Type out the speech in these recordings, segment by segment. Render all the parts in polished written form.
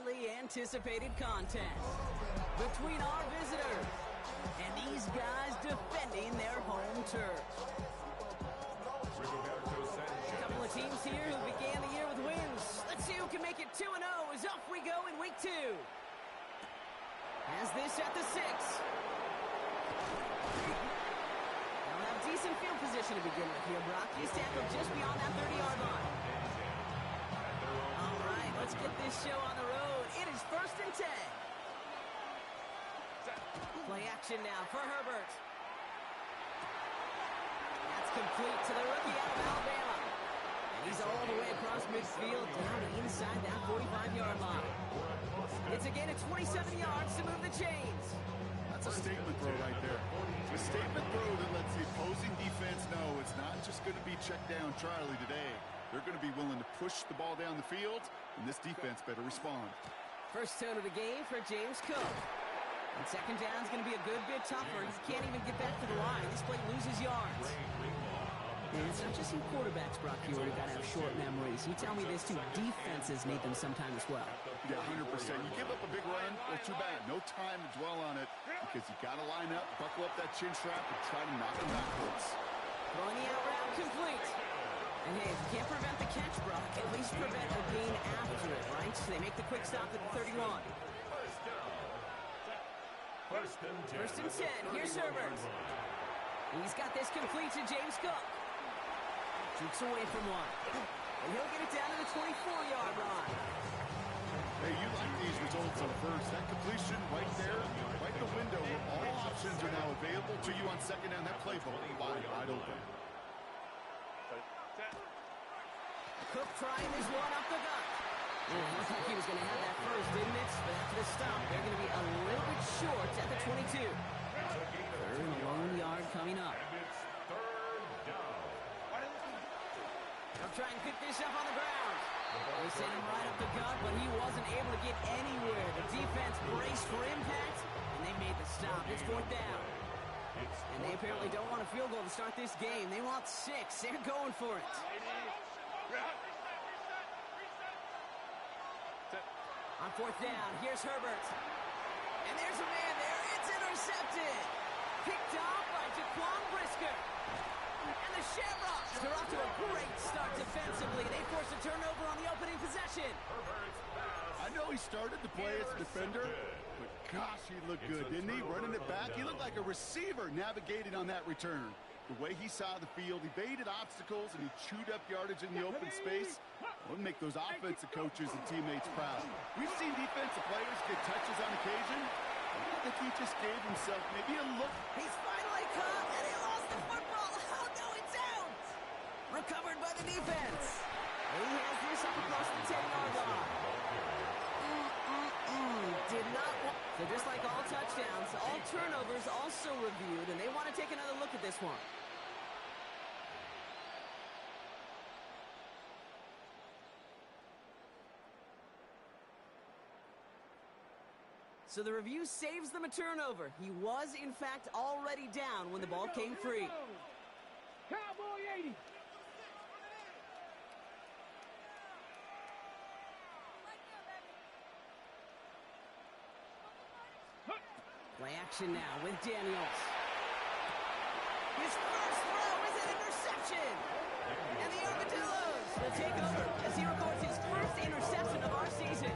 highly anticipated contest between our visitors and these guys defending their home turf. A couple of teams here who began the year with wins. Let's see who can make it 2-0 as off we go in week 2. As this at the 6. They'll have decent field position to begin with here, Brock. He's tackled just beyond that 30-yard line. All right, let's get this show on the road. It is 1st and 10. Play action now for Herbert. That's complete to the rookie out of Alabama. And he's all the way across midfield down inside that 45-yard line. It's a gain of 27 yards to move the chains. That's a statement throw right there. A statement throw that lets the opposing defense know it's not just going to be check down Charlie today. They're going to be willing to push the ball down the field, and this defense better respond. First tone of the game for James Cook. And second down is going to be a good bit tougher. He can't even get back to the line. This play loses yards. And it's not just you quarterbacks, Brock, you already got to have short memories. You tell me this too, defenses need them sometime as well. Yeah, 100%. You give up a big run, well, too bad. No time to dwell on it because you got to line up, buckle up that chin strap, and try to knock them backwards. Throwing the out route complete. And hey, if you can't prevent the catch, Brock, at least prevent a gain after it, right? So they make the quick stop at the 31. First and 10. Here's Herbert. He's got this complete to James Cook. Jukes away from one. And he'll get it down to the 24-yard line. Hey, you like these results on first. That completion right there, right in the window where all options are now available to you on second down. That playbook wide open. Cook trying his one up the gut. It looked like he was going to have that first, didn't it? But after the stop, they're going to be a little bit short at the 22. Third and a lone yard coming up. They'll try and pick this up on the ground. They sent him right up the gut, but he wasn't able to get anywhere. The defense braced for impact, and they made the stop. It's 4th down. And they apparently don't want a field goal to start this game. They want 6. They're going for it. On 4th down, here's Herbert. And there's a man there. It's intercepted. Picked off by Jaquan Brisker. And the Shamrocks, they're off to a great start defensively. They force a turnover on the opening possession. I know he started the play as a defender, but gosh, he looked good, didn't he? Running it back, he looked like a receiver navigating on that return. The way he saw the field, he baited obstacles, and he chewed up yardage in the open space. It would make those offensive coaches and teammates proud. We've seen defensive players get touches on occasion. I think he just gave himself maybe a look. He's finally caught, and he lost the football. Oh, no, it's out. Recovered by the defense. He has this up across the 10-yard line. Did not want... So just like all touchdowns, all turnovers also reviewed, and they want to take another look at this one. So the review saves them a turnover. He was, in fact, already down when the ball came free. Cowboy 80. Play action now with Daniels. His first throw is an interception. And the Armadillos will take over as he records his first interception of our season.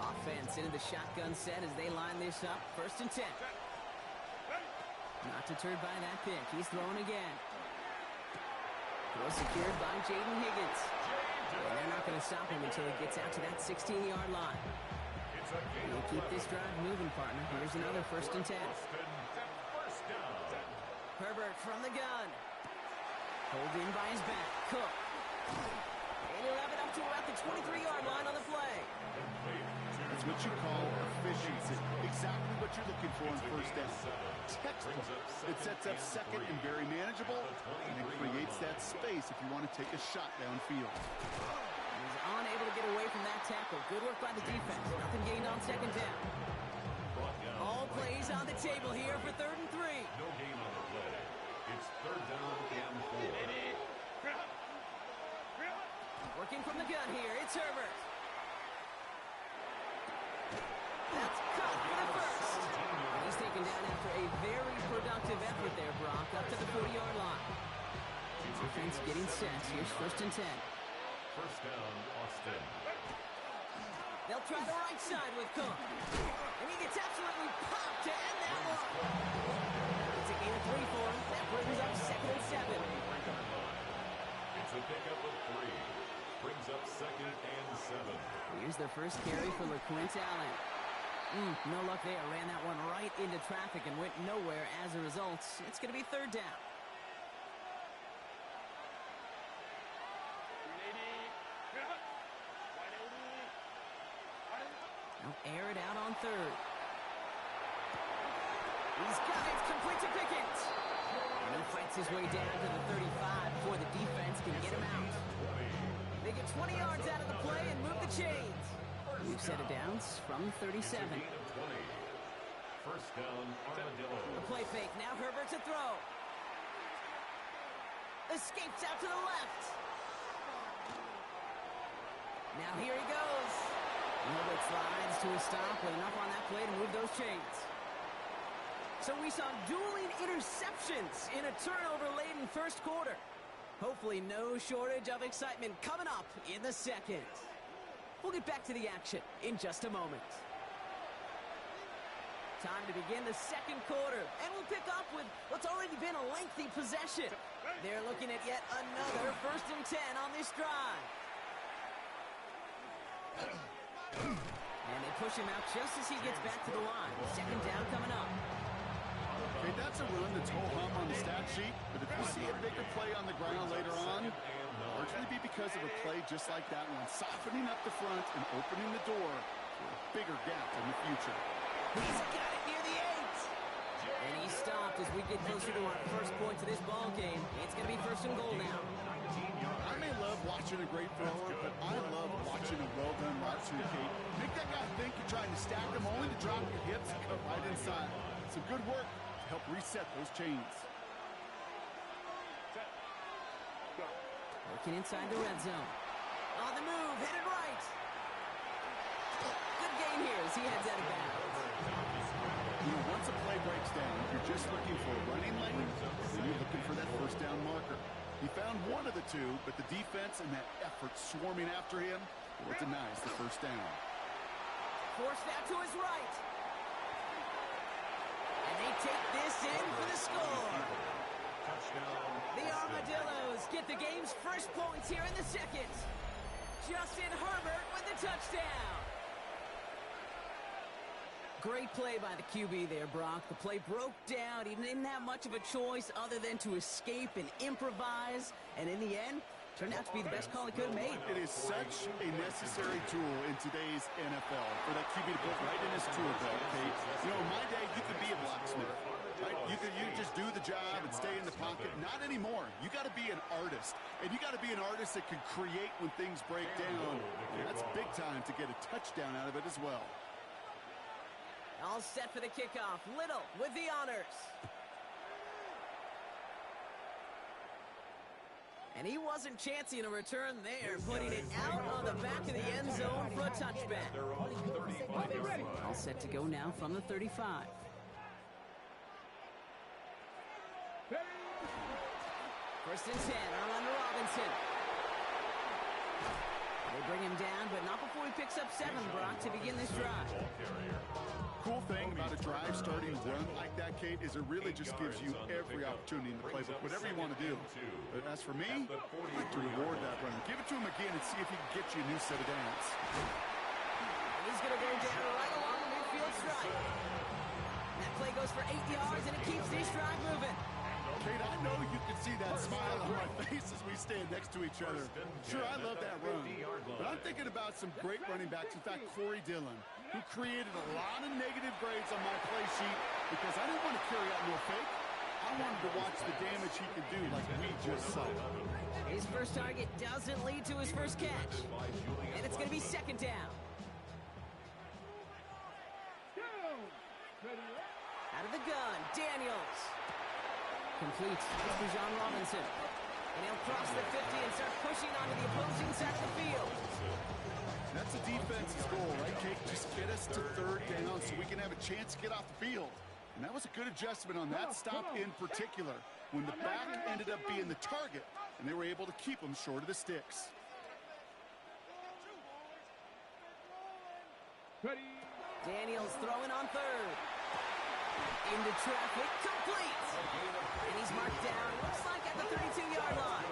Offense into the shotgun set as they line this up. 1st and 10. Not deterred by that pick. He's throwing again. Throw secured by Jaden Higgins. And they're not going to stop him until he gets out to that 16-yard line. We'll keep this drive moving, partner. Here's another 1st and 10. Herbert from the gun. Pulled in by his back. Cook. And he'll have it up to about the 23-yard line on the play. That's what you call efficiency. Exactly what you're looking for in 1st down. Textbook. It sets up second and very manageable, and it creates that space if you want to take a shot downfield. He's unable to get away from that tackle. Good work by the defense. Nothing gained on 2nd down. All plays on the table here for 3rd and 3. No gain on the play. It's 3rd down and 4. Working from the gun here, it's Herbert. That's caught for the first. And he's taken down after a very productive effort there, Brock, up to the 40-yard line. Defense getting set. Here's 1st and 10. First down, Austin. They'll try the right side with Cook. And he gets absolutely popped to end that one. It's a gain of 3 for him. That brings up 2nd and 7. It's a pickup of 3. Brings up 2nd and 7. Here's the first carry for LeQuint Allen. No luck there. Ran that one right into traffic and went nowhere as a result. It's going to be 3rd down. Now air it out on 3rd. He's got it. Complete to Pickens. And he fights his way down to the 35 before the defense can get him out. They get 20 yards out of the play and move the chains. We've set it downs from 37. First down, Armadillo. The play fake. Now Herbert to throw. Escapes out to the left. Now here he goes. Herbert slides to a stop with enough on that play to move those chains. So we saw dueling interceptions in a turnover-laden first quarter. Hopefully no shortage of excitement coming up in the second. We'll get back to the action in just a moment. Time to begin the second quarter, and we'll pick up with what's already been a lengthy possession. They're looking at yet another 1st and 10 on this drive. And they push him out just as he gets back to the line. 2nd down coming up. Okay, that's a run that's ho-hum on the stat sheet, but if you see a bigger play on the ground later on, it'll largely be because of a play just like that one, softening up the front and opening the door for a bigger gap in the future. He's got it near the 8. And he stopped as we get closer to our first point to this ball game. It's going to be 1st and goal now. I may love watching a great thrower, but I love watching a well-done route to Kate. Make that guy think you're trying to stack him only to drop your hips and cut right inside. Some good work to help reset those chains. Working inside the red zone. On the move, headed right. Good gain here as he heads out of bounds. You know, once a play breaks down, you're just looking for a running lane, and you're looking for that 1st down marker. He found one of the 2, but the defense and that effort swarming after him, well, it denies the 1st down. Forced out to his right. And they take this in for the score. The Armadillos get the game's first points here in the second. Justin Herbert with the touchdown. Great play by the QB there, Brock. The play broke down. He didn't have much of a choice other than to escape and improvise. And in the end, turned out to be the best call he could have made. It is such a necessary tool in today's NFL for that QB to put right in his tool belt, Kate. You know, in my day, you could be a blacksmith, right? You just do the job and stay in the pocket. Not anymore. You got to be an artist. And you got to be an artist that can create when things break down. And that's big time to get a touchdown out of it as well. All set for the kickoff. Little with the honors. And he wasn't chancing a return there, putting it out on the back of the end zone for a touchback. All set to go now from the 35. First and 10, Armando Robinson. They bring him down, but not before he picks up 7, Brock, to begin this drive. Cool thing about a drive starting run like that, Kate, is it really just gives you every opportunity in the playbook, whatever you want to do. But as for me, I'd like to reward that run. Give it to him again and see if he can get you a new set of downs. He's going to go down right along the midfield stripe. That play goes for 8 yards, and it keeps this drive moving. Kate, I know you can see that smile on my face as we stand next to each other. Sure, I love that run. But I'm thinking about some great running backs. In fact, Corey Dillon, who created a lot of negative grades on my play sheet because I didn't want to carry out no fake. I wanted to watch the damage he could do like we just saw. His first target doesn't lead to his first catch. And it's going to be 2nd down. Out of the gun, Daniels. Complete for John Robinson. And he'll cross the 50 and start pushing onto the opposing side of the field. get us to third down so we can have a chance to get off the field. And that was a good adjustment on that stop in particular, when the back ended up being the target, and they were able to keep them short of the sticks. Daniels throwing on third. Into traffic, complete. And he's marked down, looks like at the 32-yard line.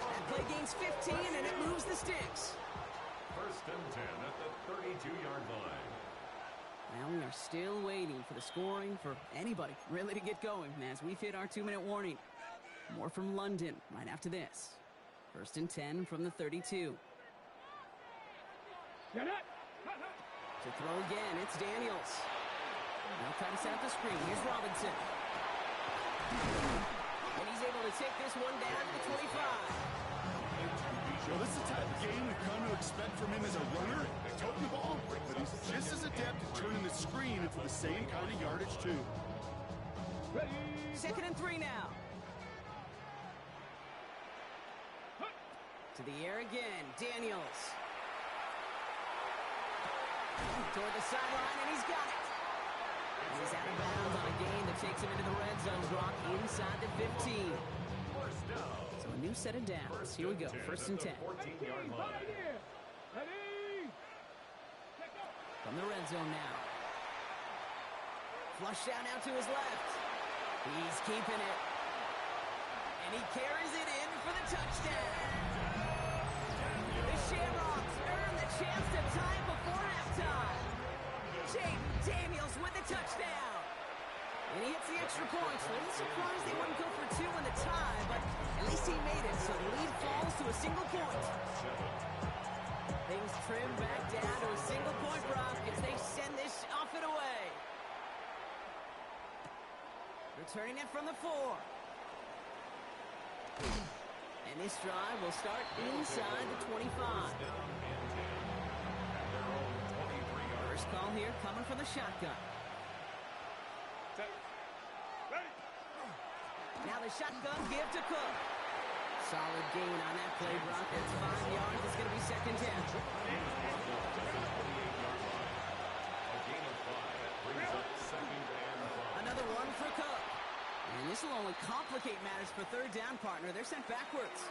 That play gains 15, and it moves the sticks. First and 10 at the 32-yard line. Now we are still waiting for the scoring for anybody really to get going as we've hit our 2-minute warning. More from London right after this. First and 10 from the 32. To throw again, it's Daniels. They'll try to set up the screen. Here's Robinson. And he's able to take this one down to the 25. Well, this is the type of game we've come to expect from him as a runner, toting the ball, but he's just as adept at turning the screen for the same kind of yardage, too. Second and 3 now. To the air again, Daniels. Toward the sideline, and he's got it. And he's out of bounds on a gain that takes him into the red zone, Brock, inside the 15. So a new set of downs. Here we go, first and 10. 14-yard line. From the red zone now. Flush down out to his left. He's keeping it. And he carries it in for the touchdown. The Shamrocks earn the chance to tie it before halftime. Jaden Daniels with the touchdown. And he hits the extra points. A little surprised they wouldn't go for 2 in the tie, but at least he made it, so the lead falls to a single point. Things trim back down to a single point, Brock, as they send this off and away. Returning it from the 4. And this drive will start inside the 25. First call here coming from the shotgun. Now the shotgun give to Cook. Solid gain on that play, Brock. That's 5 yards. It's going to be second down. Another one for Cook. And this will only complicate matters for third down, partner. They're sent backwards.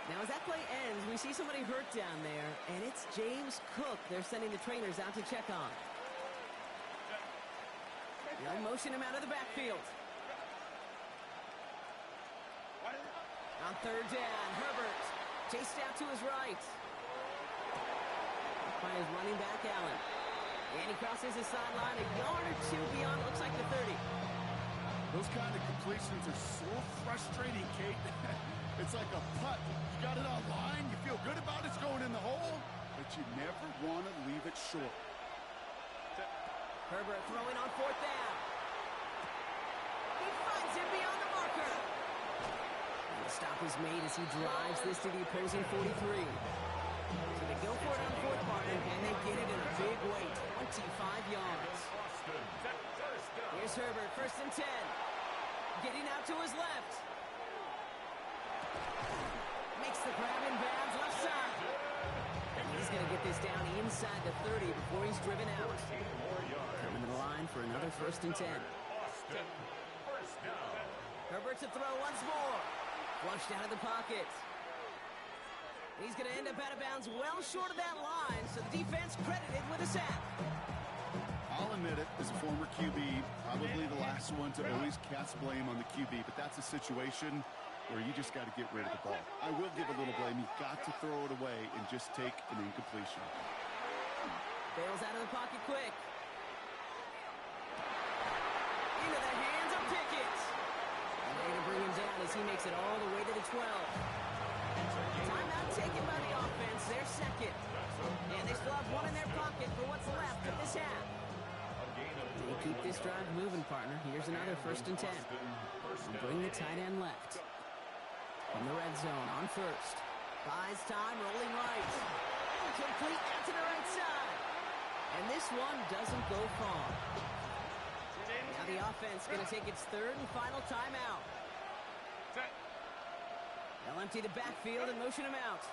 Now, as that play ends, we see somebody hurt down there, and it's James Cook they're sending the trainers out to check on. They'll motion him out of the backfield. On third down, Herbert chased out to his right. By his running back, Allen. And he crosses the sideline a yard or 2 beyond, looks like the 30. Those kind of completions are so frustrating, Kate. It's like a putt. You got it on line, you feel good about it's going in the hole, but you never want to leave it short. Herbert throwing on fourth down. He finds him beyond the marker. And the stop is made as he drives this to the opposing 43. So they go for it on fourth, partner, and they get it in a big way, 25 yards. Here's Herbert, first and 10. Getting out to his left. Makes the grab in bounds left side. And he's going to get this down inside the 30 before he's driven out. Coming to the line for another first and 10. Herbert to throw once more. Flushed out of the pocket. He's going to end up out of bounds well short of that line, so the defense credited with a sack. I'll admit it, as a former QB, probably the last one to always cast blame on the QB, but that's a situation where you just got to get rid of the ball. I will give a little blame. You've got to throw it away and just take an incompletion. Bails out of the pocket quick. Into the hands of Pickett. And they're going to bring him down as he makes it all the way to the 12. Timeout taken by the offense, their second. And they still have one in their pocket for what's left of this half. They keep this drive moving, partner. Here's another first and 10. And bring the tight end left. From the red zone on first. Buys time, rolling right. Complete out to the right side. And this one doesn't go far. Now the offense going to take its third and final timeout. They'll empty the backfield and motion him out.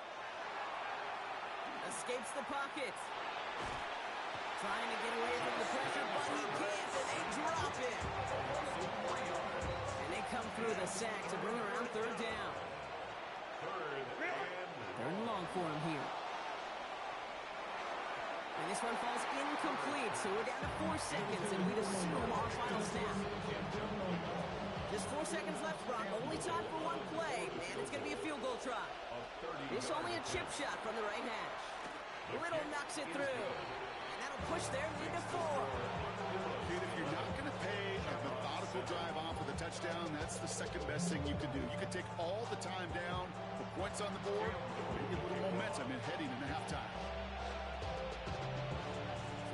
Escapes the pocket. Trying to get away from the pressure, but he can't, and they drop it. And they come through the sack to bring around third down. Third and long for him here. And this one falls incomplete, so we're down to 4 seconds, and we'd assume our final snap. There's 4 seconds left, Brock. Only time for one play, and it's going to be a field goal try. This only a chip shot from the right hash. Little knocks it through, and that'll push their lead to 4. Kid, if you're not going to pay a methodical drive off with a touchdown, that's the second best thing you can do. You can take all the time down, put points on the board, and get a little momentum in heading into halftime.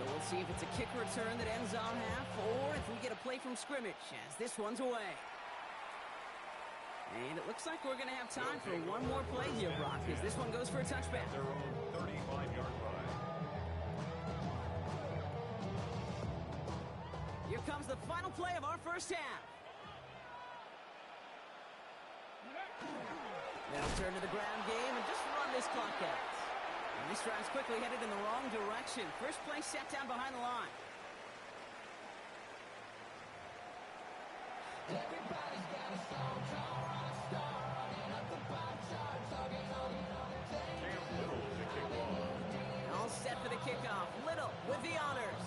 We'll see if it's a kick return that ends our half, or if we get a play from scrimmage, as this one's away. And it looks like we're going to have time for one more play here, Brock, as this one goes for a touchback. Their own 35-yard line. Here comes the final play of our first half. They'll turn to the ground game and just run this clock out. And this drive's quickly headed in the wrong direction. First play set down behind the line. Everybody's got a song, running up the pop chart, talking all All set for the kickoff. Little with the honors.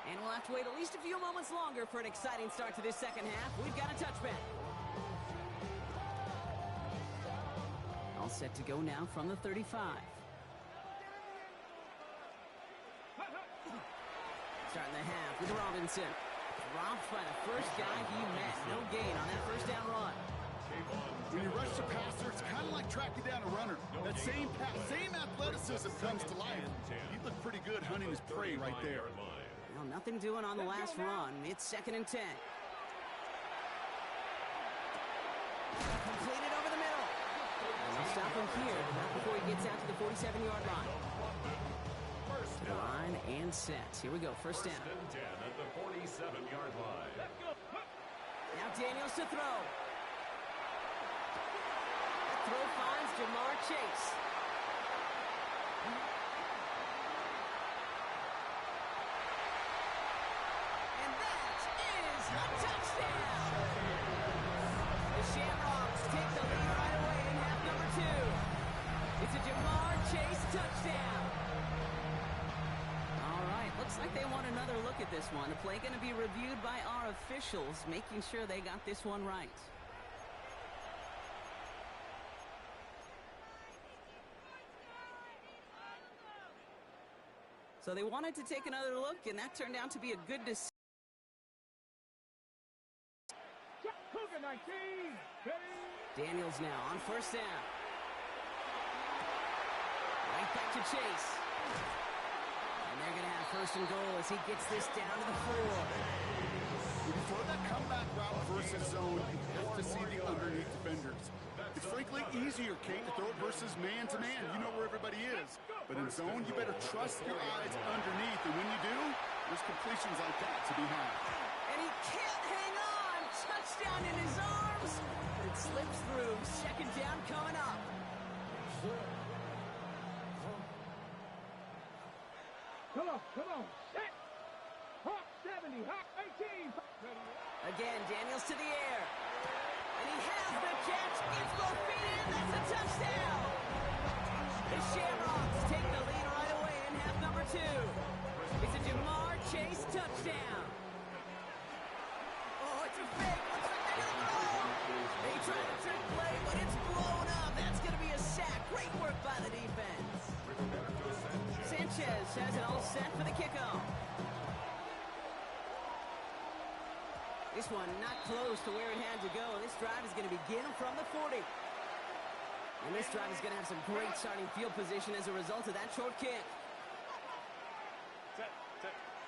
And we'll have to wait at least a few moments longer for an exciting start to this second half. We've got a touchback. All set to go now from the 35. Starting the half with Robinson. Dropped by the first guy he met. No gain on that first down run. When you rush the passer, it's kind of like tracking down a runner. That same pass, same athleticism comes to life. He looked pretty good hunting his prey right there. Well, nothing doing on the last run. It's 2nd and 10. Completed over the middle. And they'll stop him here, but not before he gets out to the 47-yard line. To the line and set. Here we go, first down. 10 at the 47-yard line. Now Daniels to throw. That throw finds Jamar Chase. And that is a touchdown! The Shamrocks take the lead right away in half number 2. It's a Jamar Chase touchdown. All right, looks like they want another look at this one. The play going to be reviewed by our officials, making sure they got this one right. So they wanted to take another look, and that turned out to be a good decision. Daniels now on first down. Right back to Chase. And they're going to have first and goal as he gets this down to the 4. Before that comeback route versus zone, you have to see the underneath defenders. It's frankly easier, Kate, to throw it versus man-to-man. You know where everybody is. But in zone, you better trust your eyes underneath. And when you do, there's completions like that to be had. And he can't hang on. Touchdown in his arms. But it slips through. Second down coming up. Come on. Set. Hawk 70, Hawk 18. Again, Daniels to the air. And he has the catch. Gets both feet in. That's a touchdown. The Shamrocks take the lead right away in half number 2. It's a Jamar Chase touchdown. Oh, it's a fake. Looks like they're going to throw. They try to trick play, but it's blown up. That's going to be a sack. Great work by the defense. Sanchez has it all set for the kickoff. This one not close to where it had to go. This drive is going to begin from the 40. And this drive is going to have some great starting field position as a result of that short kick.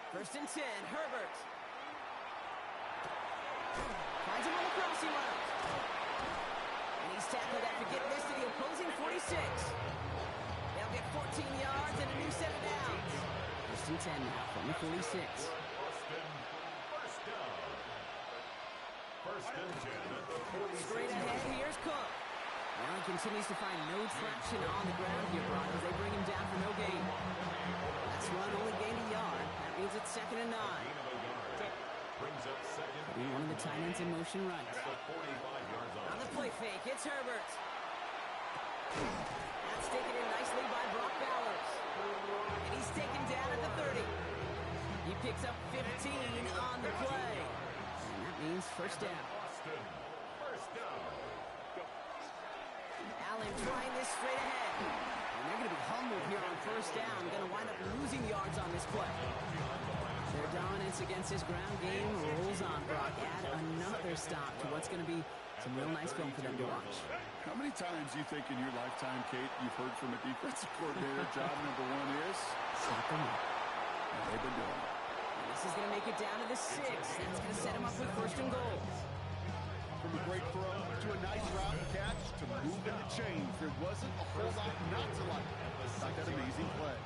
First and 10, Herbert. Finds him on the crossing route. And he's tackled after getting this to the opposing 46. They'll get 14 yards and a new set of downs. First and 10 now from the 46. First and 10 at the 46. Straight ahead, here's Cook. Now continues to find no traction on the ground here, Brock, as they bring him down for no gain. Last run only gained a yard. That means it's 2nd and 9. Brings up second. One of the tight ends in motion right. At the 45 yards line. On the play fake, it's Herbert. That's taken in nicely by Brock Bowers. And he's taken down at the 30. He picks up 15 on the play. And that means first down. Boston. First down. Allen trying this straight ahead. And they're going to be humbled here on first down. Going to wind up losing yards on this play. Their dominance against this ground game rolls on, Brock. Add another stop to what's going to be some real nice film for them to watch. How many times do you think in your lifetime, Kate, you've heard from a defensive coordinator, job number 1 is? Stop them up. And they've been doing it. And this is going to make it down to the 6. That's going to set him up with first and goal. From a great throw to a nice route catch to moving the chains. There wasn't a whole lot not to like. Like that amazing play.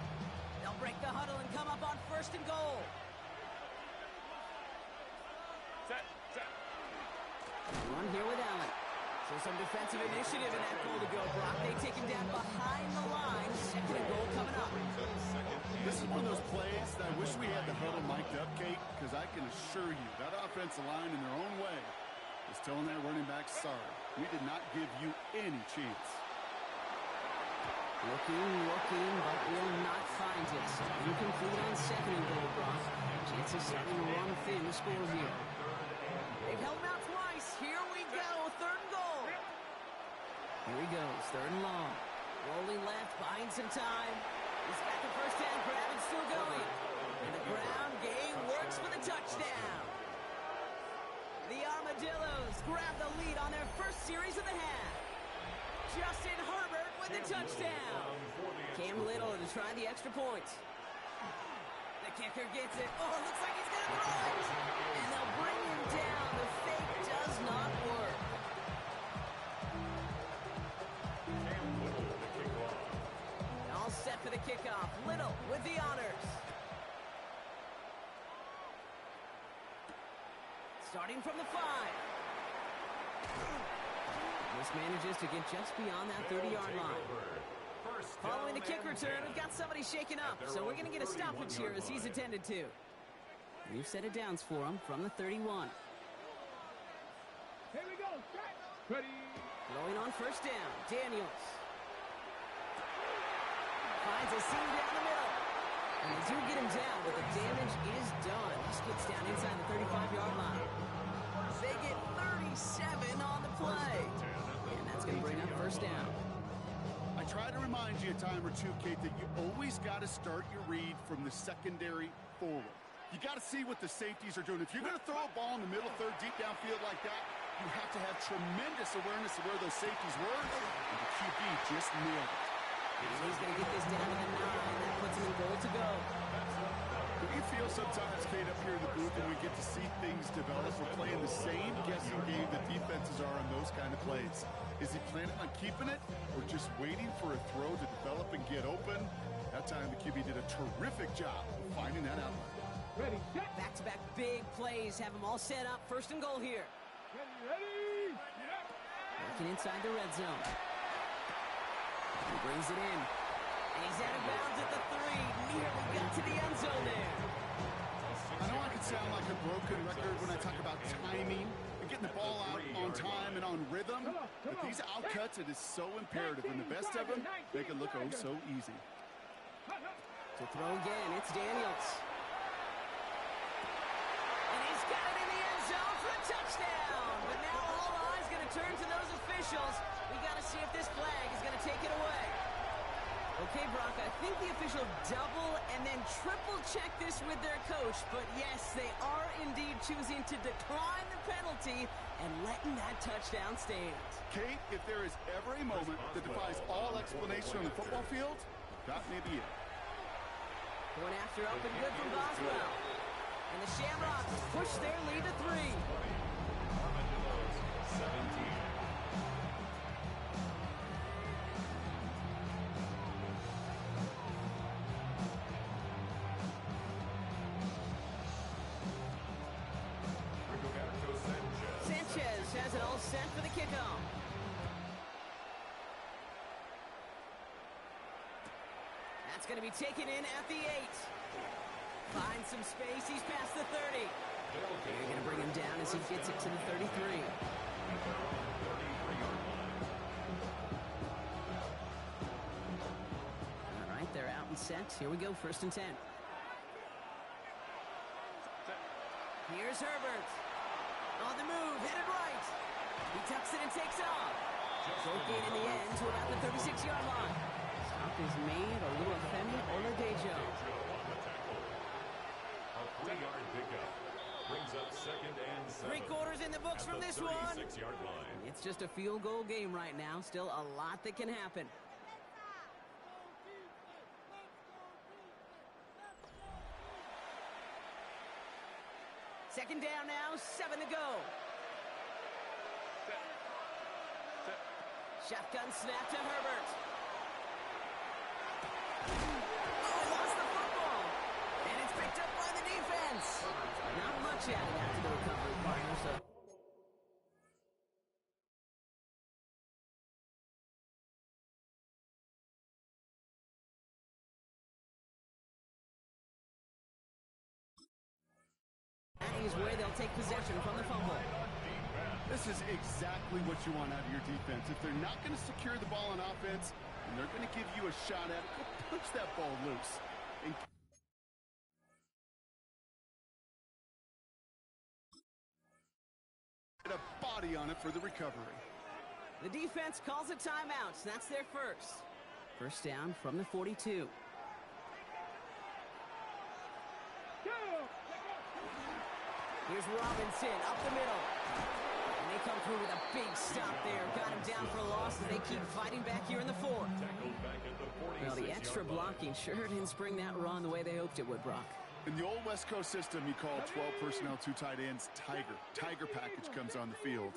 They'll break the huddle and come up on first and goal. Run here with Allen. So some defensive initiative in that goal to go, Brock. They take him down behind the line. 2nd and goal coming up. This is one of those plays that I wish we had the huddle mic'd up, Kate, because I can assure you that offensive line in their own way is telling that running back, sorry, we did not give you any chance. Looking, but will not find it. So incomplete on 2nd and goal, Brock. Chance of starting to run thin to score here. They've held him out twice. Here we go. 3rd and goal. Here he goes. 3rd and long. Rolling left, buying some time. He's got the first down grab and still going. And the ground game works for the touchdown. The Armadillos grab the lead on their first series of the half. Justin Herbert with the touchdown. Cam Little to try the extra point. The kicker gets it. Oh, it looks like he's going to throw it. And they'll bring him down. The fake does not work. All set for the kickoff. Little with the honors. Starting from the 5. This manages to get just beyond that 30-yard line. Following the kick return, we've got somebody shaken up, so we're going to get a stoppage here as he's attended to. We've set it downs for him from the 31. Here we go. Set. Ready. Going on first down, Daniels. Finds a seam down the middle. And they do get him down, but the damage is done. This gets down inside the 35-yard line. They get 37 on the play. And that's going to bring up first down. I try to remind you a time or two, Kate, that you always got to start your read from the secondary forward. You got to see what the safeties are doing. If you're going to throw a ball in the middle third, deep downfield like that, you have to have tremendous awareness of where those safeties were, and the QB just nailed it. He's going to get this down to the 9. That puts him in goal to go. Do you feel sometimes, Kate, up here in the booth, and we get to see things develop? We're playing the same guessing game that defenses are on those kind of plays. Is he planning on keeping it or just waiting for a throw to develop and get open? That time the QB did a terrific job of finding that outlet. Ready. Set. Back-to-back big plays have them all set up. First and goal here. Ready. Working inside the red zone. He brings it in. And he's out of bounds at the 3. Nearly got to the end zone there. I know I can sound like a broken record when I talk about timing and getting the ball out on time and on rhythm, but these outcuts, it is so imperative, and the best of them, they can look oh so easy. To throw again, it's Daniels. And he's got it in the end zone for a touchdown. But now all eyes going to turn to those officials. We got to see if this flag is going to take it away. Okay, Brock, I think the official double and then triple check this with their coach. But yes, they are indeed choosing to decline the penalty and letting that touchdown stand. Kate, if there is ever a moment that defies all explanation on the football field, that may be it. Going after up and good from Boswell. And the Shamrocks push their lead to 3. 17. Sanchez has it all set for the kickoff. That's going to be taken in at the 8. Finds some space. He's past the 30. They're going to bring him down as he gets it to the 33. All right, they're out and set. Here we go, 1st and 10. Here's Herbert. On the move, headed right. He tucks it and takes off. Short gain in the end to about the 36-yard line. Stop is made. Olúwafẹ́mi Ọládèjọ. A 3-yard pickup. Brings up 2nd and 7. 3 quarters in the books from this one. 36-yard line. It's just a field goal game right now. Still a lot that can happen. Second down now, 7 to go. Shotgun snap to Herbert. Oh, lost the football. And it's picked up by the defense. Not much added after the recovery, partner, so... That is where they'll take possession from the fumble. This is exactly what you want out of your defense. If they're not going to secure the ball on offense, and they're going to give you a shot at it, go punch that ball loose. And get a body on it for the recovery. The defense calls a timeout. That's their first. First down from the 42. Here's Robinson up the middle. And they come through with a big stop there. Got him down for a loss as they keep fighting back here in the 4th. Well, the extra blocking sure didn't spring that run the way they hoped it would, Brock. In the old West Coast system, you call 12 personnel, 2 tight ends, Tiger. Tiger package comes on the field.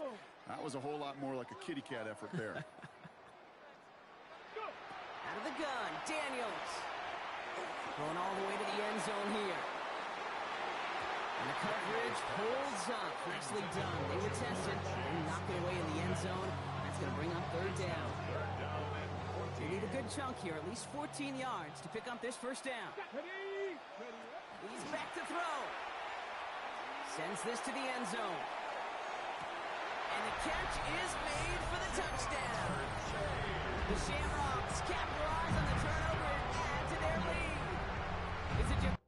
That was a whole lot more like a kitty cat effort there. Out of the gun, Daniels. Going all the way to the end zone here. And the coverage holds up. Nicely done. They were tested. They knocked it away in the end zone. That's going to bring up 3rd down. They need a good chunk here, at least 14 yards to pick up this first down. He's back to throw. Sends this to the end zone. And the catch is made for the touchdown. The Shamrocks capitalize on the turnover and add to their lead. Is it just...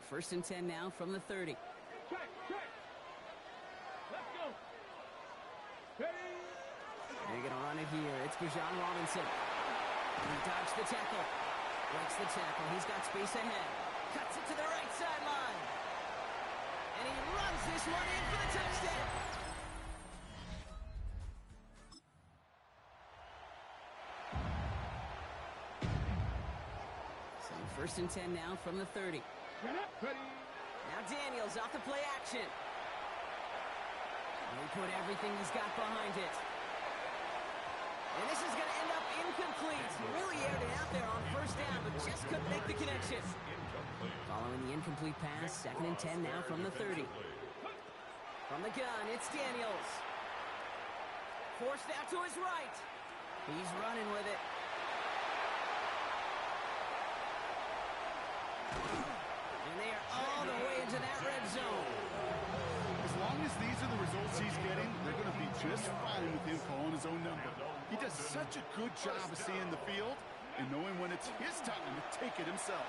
First and 10 now from the 30. Check. Let's go. Ready. They're going to run it here. It's Bijan Robinson. He dodged the tackle. Breaks the tackle. He's got space ahead. Cuts it to the right sideline. And he runs this one in for the touchdown. So first and 10 now from the 30. Ready. Now Daniels off the play action. And he put everything he's got behind it. And this is going to end up incomplete. Really aired it out there on first down, but just couldn't make the connection. Following the incomplete pass, second and 10 now from the 30. From the gun, it's Daniels. Forced out to his right. He's running with it. And they are all the way into that red zone. As long as these are the results he's getting, they're going to be just fine with him calling his own number. He does such a good job of seeing the field and knowing when it's his time to take it himself.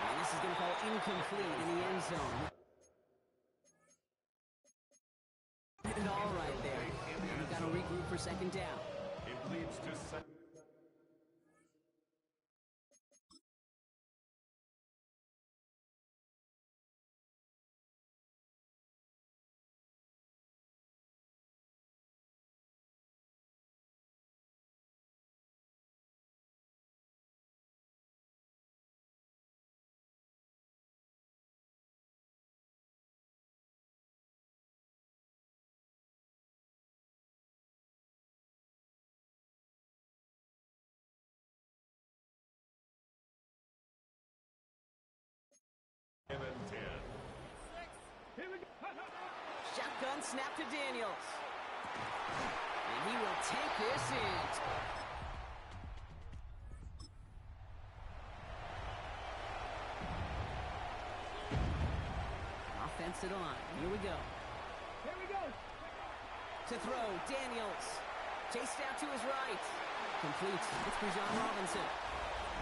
And this is going to fall incomplete in the end zone. Did it all right there. And we've got to regroup for second down. It leads to second. And 10. Here we go. Shotgun snap to Daniels. And he will take this in. Offensive line. Here we go. Here we go. To throw, Daniels. Chased out to his right. Complete. It's Bijan Robinson.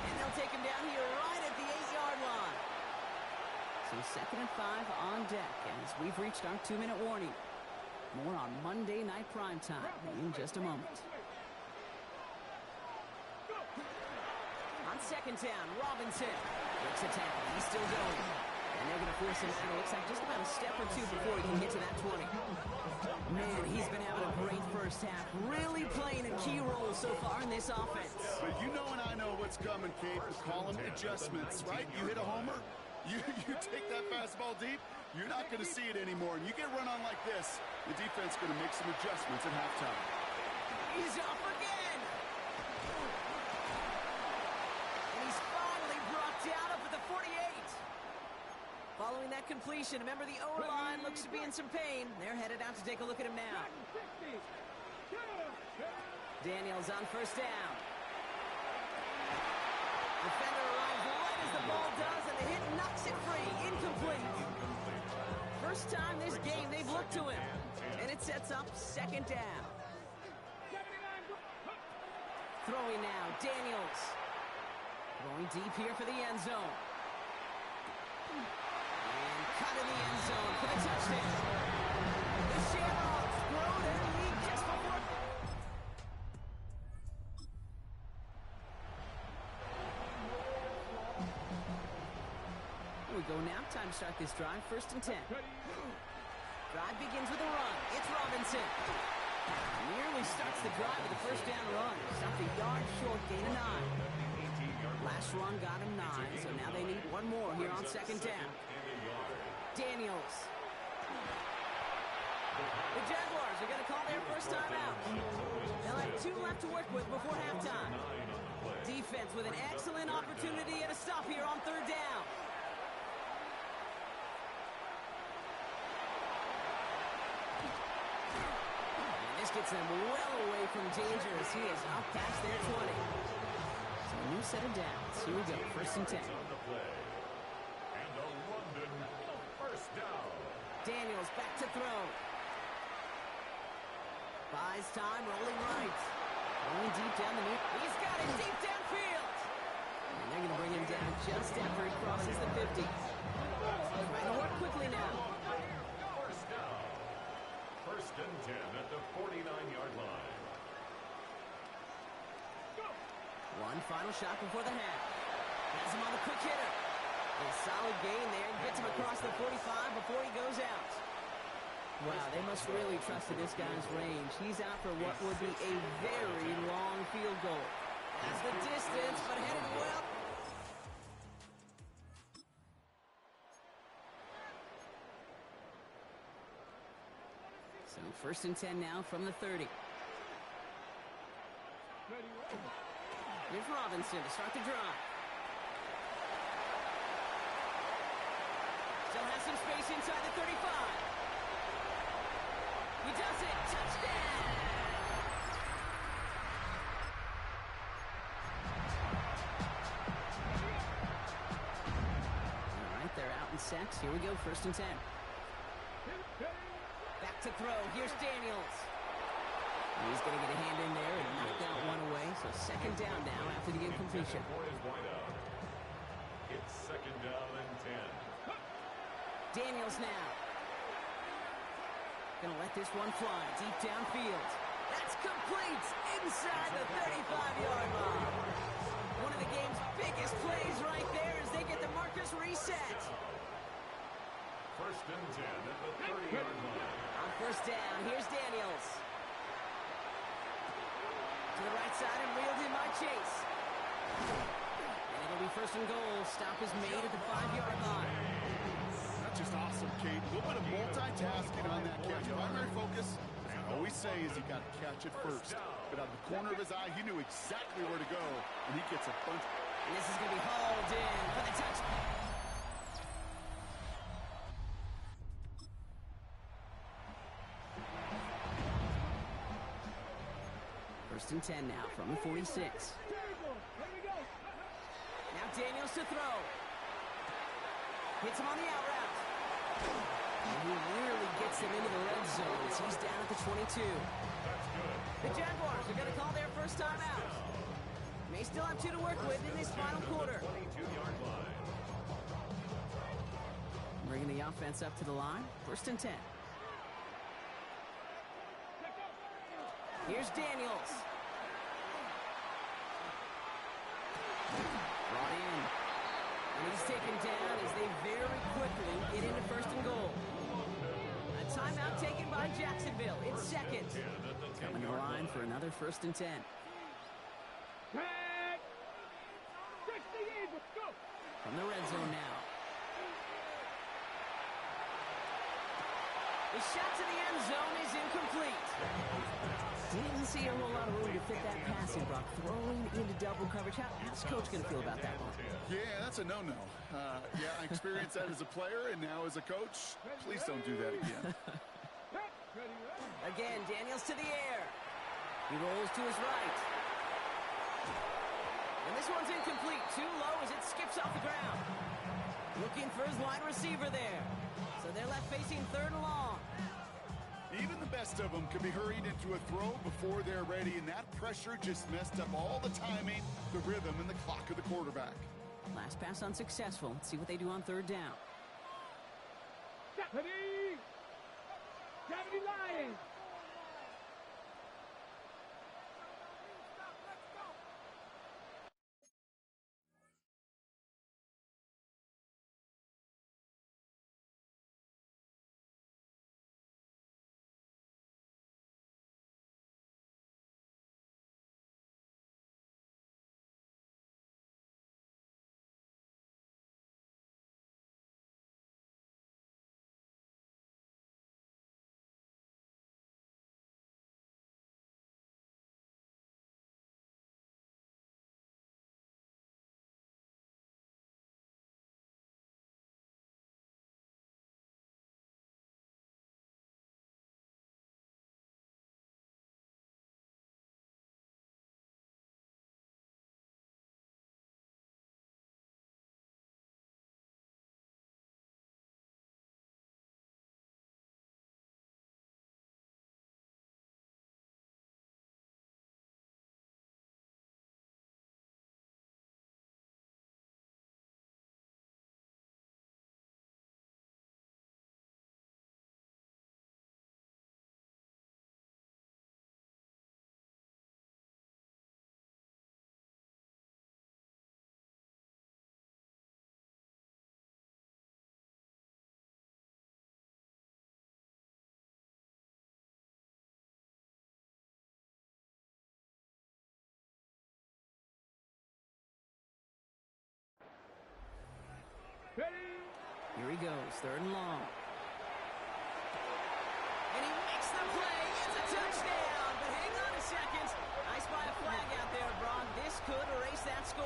And they'll take him down here right at the 8-yard line. So second and 5 on deck as we've reached our 2-minute warning. More on Monday Night Primetime in just a moment. On second down, Robinson breaks a tackle. He's still going. And they're going to force him out. It looks like just about a step or two before he can get to that 20. Man, he's been having a great first half. Really playing a key role so far in this offense. But you know and I know what's coming, Kate. We call them adjustments, right? You hit a homer, you take that fastball deep, you're not going to see it anymore. And you get run on like this, the defense is going to make some adjustments at halftime. He's off again. And he's finally brought down up at the 48. Following that completion, remember the O-line looks to be in some pain. They're headed out to take a look at him now. Daniels on first down. Defender arrives right as the ball does, and the hit knocks it free. Incomplete. First time this game they've looked to him. And it sets up second down. Throwing now, Daniels. Going deep here for the end zone. And cut in the end zone for the touchdown. The Shamrocks grow their lead just before. Here we go now. Time to start this drive. First and 10. Drive begins with a run. It's Robinson. Nearly starts the drive with a first down run. Stopped a yard short, gain of 9. Last run got him 9, so now they need one more here on second down. Daniels. The Jaguars are going to call their first time out. They'll have 2 left to work with before halftime. Defense with an excellent opportunity at a stop here on third down. And this gets them well away from danger as he is up past their 20. So a new set of downs. Here we go, first and 10. Daniels back to throw. Buys time, rolling right. Rolling deep down the knee. He's got it deep downfield. And they're going to bring him down just after he crosses the 50. Trying to work quickly now. First down. First and 10 at the 49-yard line. One final shot before the half. Has him on the quick hitter. A solid gain there. Gets him across the 45 before he goes out. Wow, they must really trust in this guy's range. He's out for what would be a very long field goal. That's the distance, but headed well. So first and 10 now from the 30. Here's Robinson to start the drive. Still has some space inside the 35. He does it. Touchdown! All right, they're out in sets. Here we go, first and 10. Back to throw. Here's Daniels. He's going to get a hand in there and knock that one away. So second down now after the incompletion. It's second down and 10. Daniels now. Going to let this one fly deep downfield. That's complete inside the 35-yard line. One of the game's biggest plays right there as they get the markers reset. First and 10 at the 30-yard line. On first down, here's Daniels. To the right side and reeled in by Chase. And it'll be first and goal. Stop is made at the 5-yard line. That's just awesome, Kate. A little bit of multitasking on that catch. Primary focus, as I always say, is you got to catch it first. But out of the corner of his eye, he knew exactly where to go, and he gets a bunch. And this is going to be hauled in for the touchdown. First and 10 now from the 46. Now Daniels to throw. Hits him on the out route. And he really gets him into the red zone as he's down at the 22. The Jaguars are going to call their first time out. May still have 2 to work with in this final quarter. 22-yard line. Bringing the offense up to the line. First and 10. Here's Daniels. Brought in. And he's taken down as they very quickly get into first and goal. A timeout taken by Jacksonville. It's second. Coming to the line for another first and 10. From the red zone now. The shot to the end zone is incomplete. Didn't see a whole lot of room to fit that passing, Brock. Throwing into double coverage. How's Coach going to feel about that one? Yeah, that's a no-no. Yeah, I experienced that as a player and now as a coach. Please don't do that again. Again, Daniels to the air. He rolls to his right. And this one's incomplete. Too low as it skips off the ground. Looking for his wide receiver there. So they're left facing third and long. Even the best of them can be hurried into a throw before they're ready, and that pressure just messed up all the timing, the rhythm, and the clock of the quarterback. Last pass unsuccessful. Let's see what they do on third down. Deputy! Deputy Lions! goes. 3rd and long. And he makes the play. It's a touchdown. But hang on a second. I spy a flag out there, Brock. This could erase that score.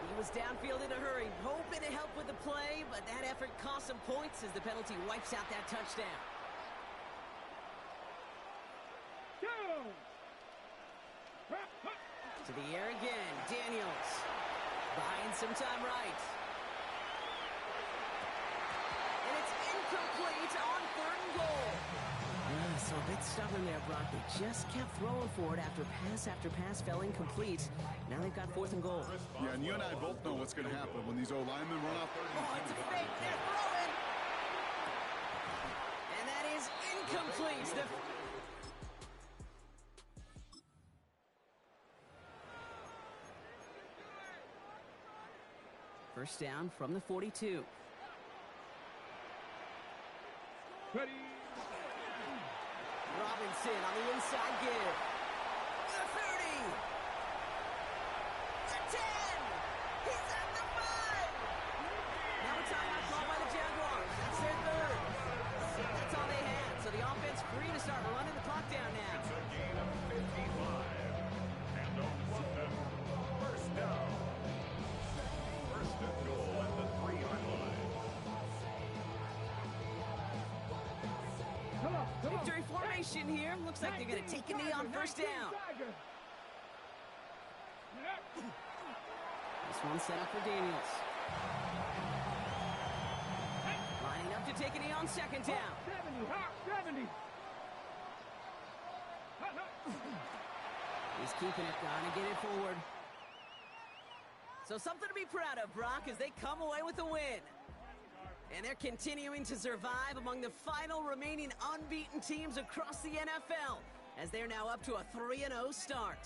He was downfield in a hurry, hoping to help with the play, but that effort cost some points as the penalty wipes out that touchdown. To the air again, Daniels. Buying some time right. And it's incomplete on 3rd and goal. So a bit stubborn there, Brock. They just kept throwing for it after pass fell incomplete. Now they've got 4th and goal. Yeah, and you and I both know what's going to happen when these O-linemen run off. Oh, it's a fake. They're throwing. And that is incomplete. First down from the 42. Ready. Robinson on the inside give. The 30. The 10. He's at the 5. Now a timeout called by the Jaguars. That's their 3rd. That's all they had. So the offense free to start running the clock down now. It's a gain of 55. And a London first down. First and goal at the 3-yard line. Victory formation here. Looks like they're going to take a knee on first down. This one set up for Daniels. Lining up to take a knee on 2nd down. 70. He's keeping it, trying to get it forward. So something to be proud of, Brock, as they come away with a win. And they're continuing to survive among the final remaining unbeaten teams across the NFL, as they're now up to a 3-0 start.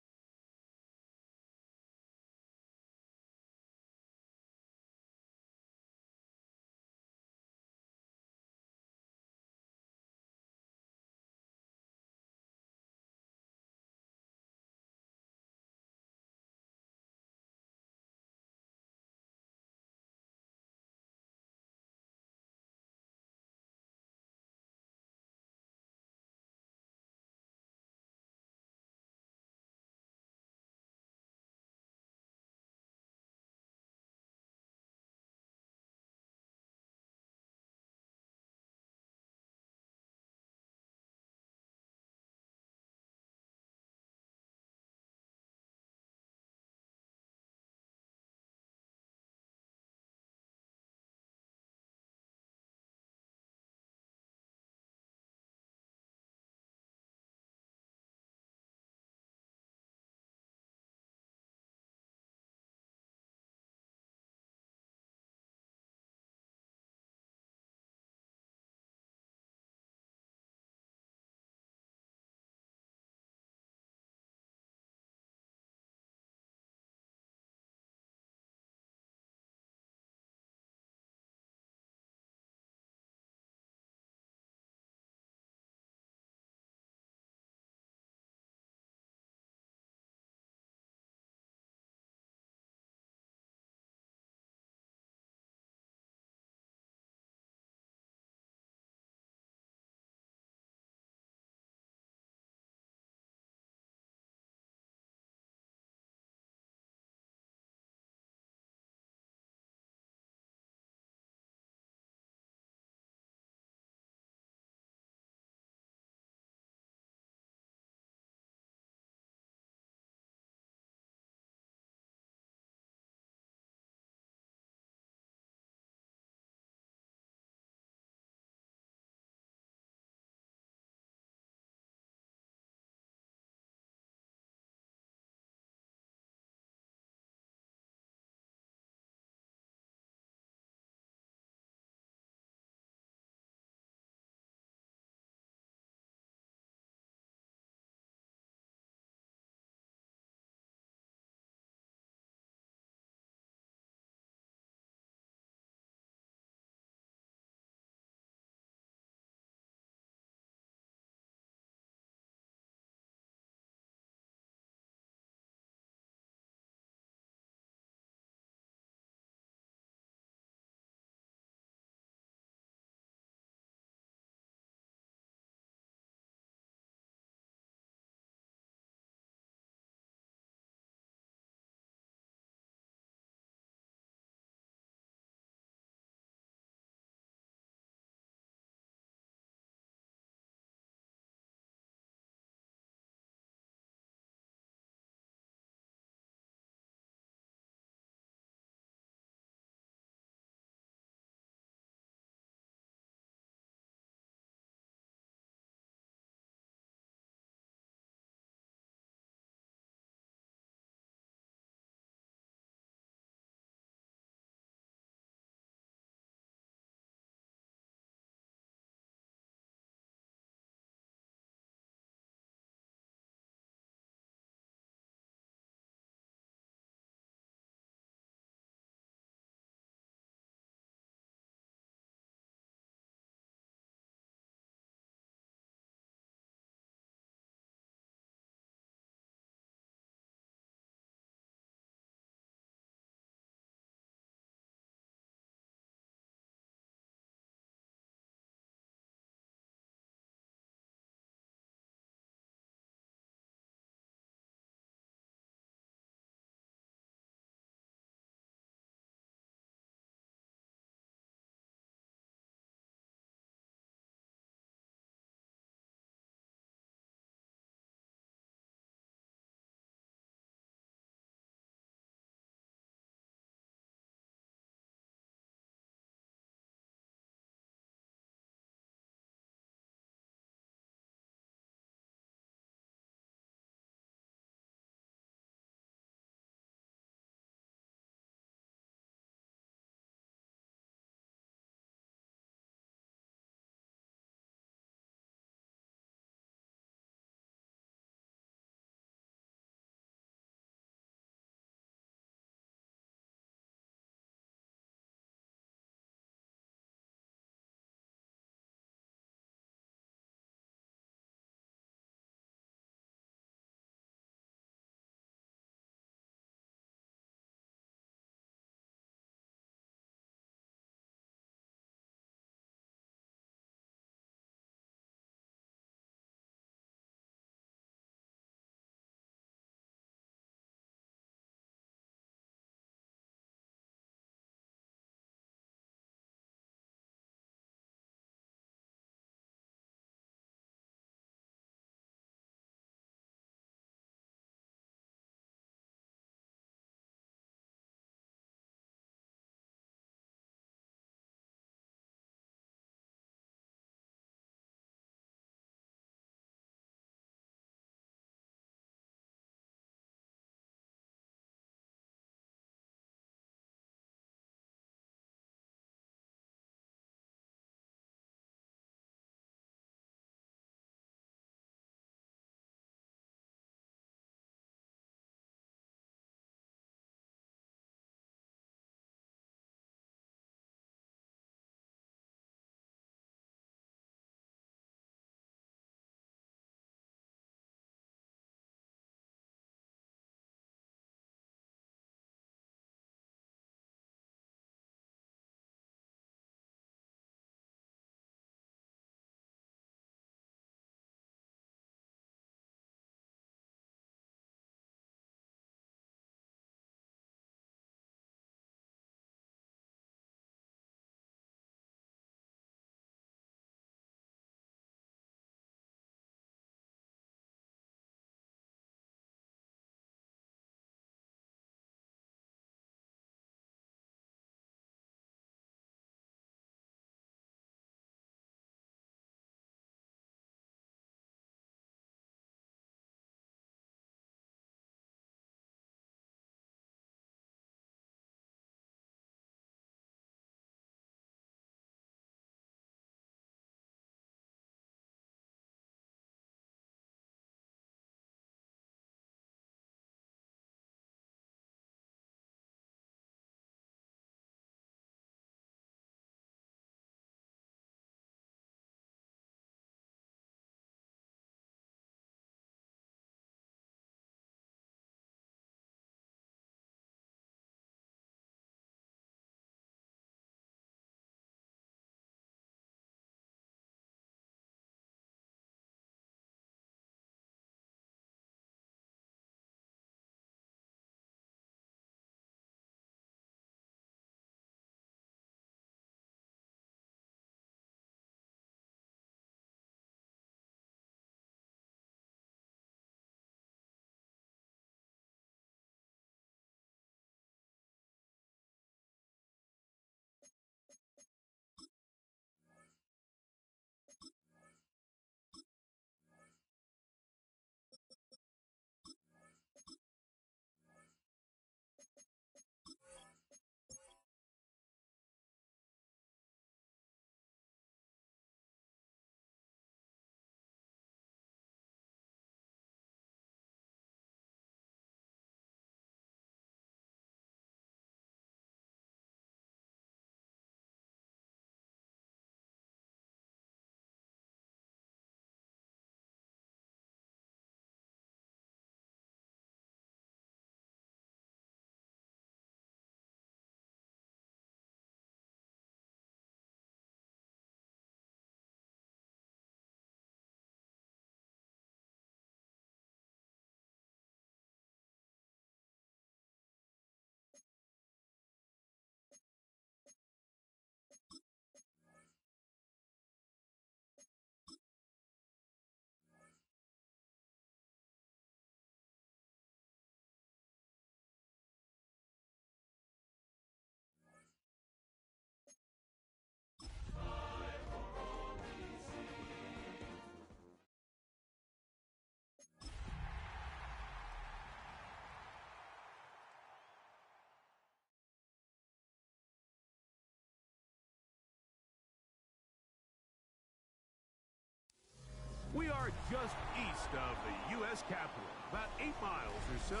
are just east of the U.S. Capitol, about 8 miles or so,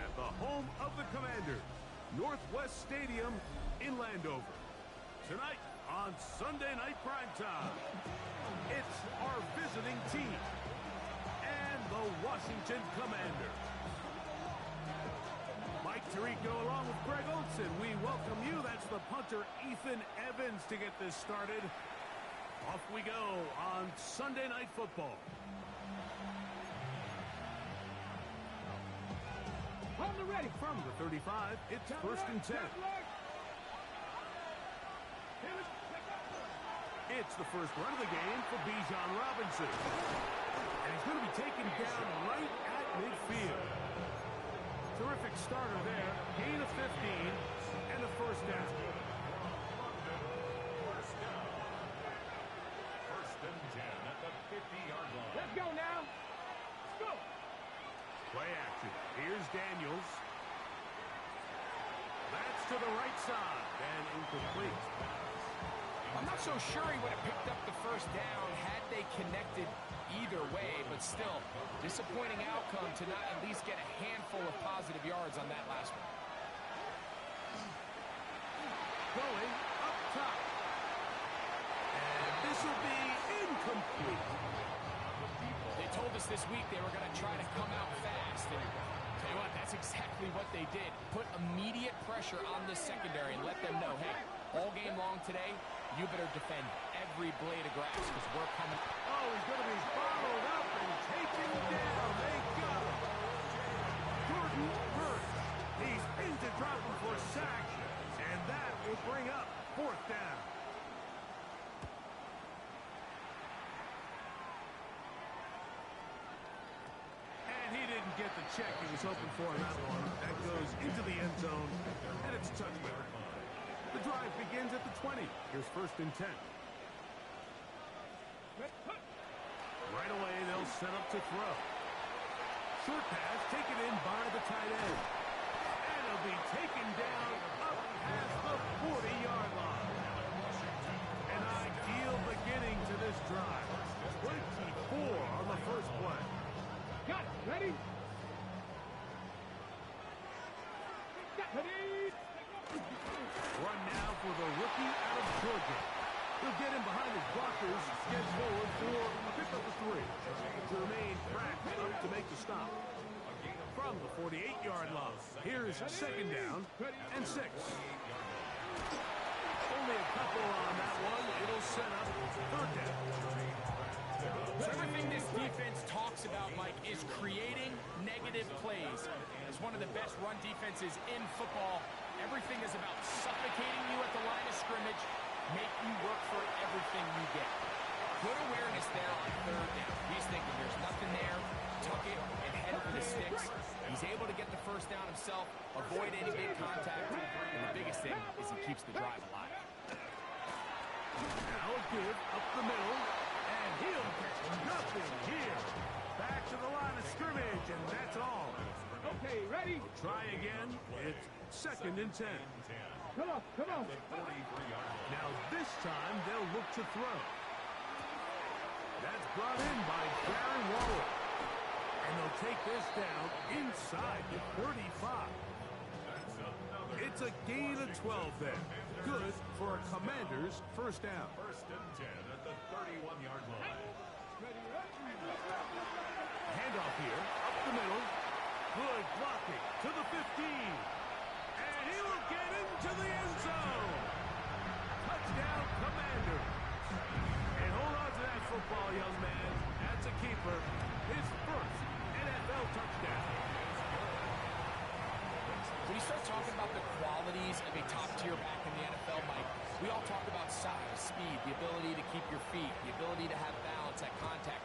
at the home of the Commanders, Northwest Stadium in Landover. Tonight on Sunday Night Primetime, it's our visiting team and the Washington Commanders. Mike Tirico along with Greg Olson, we welcome you. That's the punter, Ethan Evans, to get this started. Off we go on Sunday Night Football. On the ready. From the 35, it's first and 10. It's the first run of the game for Bijan Robinson. And he's going to be taken down right at midfield. Terrific starter there. Gain of 15 and a first down. First and 10 at the 50-yard line. Let's go now. Let's go. Play action. Here's Daniels. That's to the right side and incomplete. I'm not so sure he would have picked up the first down had they connected either way, but still, disappointing outcome to not at least get a handful of positive yards on that last one. Going up top. And this will be incomplete. They told us this week they were going to try to come out fast, and tell you what, that's exactly what they did. Put immediate pressure on this secondary and let them know, hey, all game long today, you better defend every blade of grass because we're coming. Oh, he's going to be followed up and taken down. They got him. Jordan Hurst. He's in to drop him for a sack, and that will bring up fourth down. And he didn't get the check he was hoping for in that one. That goes into the end zone, and it's a touchdown. The drive begins at the 20. Here's first and 10. Right away, they'll set up to throw. Short pass taken in by the tight end. And it'll be taken down up past the 40-yard line. An ideal beginning to this drive. 24 on the first play. Got it. Ready? Ready? Run now for the rookie out of Georgia. He'll get him behind his blockers, get forward for a pickup of 3. Jermaine Pratt up to make the stop. From the 48-yard line, here's second down and 6. Only a couple on that one. It'll set up third down. So everything this defense talks about, Mike, is creating negative plays. As one of the best run defenses in football, everything is about suffocating you at the line of scrimmage, make you work for everything you get. Good awareness there on third down. He's thinking there's nothing there, tuck it, and head for the sticks. He's able to get the first down himself, avoid any big contact, and the biggest thing is he keeps the drive alive. Now a give up the middle, and he'll catch nothing here. Back to the line of scrimmage, and that's all. Okay, ready? Try again. It's second and 10. Come on, come on. Now this time they'll look to throw. That's brought in by Darren Waller. And they'll take this down inside the 35. It's a gain of 12 there. Good for a Commander's first down. First and 10 at the 31-yard line. Handoff here, up the middle. Good blocking to the 15. And he will get into the end zone. Touchdown, Commanders. And hold on to that football, young man. That's a keeper. His first NFL touchdown. When you start talking about the qualities of a top-tier back in the NFL, Mike, we all talk about size, speed, the ability to keep your feet, the ability to have balance at contact.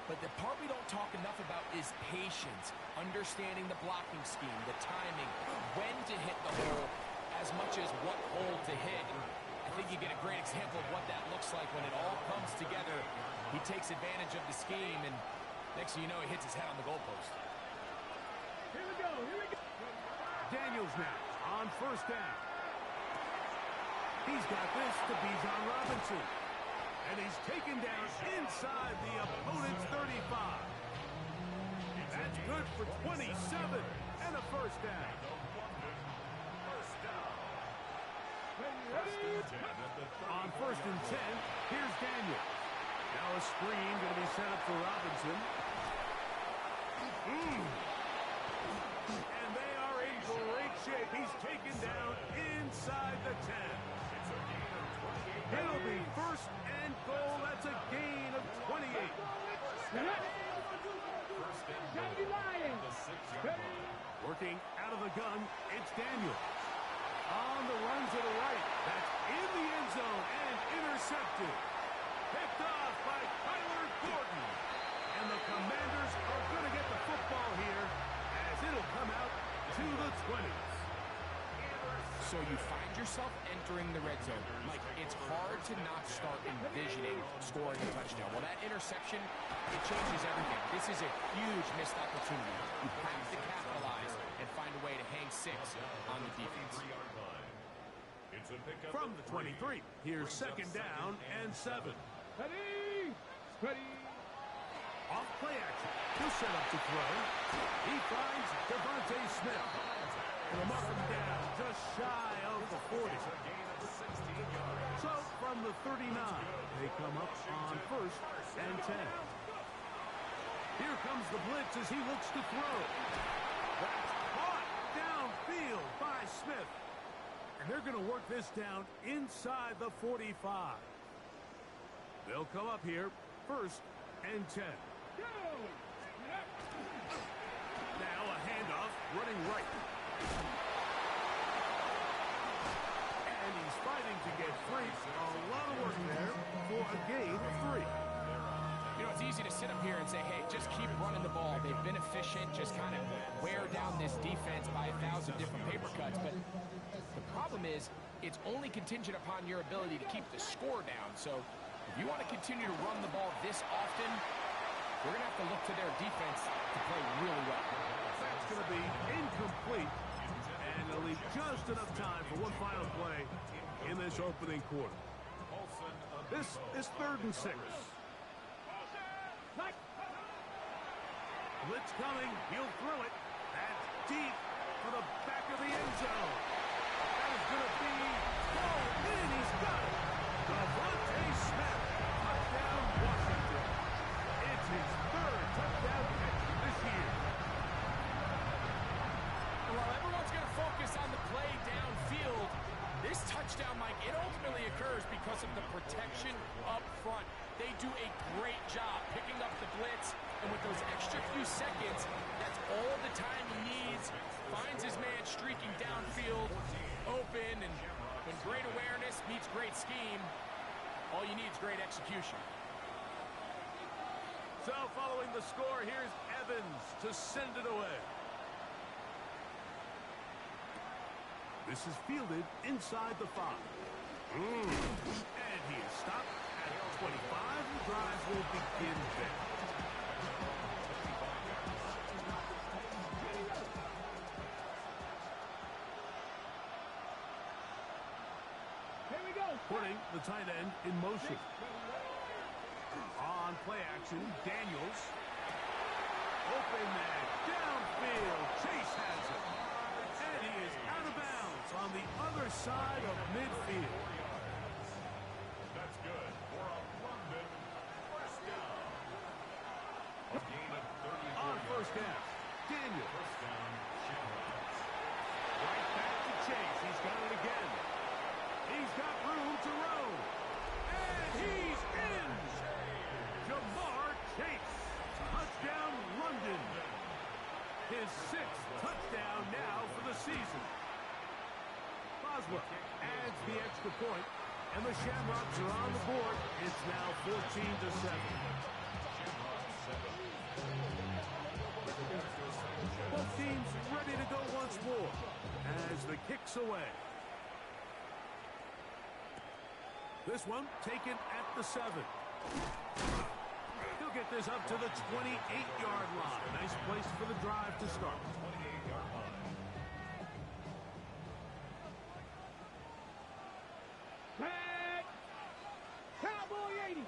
But the part we don't talk enough about is patience, understanding the blocking scheme, the timing, when to hit the hole, as much as what hole to hit. I think you get a great example of what that looks like when it all comes together. He takes advantage of the scheme, and next thing you know, he hits his head on the goalpost. Here we go, here we go. Daniels now on first down. He's got this to Bijan Robinson. And he's taken down inside the opponent's 35. That's good for 27 and a first down. On first and 10, here's Daniel. Now a screen going to be set up for Robinson. And they are in great shape. He's taken down inside the 10. It'll be first and goal. That's a gain of 28. Working out of the gun, it's Daniel. On the run to the right. That's in the end zone and intercepted. Picked off by Tyler Gordon. And the Commanders are going to get the football here as it'll come out to the 20s. So you find yourself entering the red zone. Like, it's hard to not start envisioning scoring a touchdown. Well, that interception, it changes everything. This is a huge missed opportunity. You have to capitalize and find a way to hang 6 on the defense. From the 23, here's second down and 7. Ready? Ready? Off play action. He'll set up to throw. He finds Devontae Smith. And they'll mark him down just shy of the 40. So from the 39, they come up on first and 10. Here comes the blitz as he looks to throw. That's caught downfield by Smith. And they're going to work this down inside the 45. They'll come up here first and 10. Now a handoff running right. And he's fighting to get free. A lot of work there for a gain of 3. You know, it's easy to sit up here and say, hey, just keep running the ball. They've been efficient, just kind of wear down this defense by 1,000 different paper cuts. But the problem is, it's only contingent upon your ability to keep the score down. So if you want to continue to run the ball this often, we're going to have to look to their defense to play really well. That's going to be incomplete. And it'll leave just enough time for one final play in this opening quarter. This is 3rd and 6. Blitz coming. He'll throw it. That's deep for the back of the end zone. That is going to be thrown in. He's got it. Devontae Smith. Touchdown, Washington. It's his 3rd touchdown catch this year. While everyone's going to focus on the play downfield, this touchdown, Mike, it ultimately occurs because of the protection up front. They do a great job picking up the blitz, and with those extra few seconds, that's all the time he needs. Finds his man streaking downfield, open, and when great awareness meets great scheme, all you need is great execution. So following the score, here's Evans to send it away. This is fielded inside the 5. And he is stopped at 25. The drive will begin there. Here we go. Putting the tight end in motion. On play action, Daniels. Open man, downfield. Chase has it. And he is out of bounds on the other side of midfield. That's good for a London first down. A gain of 34 On first down, Daniel. First down, Shamrocks. Right back to Chase. He's got it again. He's got room to roam. And he's in. Jamar Chase. Touchdown, London. His 6th touchdown now for the season. Boswell adds the extra point, and the Shamrocks are on the board. It's now 14-7. Both teams ready to go once more as the kick's away. This one taken at the 7. He'll get this up to the 28-yard line. Nice place for the drive to start. 28-yard line. Back. Cowboy 80.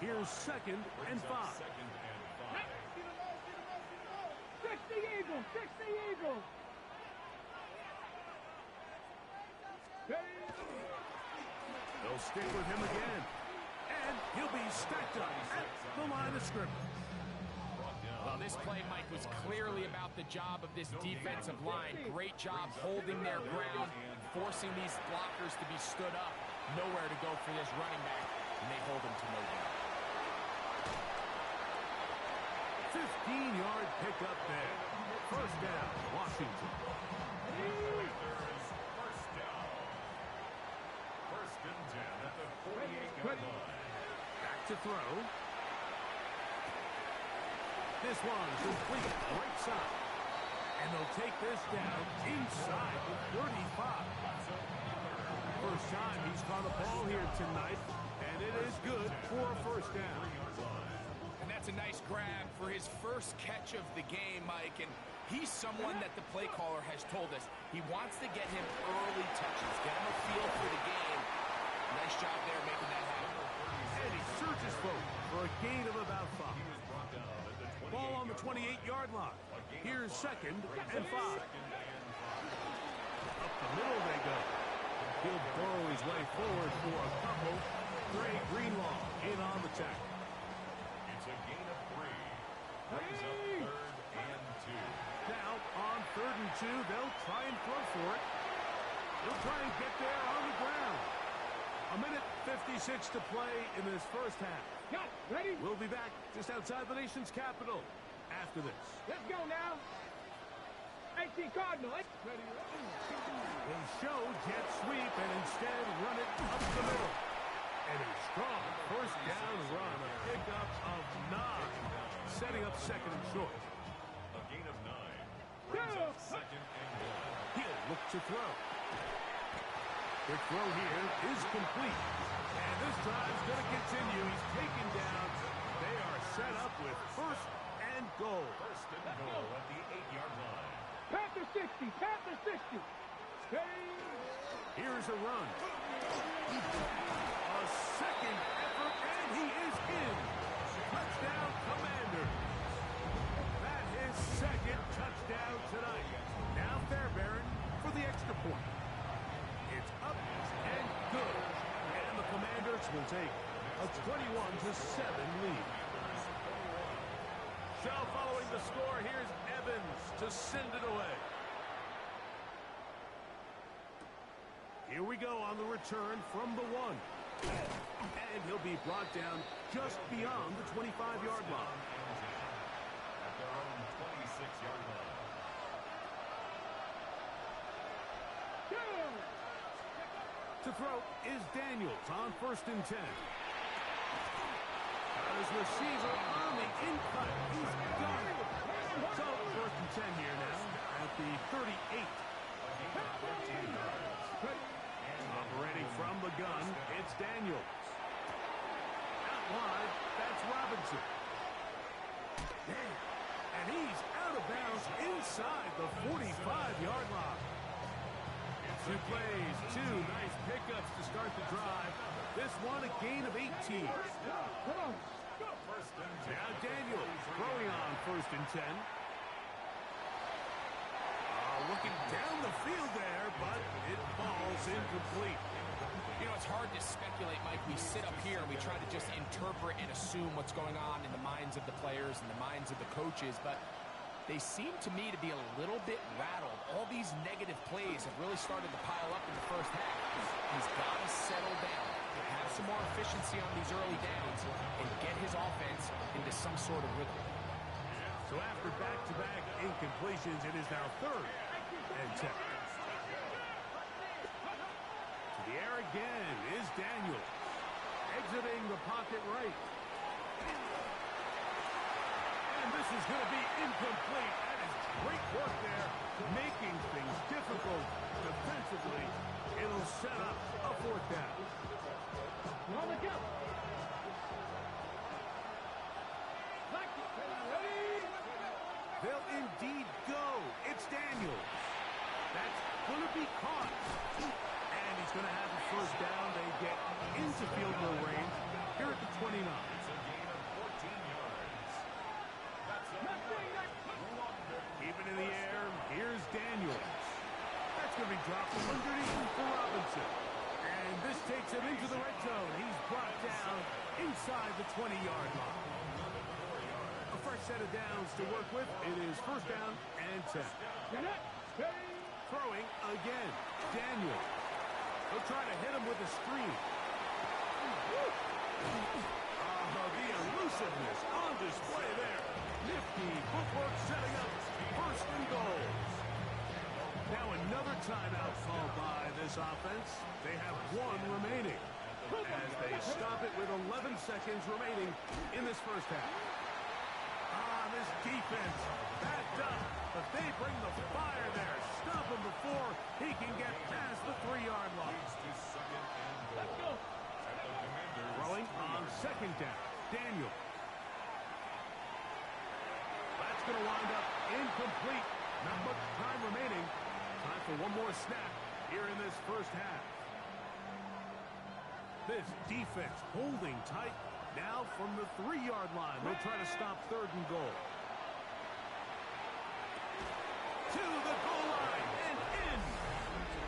Here's 2nd and 5. 60 Eagles, 60 Eagles. They'll stick with him again. And he'll be stacked up at the line of scrimmage. Well, this play, Mike, was clearly about the job of this defensive line. Great job holding their ground, forcing these blockers to be stood up. Nowhere to go for this running back, and they hold him to no gain. 15-yard pickup there. First down, Washington. First down. First and 10 at the 48-yard line. Back to throw. This one's complete right side. And they'll take this down inside the 35. First time he's caught a ball here tonight, and it is good for a first down. And that's a nice grab for his first catch of the game, Mike. And he's someone that the play caller has told us he wants to get him early touches, get him a feel for the game. Nice job there making that happen. And he searches forward for a gain of about 5. Ball on the 28-yard line. Here's 2nd and 5. Up the middle they go. He'll burrow his way forward for a couple. Gray Greenlaw in on the tackle. It's a gain of 3. Brings up 3rd and 2. Now on 3rd and 2, they'll try and throw for it. They'll try and get there on the ground. A minute 56 to play in this first half. Got ready? We'll be back just outside the nation's capital after this. Let's go now. 18 Cardinal. Ready? They show jet sweep and instead run it up the middle. And a strong first down run, a pickup of 9, setting up 2nd and short. A gain of 9. Brings up 2nd and 1. He'll look to throw. Quick throw here is complete. And this drive's going to continue. He's taken down. They are set up with 1st and goal. 1st and goal at the 8-yard line. Panther 60, Panther 60. Here's a run. A second effort, and he is in. Touchdown, Commanders. That is 2nd touchdown tonight. Now Fairbairn for the extra point. It's up and good. And the Commanders will take a 21-7 lead. So following the score, here's Evans to send it away. Here we go on the return from the 1. And he'll be brought down just beyond the 25-yard line. At their own 26-yard line. To throw is Daniels on 1st and 10. Got his receiver on the in-cut. He's got it. So 1st and 10 here now at the 38. Operating from the gun, it's Daniels. Out wide, that's Robinson. And he's out of bounds inside the 45-yard line. 2 plays, 2 nice pickups to start the drive. This one a gain of 18. Now Daniels throwing on 1st and 10. Looking down the field there, but it falls incomplete. You know, it's hard to speculate, Mike. We sit up here and we try to just interpret and assume what's going on in the minds of the players and the minds of the coaches, but they seem to me to be a little bit rattled. All these negative plays have really started to pile up in the first half. He's got to settle down, have some more efficiency on these early downs, and get his offense into some sort of rhythm. So after back-to-back incompletions, it is now 3rd and 10. To the air again is Daniels. Exiting the pocket right. And this is going to be incomplete. That is great work there, making things difficult defensively. It'll set up a 4th down. On the go. They'll indeed go. It's Daniels. That's going to be caught. And he's going to have a 1st down. They get into field goal range here at the 29. 20-yard line. A fresh set of downs to work with. It is first down and 10. Throwing again. Daniel. He'll try to hit him with a screen. The elusiveness on display there. Nifty footwork setting up first and goal. Now another timeout called by this offense. They have one remaining as they stop it with 11 seconds remaining in this first half. This defense backed up, but they bring the fire there. Stop him before he can get past the 3-yard line. Let's go. Throwing on second down. Daniel. That's going to wind up incomplete. Not much time remaining. Time for one more snap here in this first half. This defense holding tight. Now from the 3-yard line, they'll try to stop third and goal. To the goal line and in.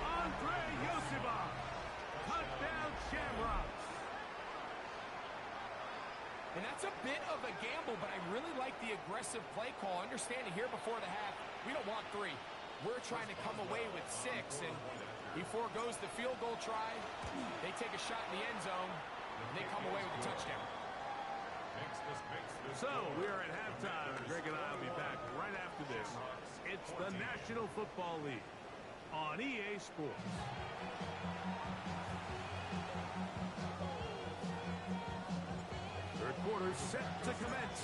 Andre Yosiba. Touchdown Shamrocks. And that's a bit of a gamble, but I really like the aggressive play call. Understanding here before the half, we don't want 3. We're trying to come away with 6, and he forgoes the field goal try. They take a shot in the end zone, and they come away with a touchdown. So, we are at halftime. Greg and I will be back right after this. It's the National Football League on EA Sports. Third quarter set to commence.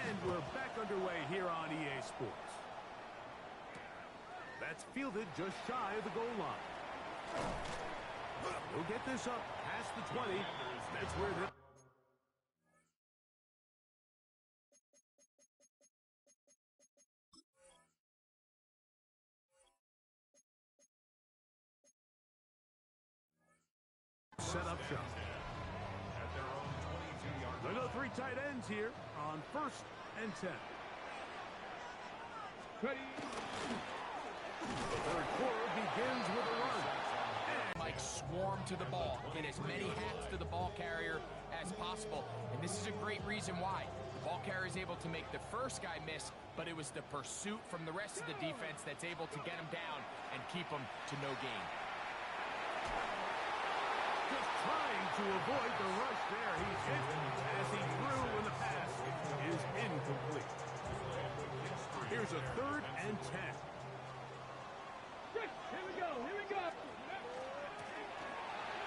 And we're back underway here on EA Sports. That's fielded just shy of the goal line. We'll get this up past the 20. That's where the... set up shop. There go 3 tight ends here on first and 10. Ready. The third quarter begins with a run. Mike swarm to the ball, get as many hats to the ball carrier as possible, and this is a great reason why. The ball carrier is able to make the first guy miss, but it was the pursuit from the rest of the defense that's able to get him down and keep him to no gain. Just trying to avoid the rush there. He's hit as he threw when the pass is incomplete. Here's a third and 10. Here we go. Here we go.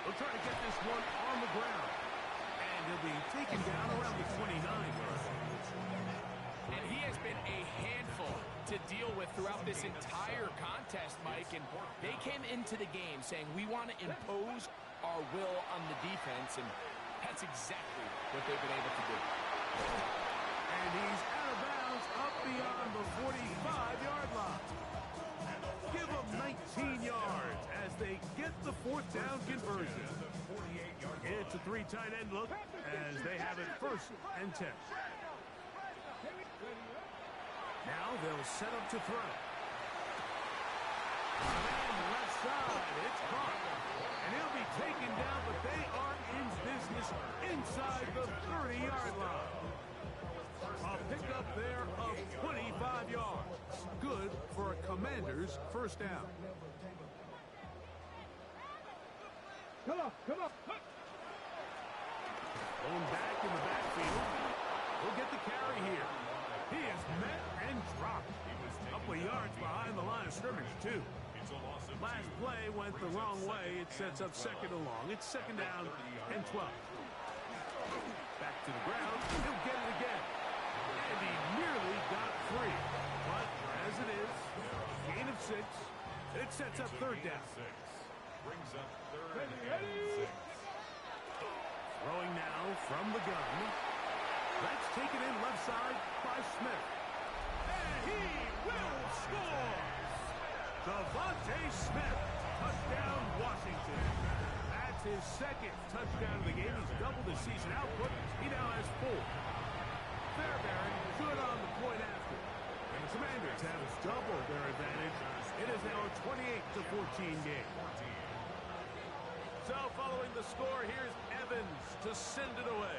We'll try to get this one on the ground. And he'll be taken down around the 29 yard. And he has been a handful to deal with throughout this entire contest, Mike. And they came into the game saying, we want to impose our will on the defense. And that's exactly what they've been able to do. And he's out of bounds up beyond the 45-yard line. Give them 19 yards as they get the 4th down conversion. It's a 3 tight end look as they have it first and 10. Now they'll set up to throw. And left side, it's caught. And he'll be taken down, but they are in business inside the 30-yard line. A pickup there of 25 yards. Good for a Commander's first down. Come on. Going back in the backfield. He'll get the carry here. He is met and dropped. A couple of yards behind the line of scrimmage, too. Last play went the wrong way. It sets up second and long. It's second down and 12. Back to the ground. He'll get it again. And he nearly got free. But as it is, gain of 6. It sets up third down. Brings up third Ready. and 6. Throwing now from the gun. That's taken in left side by Smith. And he will score! Devontae Smith, touchdown Washington. That's his second touchdown of the game. He's doubled his season output. He now has 4. Fairbairn good on the point after. And the Commanders have doubled their advantage. It is now a 28-14 game. So following the score, here's Evans to send it away.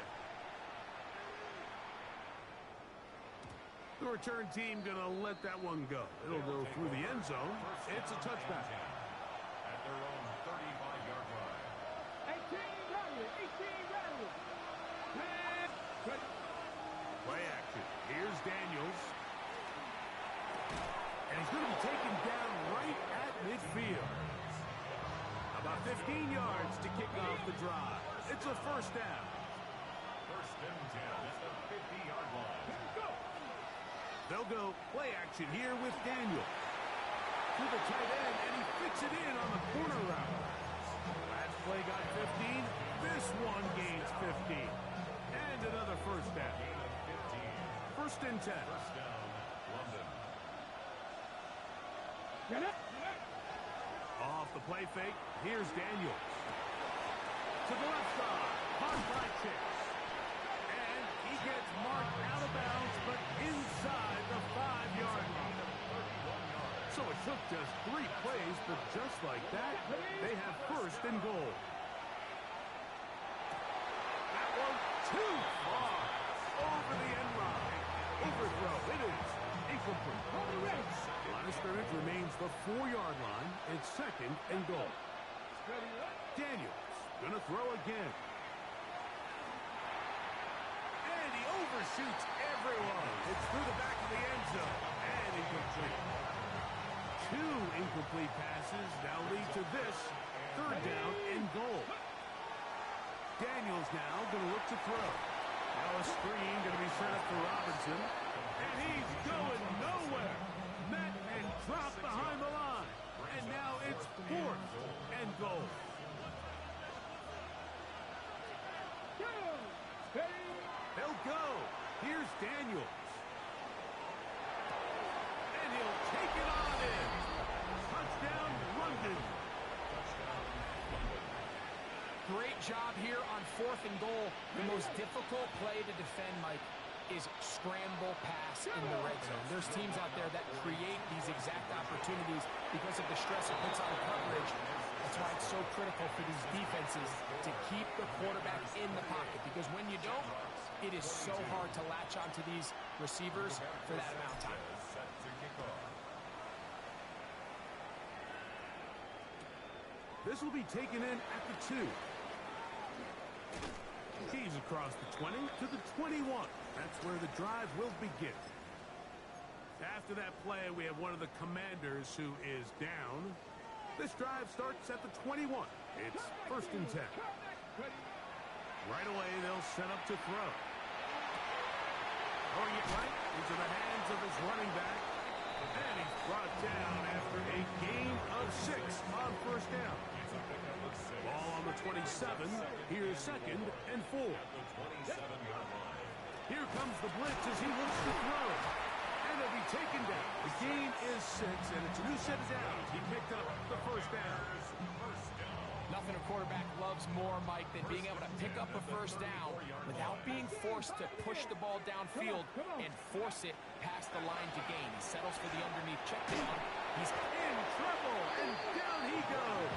The return team going to let that one go. It'll go through the end zone. It's a touchback. At their own 35-yard line. 18 ready, 18 ready. Play action. Here's Daniels. And he's going to be taken down right at midfield. About 15 yards to kick off the drive. It's a first down. First and 10 at the 50-yard line. They'll go play action here with Daniel. To the tight end, and he fits it in on the corner route. Last play got 15. This one gains 15. And another first down. First and 10. First down, London. Get it. Off the play fake, here's Daniels. To the left side, hard by Chase. And he gets marked out of bounds, but inside the 5-yard line. So it took just 3 plays, but just like that, they have first and goal. That one too far. Over the end line. Overthrow. It is incomplete. Line of scrimmage remains the 4-yard line. It's second and goal. Daniels gonna throw again. And he overshoots everyone. It's through the back of the end zone. And incomplete. 2 incomplete passes now lead to this. Third down and goal. Daniels now gonna look to throw. Now a screen going to be set up for Robinson. And he's going nowhere. Met and dropped behind the line. And now it's fourth and goal. They'll go. Here's Daniels. And he'll take it on in. Touchdown, London. Great job here on fourth and goal. The most difficult play to defend, Mike, is scramble pass in the red zone. There's teams out there that create these exact opportunities because of the stress it puts on coverage. That's why it's so critical for these defenses to keep the quarterback in the pocket, because when you don't, it is so hard to latch onto these receivers for that amount of time. This will be taken in at the 2. He's across the 20 to the 21. That's where the drive will begin. After that play, we have one of the Commanders who is down. This drive starts at the 21. It's first and 10. Right away, they'll set up to throw. Throwing it right into the hands of his running back. And he's brought down after a gain of 6 on first down. Ball on the 27. Here's second and 4. Here comes the blitz as he looks to throw. And he'll be taken down. The gain is 6, and it's a new set of downs. He picked up the first down. Nothing a quarterback loves more, Mike, than being able to pick up a first down without being forced to push the ball downfield and force it past the line to gain. He settles for the underneath check down. He's In trouble, and down he goes.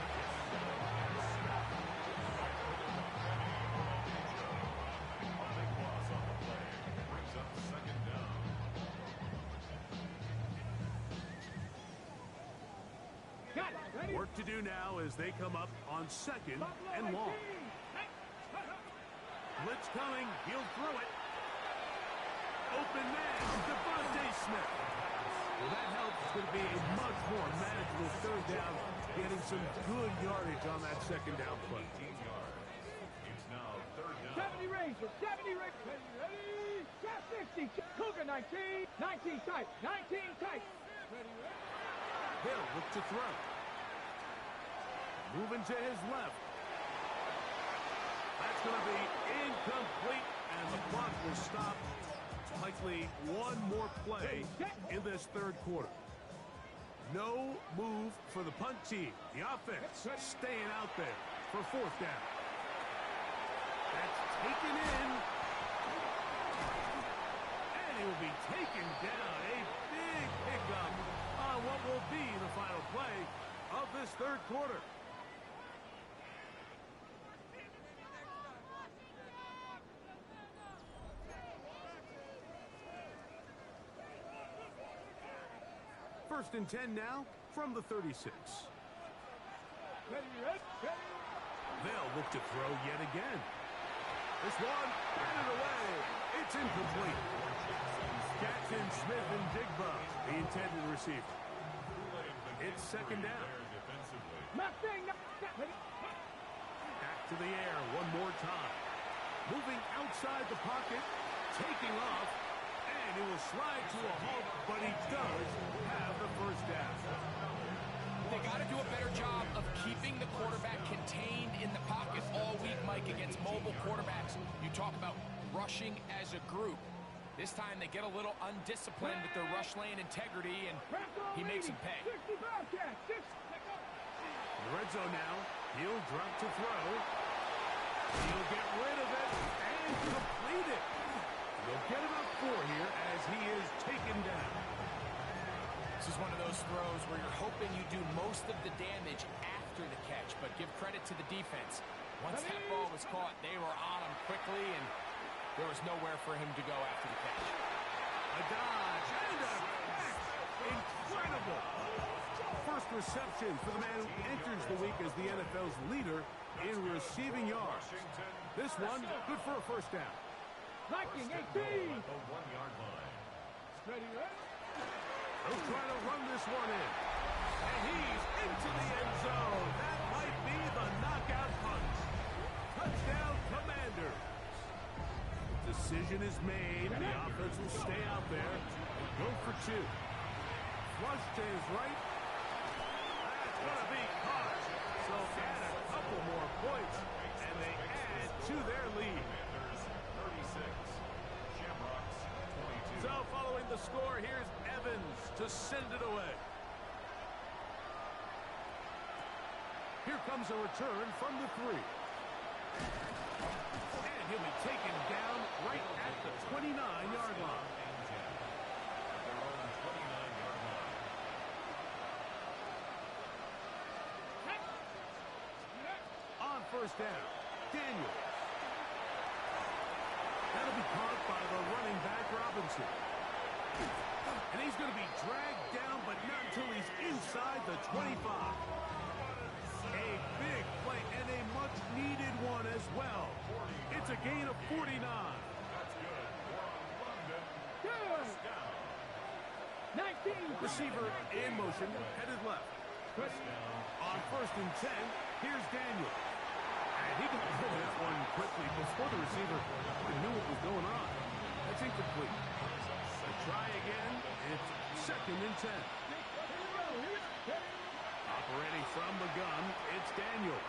Work to do now as they come up on second and long. Blitz coming. He'll throw it. Open man, Devontae Smith. Well, that helps. It's going to be a much more manageable third down, getting some good yardage on that second down play. It's now third down. 70 Rangers, 70 Rangers. Ready? Shot 60. Cougar 19. 19 tight. 19 tight. Ready? He'll look to throw. Moving to his left. That's going to be incomplete, and the clock will stop. Likely one more play in this third quarter. No move for the punt team. The offense staying out there for fourth down. That's taken in. And he will be taken down. A big pickup on what will be the final play of this third quarter. First and 10 now from the 36. Ready, ready, ready. They'll look to throw yet again. This one, batted away. It's incomplete. Jackson, Smith, and Jigba, the intended receiver. It's second down. Mustang, ready. Back to the air one more time. Moving outside the pocket, taking off, and he will slide to a halt, but he does have the first down. They got to do a better job of keeping the quarterback contained in the pocket all week, Mike, against mobile quarterbacks. You talk about rushing as a group. This time they get a little undisciplined with their rush lane integrity, and he makes them pay. 60 Bobcats, 6. In the red zone now, he'll drop to throw. He'll get rid of it and complete it. He'll get about 4 here as he is taken down. This is one of those throws where you're hoping you do most of the damage after the catch, but give credit to the defense. Once that ball was caught, they were on him quickly, and there was nowhere for him to go after the catch. A dodge and a catch. Incredible. First reception for the man who enters the week as the NFL's leader in receiving yards. This one, good for a first down. Viking, 18. Ready, ready. He'll try to run this one in. And he's into the end zone. That might be the knockout punch. Touchdown, Commanders. Decision is made. The offense will stay out there and go for 2. Flush to his right. That's going to be caught. So add a couple more points, and they add to their lead. So following the score, here's Evans to send it away. Here comes a return from the 3. And he'll be taken down right at the 29-yard line. On first down, Daniel. That'll be caught by the running back, Robinson. And he's going to be dragged down, but not until he's inside the 25. A big play and a much-needed one as well. It's a gain of 49. Good. 19. Receiver in motion, headed left. On first and 10, here's Daniel. And he can throw that one quickly before the receiver knew what was going on. That's incomplete. They try again. It's second and 10. Operating from the gun, it's Daniel.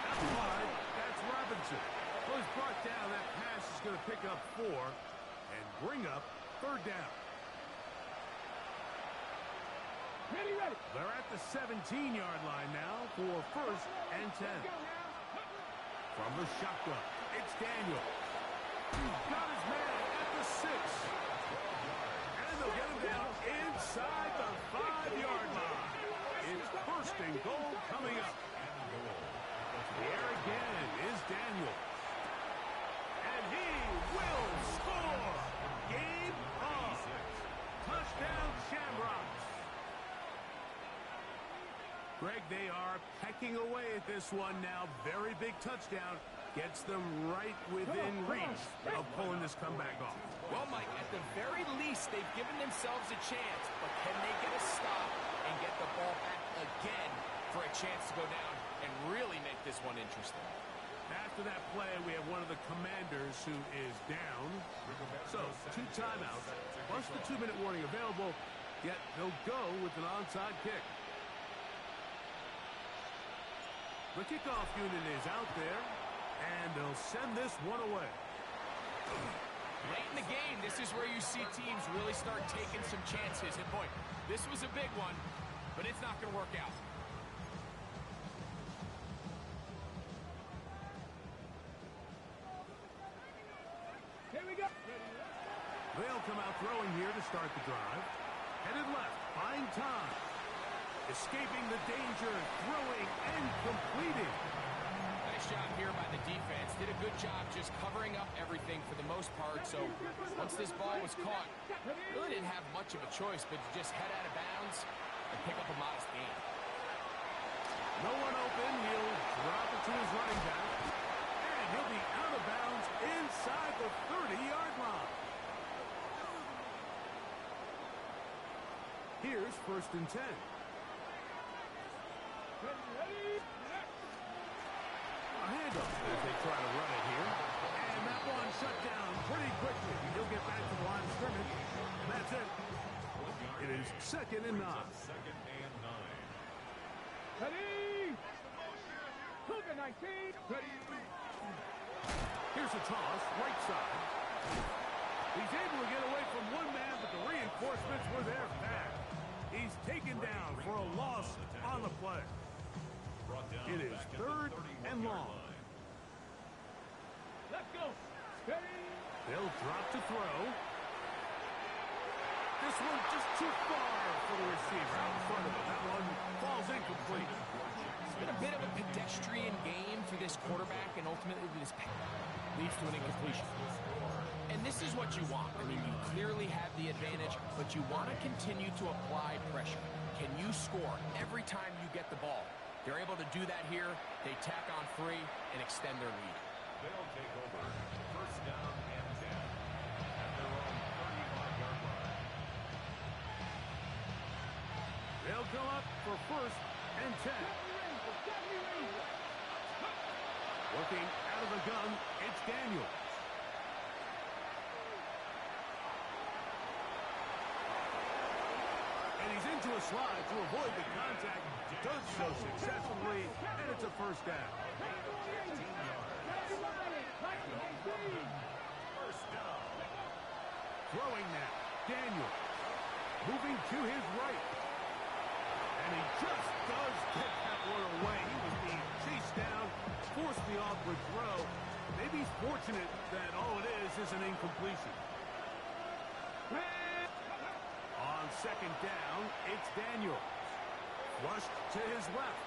That's wide. That's Robinson. Well, he's brought down. That pass is going to pick up 4 and bring up third down. Ready, ready. They're at the 17-yard line now for first and 10. From the shotgun, it's Daniel. He's got his man at the 6. And they'll get him down inside the 5-yard line. It's first and goal coming up. Here again is Daniel. And he will score. Game on. Touchdown, Shamrocks. Greg, they are pecking away at this one now. Very big touchdown. Gets them right within reach of pulling this comeback off. Well, Mike, at the very least, they've given themselves a chance, but can they get a stop and get the ball back again for a chance to go down and really make this one interesting? After that play, we have one of the Commanders who is down. So, 2 timeouts, plus the 2-minute warning available, yet they'll go with an onside kick. The kickoff unit is out there, and they'll send this one away. Late in the game, this is where you see teams really start taking some chances. And boy, this was a big one, but it's not going to work out. Here we go. They'll come out throwing here to start the drive. Headed left, buying time. Escaping the danger, throwing and completing. Nice Nice job here by the defense. Did a good job just covering up everything for the most part. So once this ball was caught, really didn't have much of a choice but to just head out of bounds and pick up a modest gain. No one open. He'll drop it to his running back. And he'll be out of bounds inside the 30-yard line. Here's 1st and 10. A handoff as they try to run it here. And that one shut down pretty quickly. He'll get back to the line of scrimmage. And that's it. It is 2nd and 9. Ready? Cougar 19. Ready? Here's a toss, right side. He's able to get away from one man, but the reinforcements were there fast. He's taken down for a loss on the play. It is 3rd and long. Let's go. Ready? They'll drop to throw. This one just too far for the receiver out in front of him. That one falls incomplete. It's been a bit of a pedestrian game for this quarterback, and ultimately this leads to an incompletion. And this is what you want. I mean, you clearly have the advantage, but you want to continue to apply pressure. Can you score every time you get the ball? They're able to do that here. They tack on 3 and extend their lead. They'll take over 1st down and 10 at their own 35-yard line. They'll come up for 1st and 10. Working out of the gun, it's Daniels. And he's into a slide to avoid the contact. Does so successfully, and it's a 1st down. 1st down. Throwing now, Daniels. Moving to his right. And he just does get that one away. He was being chased down, forced the awkward throw. Maybe he's fortunate that all it is an incompletion. On 2nd down, it's Daniels. Flushed to his left.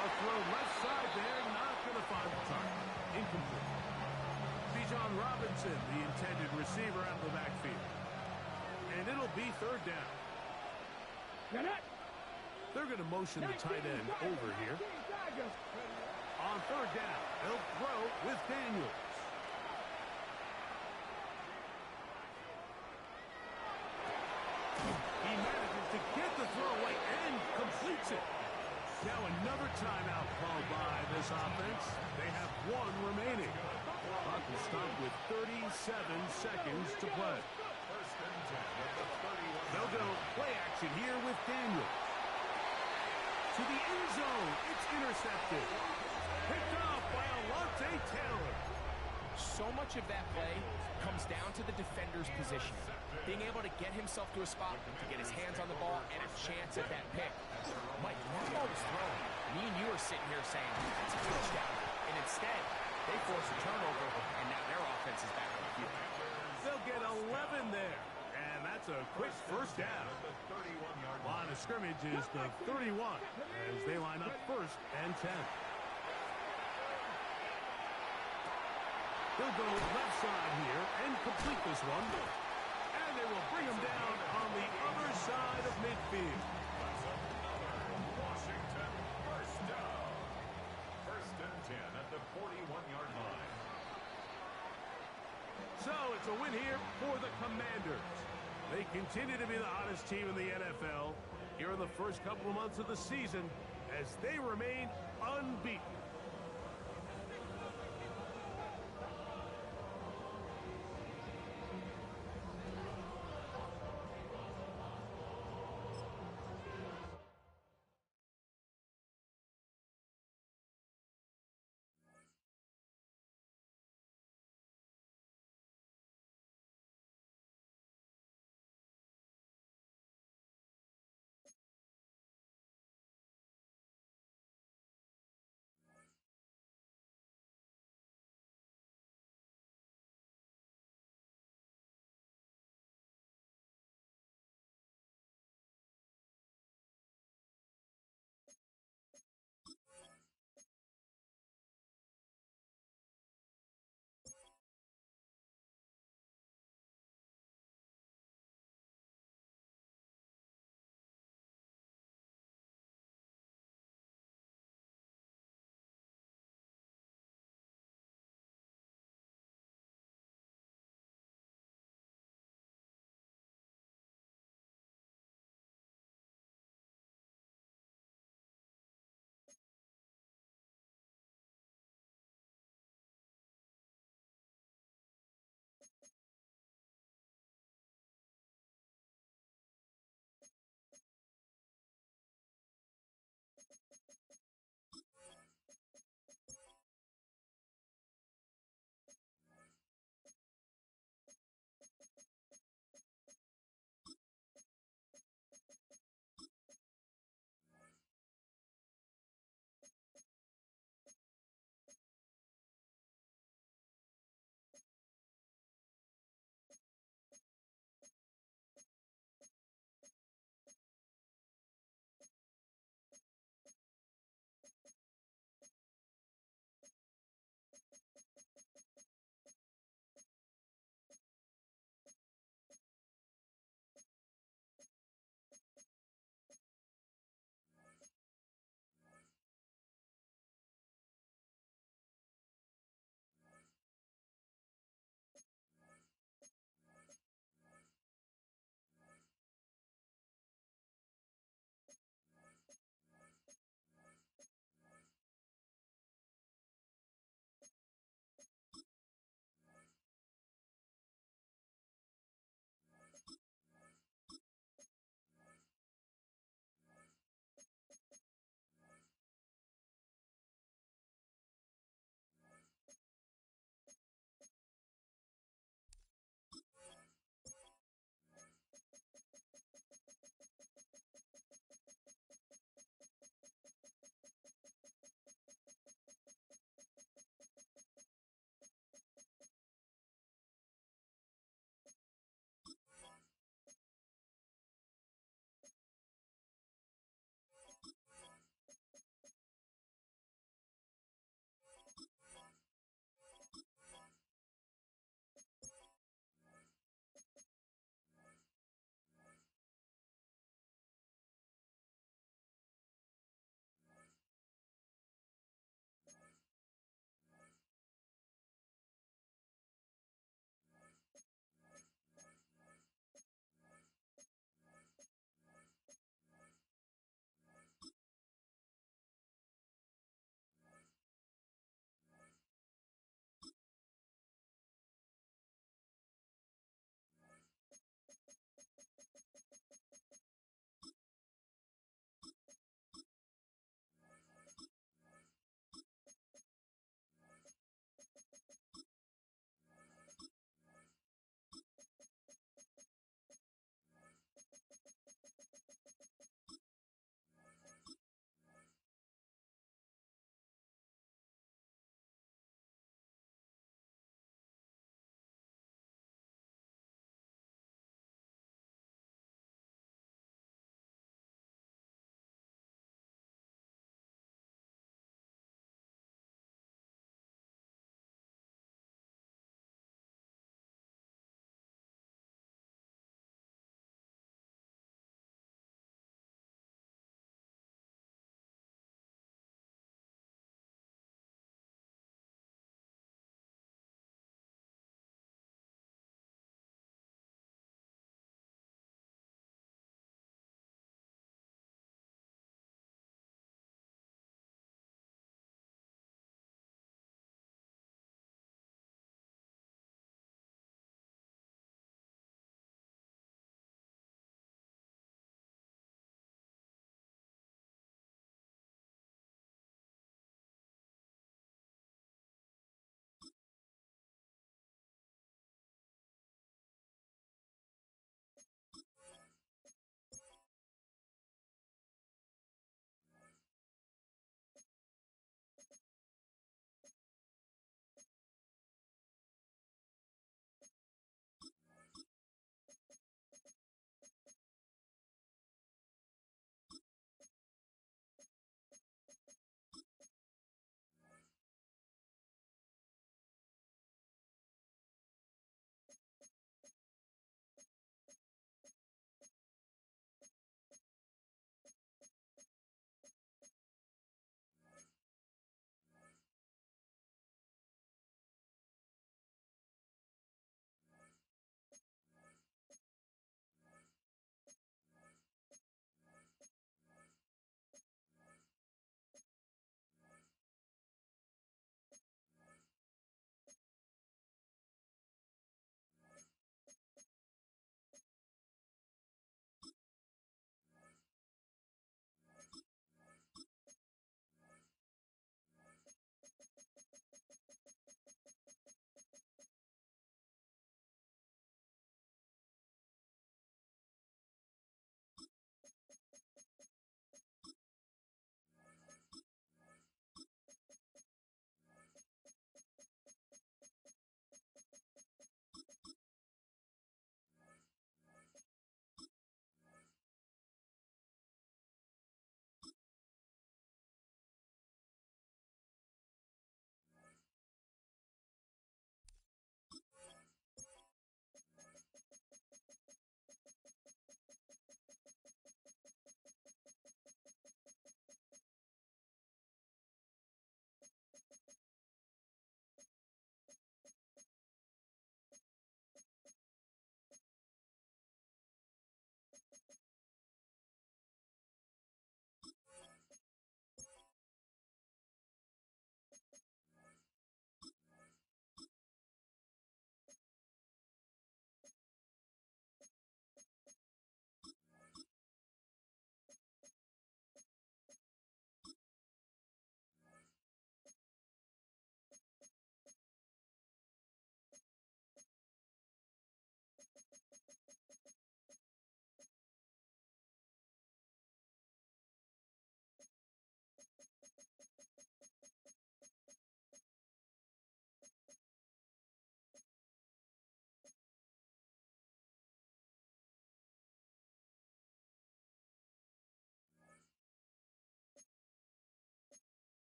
A throw left side there, not going to find the target. Incomplete. Bijan Robinson, the intended receiver out of the backfield. And it'll be 3rd down. They're going to motion the tight end over here. On 3rd down, they'll throw with Daniels. He manages to get the throw away and completes it. Now another timeout called by this offense. They have 1 remaining. Clock will stop with 37 seconds to play. 1st and 10 at the 31. They'll go play action here with Daniels. To the end zone. It's intercepted. Picked off by Alontae Taylor. So much of that play comes down to the defender's position. Being able to get himself to a spot, to get his hands on the ball, and a chance at that pick. Mike, that ball was thrown. Me and you are sitting here saying, that's a touchdown. And instead, they force a turnover, and now their offense is back on the field. They'll get 11 there. And that's a quick 1st down. Line of scrimmage is the 31 as they line up 1st and 10. They'll go left side here and complete this one. And they will bring him down on the other side of midfield. Washington 1st down. 1st and 10 at the 41-yard line. So it's a win here for the Commanders. They continue to be the hottest team in the NFL here in the first couple of months of the season as they remain unbeaten.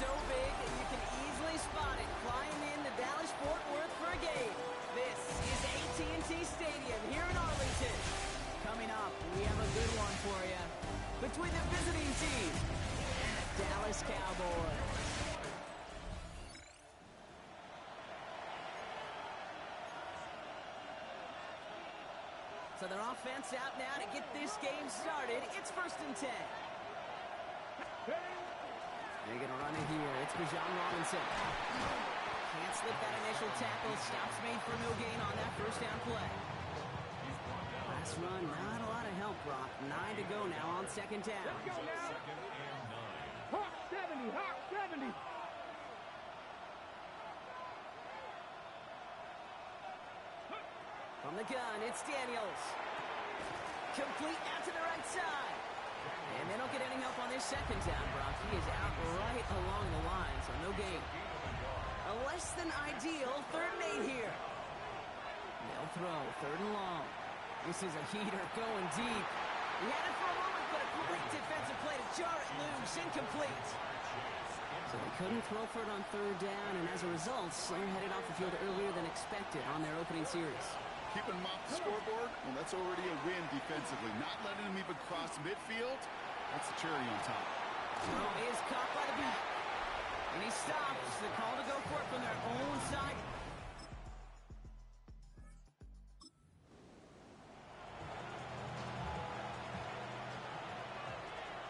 so big, you can easily spot it flying in the Dallas-Fort Worth for a game. This is AT&T Stadium here in Arlington. Coming up, we have a good one for you. Between the visiting team and the Dallas Cowboys. So their offense out now to get this game started. It's 1st and 10. They're going to run it here. It's for John Robinson. Can't slip that initial tackle. Stops made for no gain on that first down play. Last run, not a lot of help, Brock. 9 to go now on 2nd down. Let's go now. Hawk 70, Hawk 70. From the gun, it's Daniels. Complete out to the right side. And they don't get any help on this 2nd down, Brock. He is out right along the line, so no gain. A less than ideal 3rd and 8 here. They'll throw, 3rd and long. This is a heater going deep. He had it for a moment, but a great defensive play to jar it loose. Incomplete. So they couldn't throw for it on 3rd down, and as a result, they're headed off the field earlier than expected on their opening series. Keeping them off the scoreboard, well, that's already a win defensively. Not letting them even cross midfield, that's the cherry on top. Throw is caught by the back. And he stops. The call to go for it from their own side.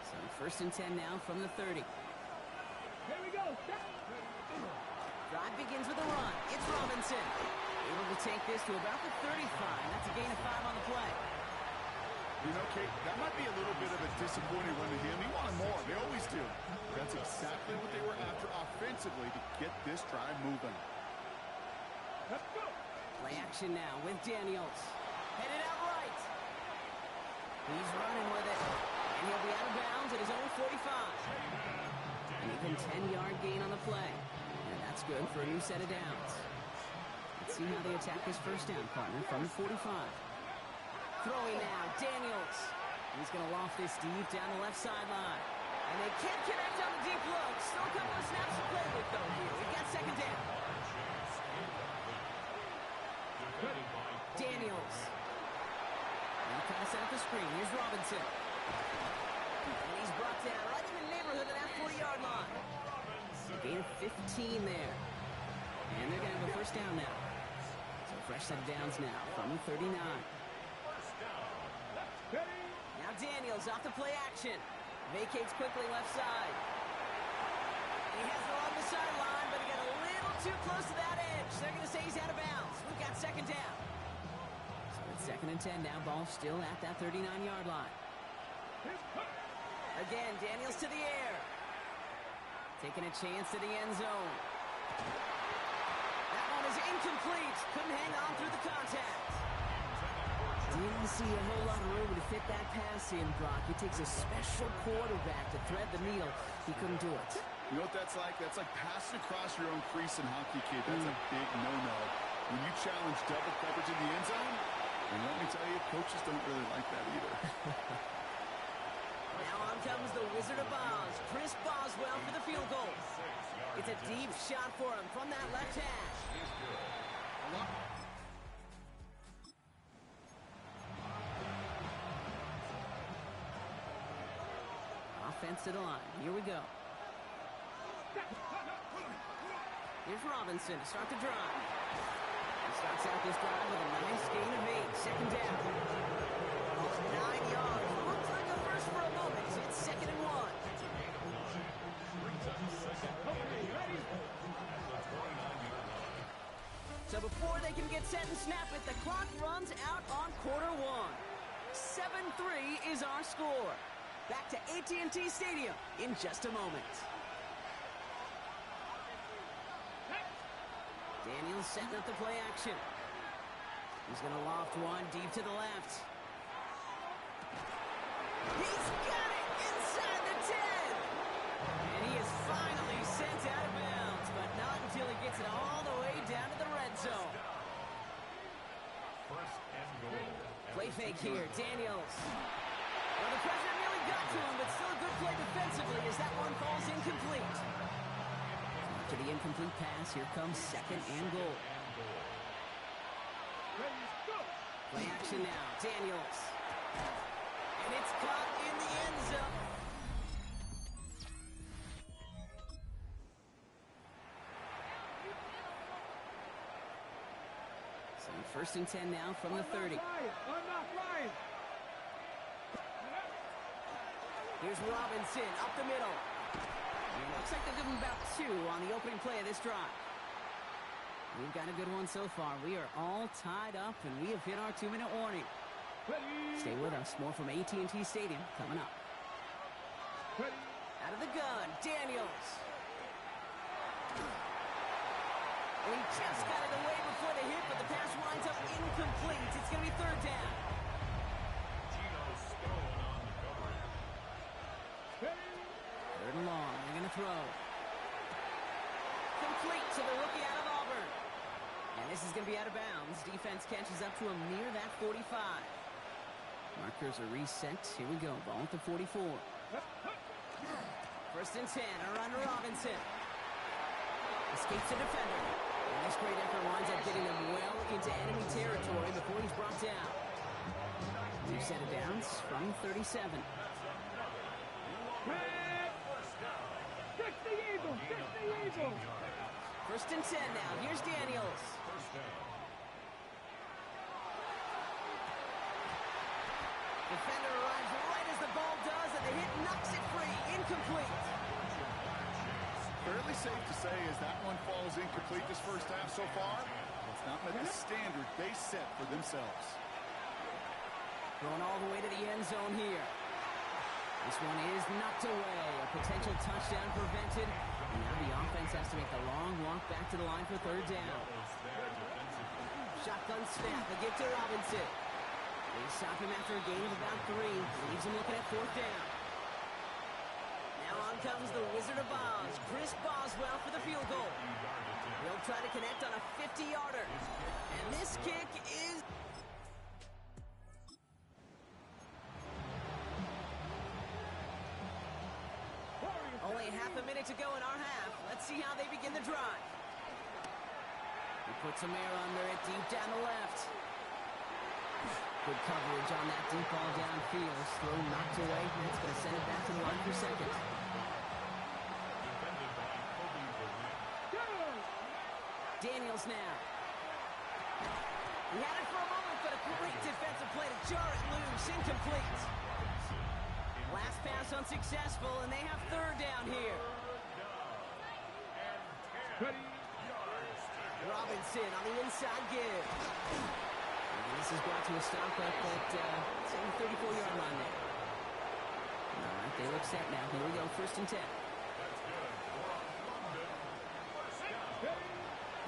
So 1st and 10 now from the 30. Here we go. Drive begins with a run. It's Robinson. Able to take this to about the 35. That's a gain of 5 on the play. You know, Kate, that might be a little bit of a disappointing run to him. He wanted more. They always do. That's exactly what they were after offensively to get this drive moving. Let's go. Play action now with Daniels. Headed out right. He's running with it. And he'll be out of bounds at his own 45. An even 10-yard gain on the play. And that's good for a new set of downs. Let's see how they attack this 1st down, partner, from the 45. Throwing now, Daniels. He's going to loft this deep down the left sideline. And they can't connect on the deep look. Still a couple of snaps to play with, though, here. We've got 2nd down. Daniels. And pass out the screen. Here's Robinson. And he's brought down right in the neighborhood of that 40-yard line. A gain of 15 there. And they're going to have a 1st down now. So fresh set of downs now from the 39. Now Daniels off the play action. Vacates quickly left side. He has it along the sideline, but he got a little too close to that edge. They're going to say he's out of bounds. We've got 2nd down. So it's 2nd and 10 now. Ball still at that 39-yard line. Again, Daniels to the air. Taking a chance to the end zone. That one is incomplete. Couldn't hang on through the contact. Didn't see a whole lot of room to fit that pass in, Brock. It takes a special quarterback to thread the needle. He couldn't do it. You know what that's like? That's like passing across your own crease in hockey, kid. That's a big no-no. When you challenge double coverage in the end zone, and let me tell you, coaches don't really like that either. Now on comes the Wizard of Oz, Chris Boswell for the field goal. It's a deep shot for him from that left hash. Offense to the line. Here we go. Here's Robinson to start the drive. He starts out this drive with a nice gain of 8. 2nd down. 9 yards. Looks like a first for a moment. It's 2nd and 1. So before they can get set and snap it, the clock runs out on quarter 1. 7-3 is our score. Back to AT&T Stadium in just a moment. Daniels setting up the play action. He's going to loft one deep to the left. He's got it inside the 10. And he is finally sent out of bounds, but not until he gets it all the way down to the red zone. Play fake here, Daniels. Well, the pressure nearly got to him, but still a good play defensively as that one falls incomplete. After the incomplete pass, here comes second and goal. Ready, go. Play action now. Daniels. And it's caught in the end zone. So first and 10 now from the 30. Unlock Ryan. Here's Robinson up the middle. And it looks like they'll give him about 2 on the opening play of this drive. We've got a good one so far. We are all tied up, and we have hit our 2-minute warning. Ready. Stay with us. More from AT&T Stadium coming up. Ready. Out of the gun, Daniels. And he just got it away before the hit, but the pass winds up incomplete. It's going to be third down. Gino Stone on the coverage. Ready. Third and long. They're going to throw. Complete to the rookie out of Auburn. And this is going to be out of bounds. Defense catches up to him near that 45. Markers are reset. Here we go. Ball at the 44. First and 10. Around to Robinson. Escapes the defender. And this great effort winds up getting him well into enemy territory before he's brought down. New set of downs from 37. Fix the Eagles. Fix the Eagles. First and 10 now. Here's Daniels. First down. Defender arrives right as the ball does, and the hit knocks it free. Incomplete. Fairly safe to say as that one falls incomplete this first half so far. It's not met the standard they set for themselves. Going all the way to the end zone here. This one is knocked away. A potential touchdown prevented. And now the offense has to make the long walk back to the line for third down. Shotgun snap. A give to Robinson. They stop him after a gain of about 3. Leaves him looking at fourth down. Now on comes the Wizard of Oz, Chris Boswell for the field goal. He'll try to connect on a 50-yarder. And this kick is... Only half a minute to go in our half. Let's see how they begin the drive. He puts some air under it deep down the left. Good coverage on that deep ball downfield. Throw knocked away. That's going to send it back to the line for second. Daniels now. He had it for a moment, but a great defensive play to jar it loose. Incomplete. Last pass unsuccessful, and they have third down here. Ready. Robinson on the inside give. And this is brought to a stop up at, say, the 34-yard line there. All right, they look set now. Here we go, first and 10.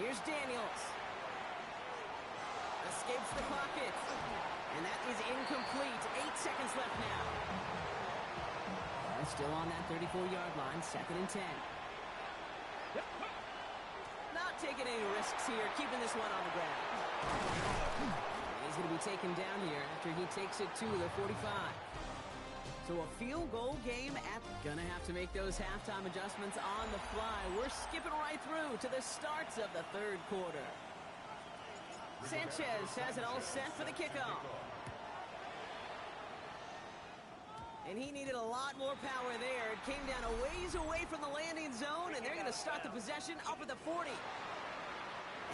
Here's Daniels. Escapes the pocket. And that is incomplete. 8 seconds left now. And still on that 34-yard line, second and 10. Not taking any risks here, keeping this one on the ground. He's going to be taken down here after he takes it to the 45. So a field goal game at... Gonna have to make those halftime adjustments on the fly. We're skipping right through to the starts of the third quarter. Sanchez has it all set for the kickoff. And he needed a lot more power there. It came down a ways away from the landing zone, and they're going to start the possession up at the 40.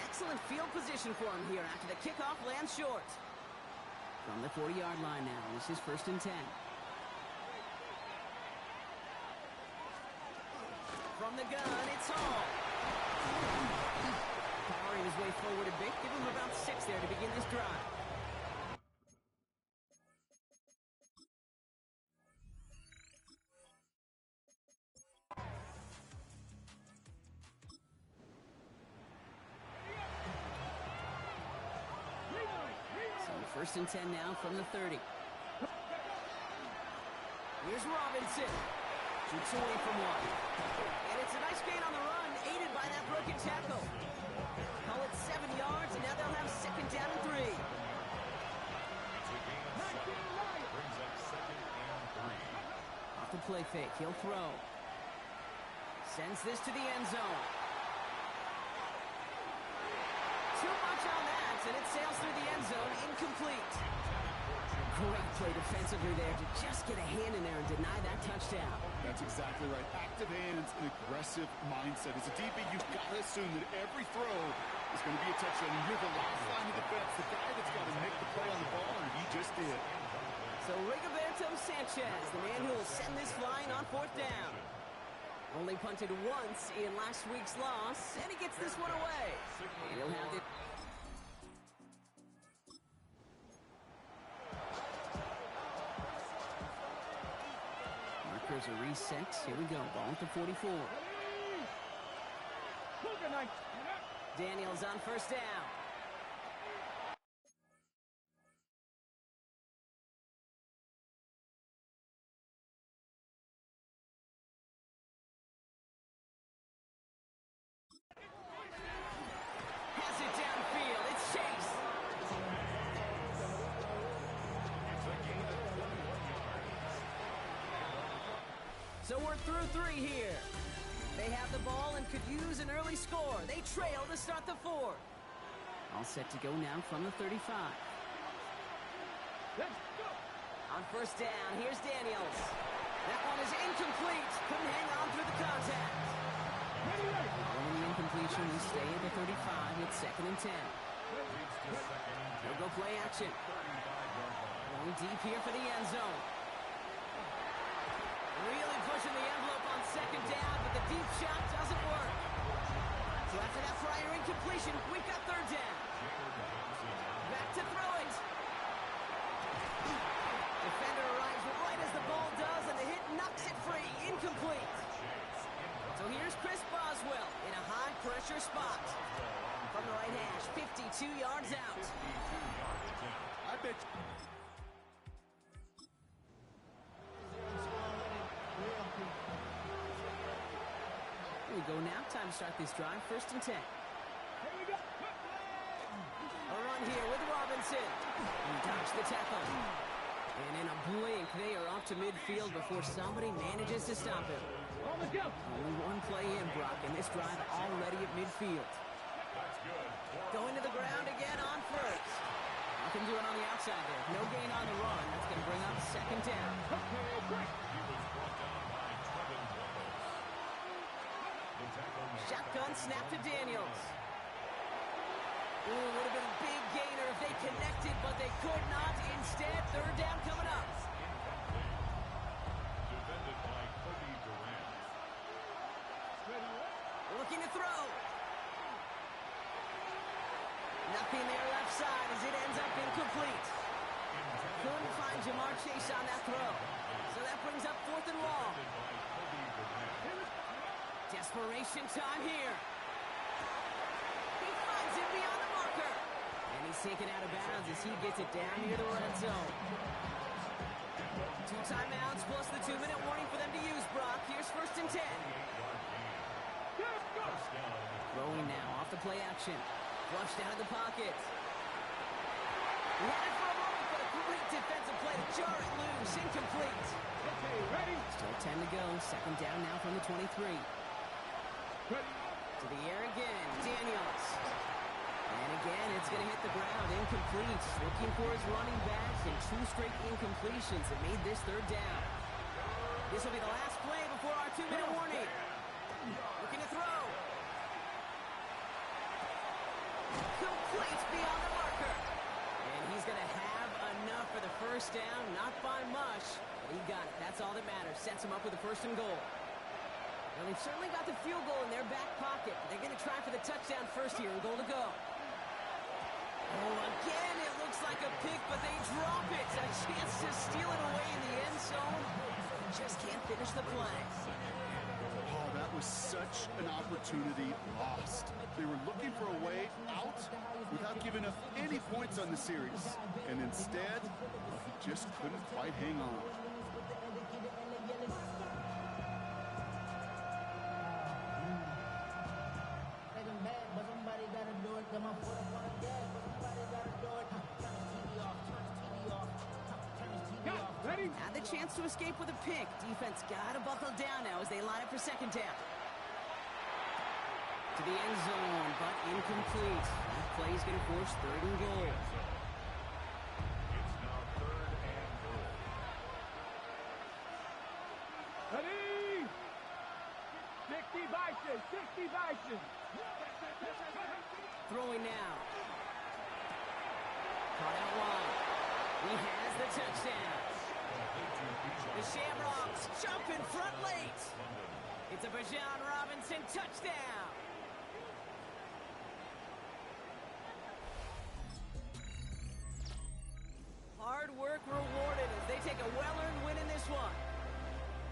Excellent field position for him here after the kickoff lands short. From the 40-yard line now, this is first and 10. From the gun, it's Hall. Powering his way forward a bit. Give him about 6 there to begin this drive. So first and 10 now from the 30. Here's Robinson. Shoots away from one. And it's a nice gain on the run, aided by that broken tackle. Call it 7 yards, and now they'll have second down and 3. Brings up second and 3. Off the play fake, he'll throw. Sends this to the end zone. too much on that, and it sails through the end zone, incomplete. Great play defensively there to just get a hand in there and deny that touchdown. That's exactly right. Active hands and aggressive mindset. As a DB, you've got to assume that every throw is going to be a touchdown. And you're the last line of defense, the guy that's got to make the play on the ball, and he just did. So Rigoberto Sanchez, the man who will send this flying on fourth down. Only punted once in last week's loss, and he gets this one away. And he'll have it. Markers are reset. Here we go. Ball at the 44. Daniels on first down. Has it downfield. It's Chase. So we're through three here. They have the ball and could use an early score. They trail to start the fourth. All set to go now from the 35. Let's go. On first down, here's Daniels. That one is incomplete. Couldn't hang on through the contact. Ready, ready. Following the incompletion, we stay at the 35 with 2nd and 10. They'll go play action. Going deep here for the end zone. Really pushing the envelope on 2nd down, but the deep shot doesn't work. So after that prior incompletion, we've got 3rd down. Back to throw it. Defender arrives right as the ball does, and the hit knocks it free. Incomplete. So here's Chris Boswell in a high-pressure spot. From the right hash, 52 yards out. I bet you. Here we go now. Time to start this drive. 1st and 10. Here we go. A run here with Robinson. He dodged the tackle. And in a blink, they are off to midfield before somebody manages to stop him. On the go. Only one play in, Brock, and this drive already at midfield. Going to the ground again on first. Nothing doing on the outside there. No gain on the run. That's going to bring up 2nd down. Shotgun snap to Daniels. Ooh, would have been a big gainer if they connected, but they could not. Instead, 3rd down coming up. Defended by Kobe Durant. Looking to throw. Nothing there left side as it ends up incomplete. Couldn't find Jamar Chase on that throw. So that brings up 4th and long. Desperation time here. He finds it beyond the marker. And he's taken out of bounds as he gets it down near the red zone. 2 timeouts plus the 2-minute warning for them to use, Brock. Here's 1st and 10. Throwing now off the play action. Flushed out of the pocket. He had it for a moment, but a great defensive play to jar it loose. Incomplete. Okay, ready. Still 10 to go. 2nd down now from the 23. Ready. To the air again. Daniels. And again, it's going to hit the ground. Incomplete. Looking for his running back, and 2 straight incompletions that made this 3rd down. This will be the last play before our 2-minute warning. Looking to throw. Complete beyond the marker. And he's going to have enough for the 1st down. Not by much, but he got it. That's all that matters. Sets him up with a 1st and goal. Well, they've certainly got the field goal in their back pocket. They're going to try for the touchdown first here and goal to go. Oh, again, it looks like a pick, but they drop it. A chance to steal it away in the end zone. Just can't finish the play. Oh, that was such an opportunity lost. They were looking for a way out without giving up any points on the series. And instead, he just couldn't quite hang on. Ready. Had the chance to escape with a pick. Defense got to buckle down now as they line up for 2nd down. To the end zone, but incomplete. That play is going to force 3rd and goal. It's now 3rd and goal. Ready? 60 Bison, 60 Bison. Throwing now. Caught out wide. He has the touchdown. The Shamrocks jump in front late. It's a Bijan Robinson touchdown. Hard work rewarded as they take a well-earned win in this one.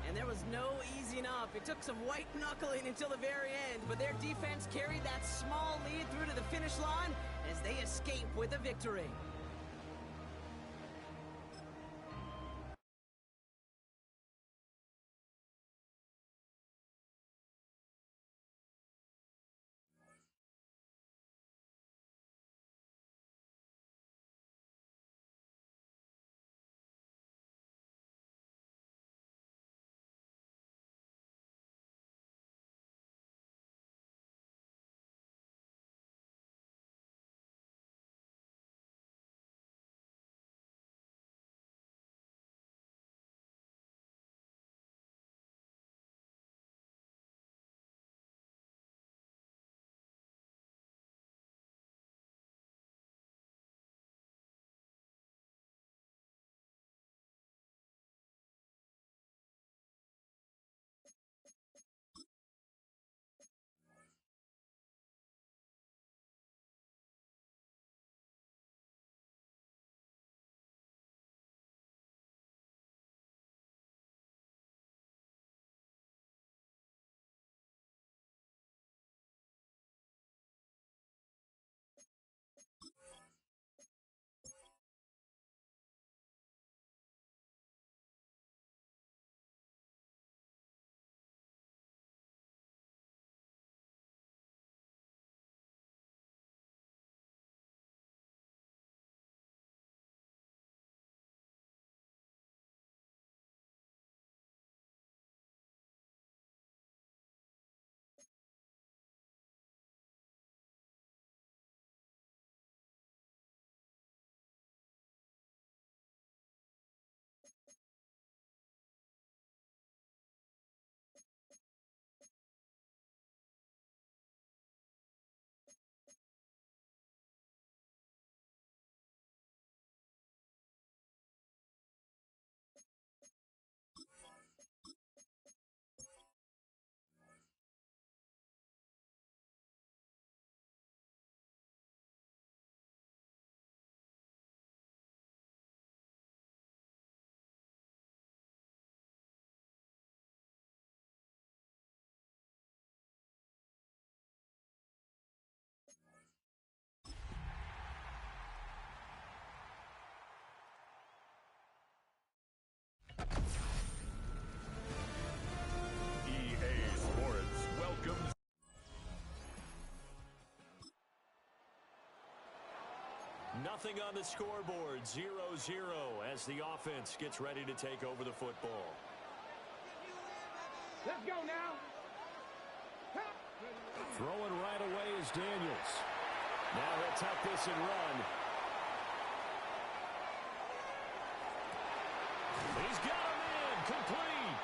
And there was no easing up. It took some white knuckling until the very end, but their defense carried that small lead through to the finish line as they escape with a victory. Nothing on the scoreboard, 0-0 as the offense gets ready to take over the football. Let's go now. Throwing right away is Daniels. Now he'll tuck this and run. He's got him in, complete.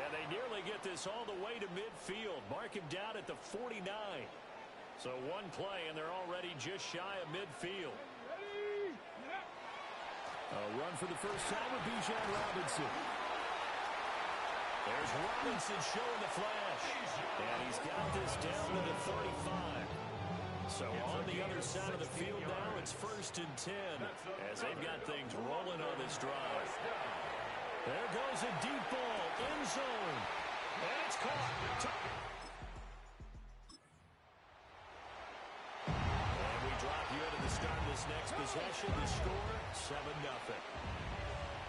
And they nearly get this all the way to midfield. Mark him down at the 49. So one play, and they're already just shy of midfield. A run for the first time with Bijan Robinson. There's Robinson showing the flash. And he's got this down to the 35. So on the other side of the field now, it's 1st and 10 as they've got things rolling on this drive. There goes a deep ball, end zone. And it's caught. Drop you into the start of this next possession. The score, 7-0.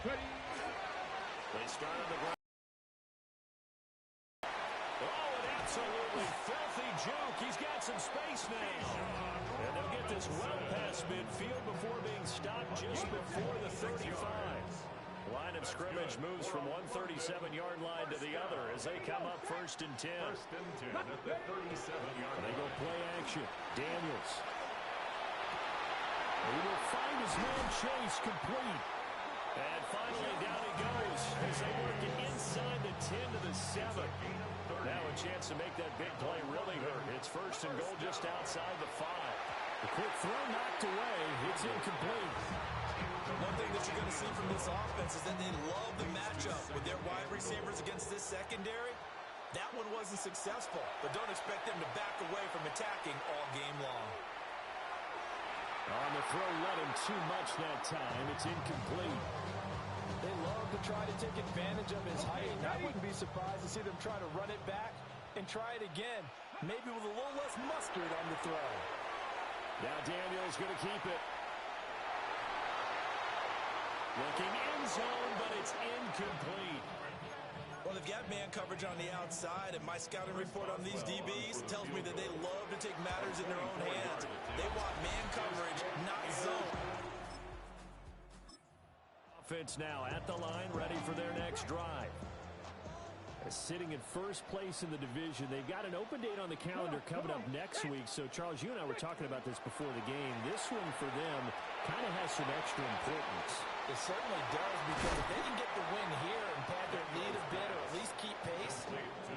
They start on the ground. Oh, an absolutely filthy juke. He's got some space now. And they'll get this well past midfield before being stopped just before the 35. Line of scrimmage moves from one 37-yard line to the other as they come up 1st and 10. First and 10 at the 37-yard line. They go play action. Daniels. He will find his man Chase complete. And finally down he goes as they work it inside the 10 to the 7. Now a chance to make that big play really hurt. It's 1st and goal just outside the 5. The quick throw knocked away. It's incomplete. One thing that you're going to see from this offense is that they love the matchup with their wide receivers against this secondary. That one wasn't successful, but don't expect them to back away from attacking all game long. On the throw, let him too much that time. It's incomplete. They love to try to take advantage of his height, and I wouldn't be surprised to see them try to run it back and try it again, maybe with a little less mustard on the throw. Now Daniels going to keep it. Looking end zone, but it's incomplete. Well, they've got man coverage on the outside, and my scouting report on these DBs tells me that they love to take matters in their own hands. They want man coverage, not zone. Offense now at the line, ready for their next drive. Sitting in first place in the division. They've got an open date on the calendar coming up next week. So, Charles, you and I were talking about this before the game. This one for them kind of has some extra importance. It certainly does, because if they can get the win here and pad their lead a bit or at least keep pace,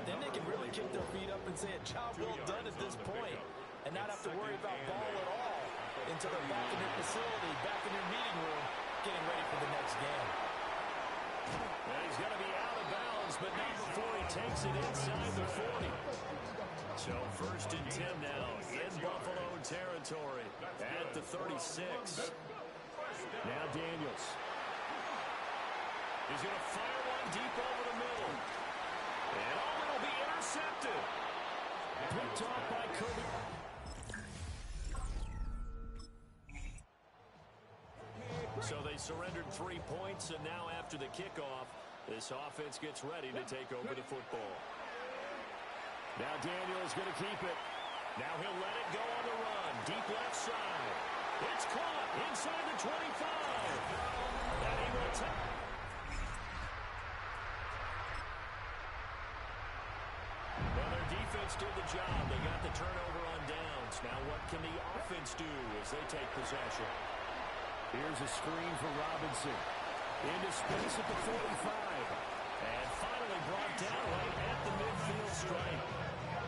then they can really kick their feet up and say a job well done at this point and not have to worry about ball at all until they're back in their facility, back in their meeting room, getting ready for the next game. And he's going to be out of bounds, but not before he takes it inside the 40. So 1st and 10 now in Buffalo territory at the 36. Now Daniels. He's going to fire one deep over the middle. And it'll be intercepted. Picked off by Kirby. So they surrendered 3 points, and now after the kickoff, this offense gets ready to take over the football. Now Daniels going to keep it. Now he'll let it go on the run. Deep left side. It's caught inside the 25. And he will take. Well, their defense did the job. They got the turnover on downs. Now what can the offense do as they take possession? Here's a screen for Robinson. Into space at the 45. And finally brought down right at the midfield stripe.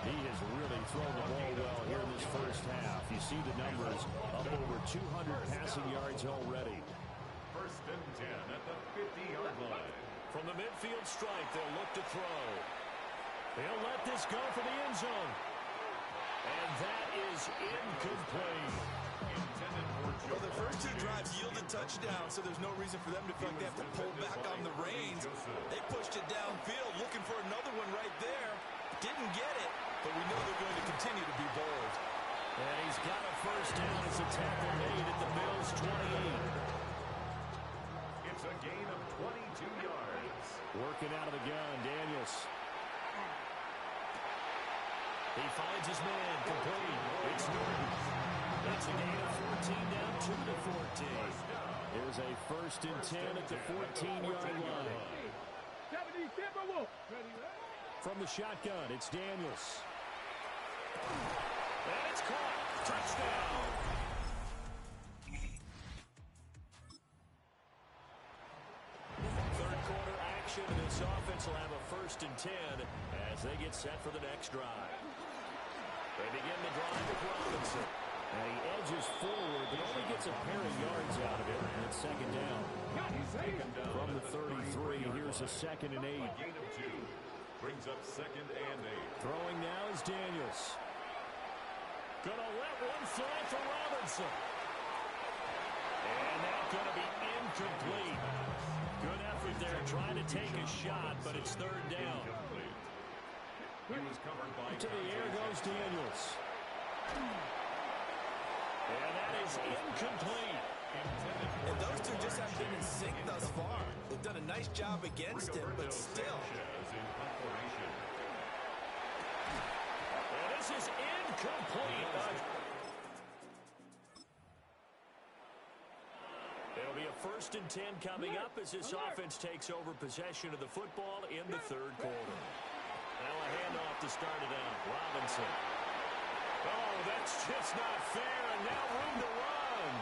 He has really thrown the ball well here in this first half. You see the numbers, up over 200 passing yards already. 1st and 10 at the 50-yard line. From the midfield stripe, they'll look to throw. They'll let this go for the end zone. And that is incomplete. Well, the first 2 drives yielded touchdowns, so there's no reason for them to feel like they have to pull back on the reins. They pushed it downfield, looking for another one right there. Didn't get it, but we know they're going to continue to be bold. And he's got a first down as a tackle made at the Bills' 28. It's a gain of 22 yards. Working out of the gun, Daniels. He finds his man, complete. It's Norton. That's a gain of 14, down 2 to 14. Here's a 1st and 10 at the 14-yard line. 70 Timberwolves. From the shotgun, it's Daniels. And it's caught. Touchdown. Third quarter action, and this offense will have a 1st and 10 as they get set for the next drive. They begin the drive with Robinson. And he edges forward, but only gets a pair of yards out of it. And it's 2nd down. From the 33, here's a 2nd and 8. Gain of 2. Brings up 2nd and 8. Throwing now is Daniels. Gonna let one fly for Robinson. And that's gonna be incomplete. Good effort there, trying to take a shot, but it's 3rd down. He was covered by to the air goes Daniels. And that is incomplete. And those 2 just haven't been in sync thus far. They've done a nice job against him, but still. And this is incomplete. It'll be be a 1st and 10 coming up as this offense takes over possession of the football in the third quarter. Now a handoff to start it out. Robinson. Oh, that's just not fair, and now room to run.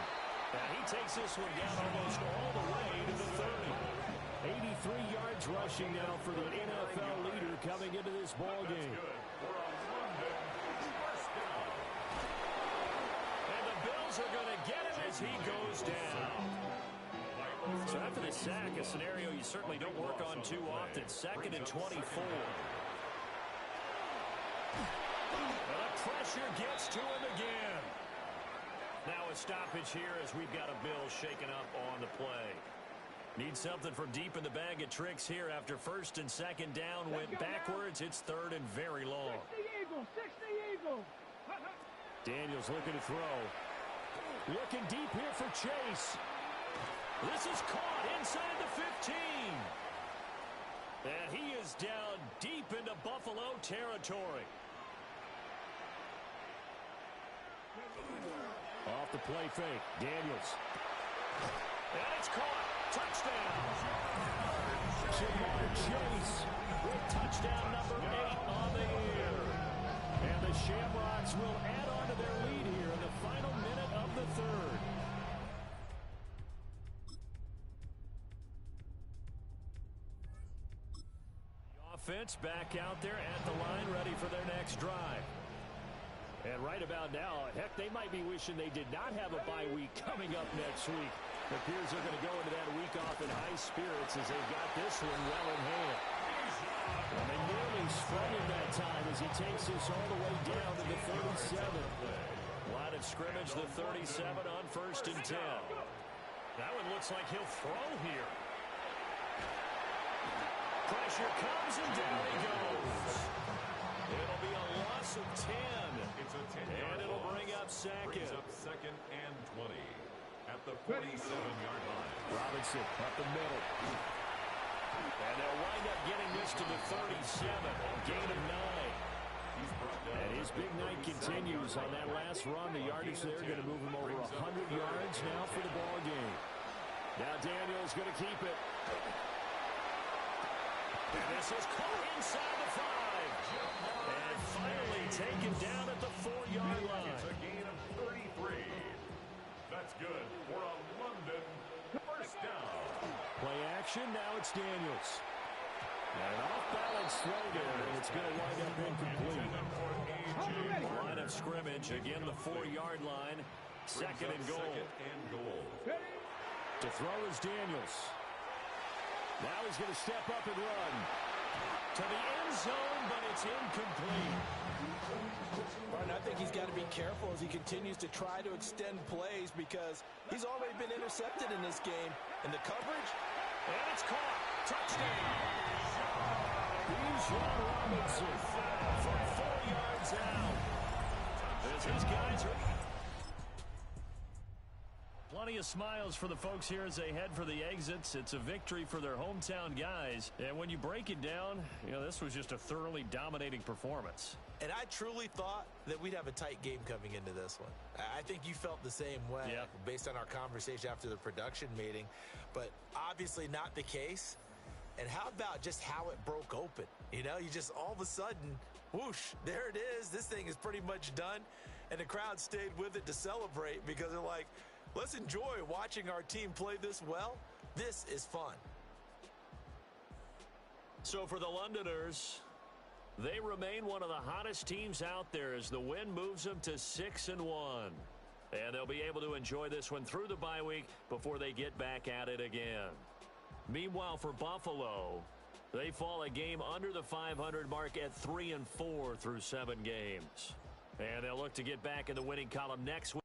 And he takes this one down almost all the way to the 30. 83 yards rushing now for the NFL leader coming into this ball game. And the Bills are going to get him as he goes down. So after the sack, a scenario you certainly don't work on too often. 2nd and 24. And the pressure gets to him again. Now a stoppage here as we've got a Bill shaken up on the play. Need something from deep in the bag of tricks here after 1st and 2nd down. Went backwards. It's 3rd and very long. 60 Eagles. Daniels looking to throw. Looking deep here for Chase. This is caught inside the 15. And he is down deep into Buffalo territory. Off the play fake. Daniels. And it's caught. Touchdown. Jamar Chase with touchdown number 8 on the year. And the Shamrocks will add on to their lead here in the final minute of the third. The offense back out there at the line, ready for their next drive. And right about now, heck, they might be wishing they did not have a bye week coming up next week. It appears they're going to go into that week off in high spirits as they've got this one well in hand. And they nearly sprung him that time as he takes this all the way down to the 47. Line of scrimmage, the 37 on 1st and 10. That one looks like he'll throw here. Pressure comes and down he goes. It'll be a loss of 10. It's a 10-yard and it'll loss. bring up 2nd. Brings up 2nd and 20 at the 47-yard line. Robinson up the middle. And they'll wind up getting this to the 37. Gain of 9. And his big night continues on that last run. The yardage there going to move him over 100 yards now for the ball game. Now Daniels going to keep it. And this is caught inside the 5. And finally taken down at the 4-yard line. It's a gain of 33. That's good for a London first down. Play action, now it's Daniels. And an off-balance throw there, and it's going to wind up incomplete. Line of scrimmage, again the 4-yard line. 2nd and goal. To throw is Daniels. Now he's going to step up and run. To the end zone, but it's incomplete. Martin, I think he's got to be careful as he continues to try to extend plays because he's already been intercepted in this game. And the coverage? And it's caught. Touchdown. Bijan Robinson From 4 yards out. As his guys are... Plenty of smiles for the folks here as they head for the exits. It's a victory for their hometown guys. And when you break it down, you know, this was just a thoroughly dominating performance. And I truly thought that we'd have a tight game coming into this one. I think you felt the same way based on our conversation after the production meeting. But obviously not the case. And how about just how it broke open? You know, you just all of a sudden, whoosh, there it is. This thing is pretty much done. And the crowd stayed with it to celebrate because they're like, let's enjoy watching our team play this well. This is fun. So for the Londoners, they remain one of the hottest teams out there as the win moves them to 6-1. And they'll be able to enjoy this one through the bye week before they get back at it again. Meanwhile, for Buffalo, they fall a game under the 500 mark at 3-4 through 7 games. And they'll look to get back in the winning column next week.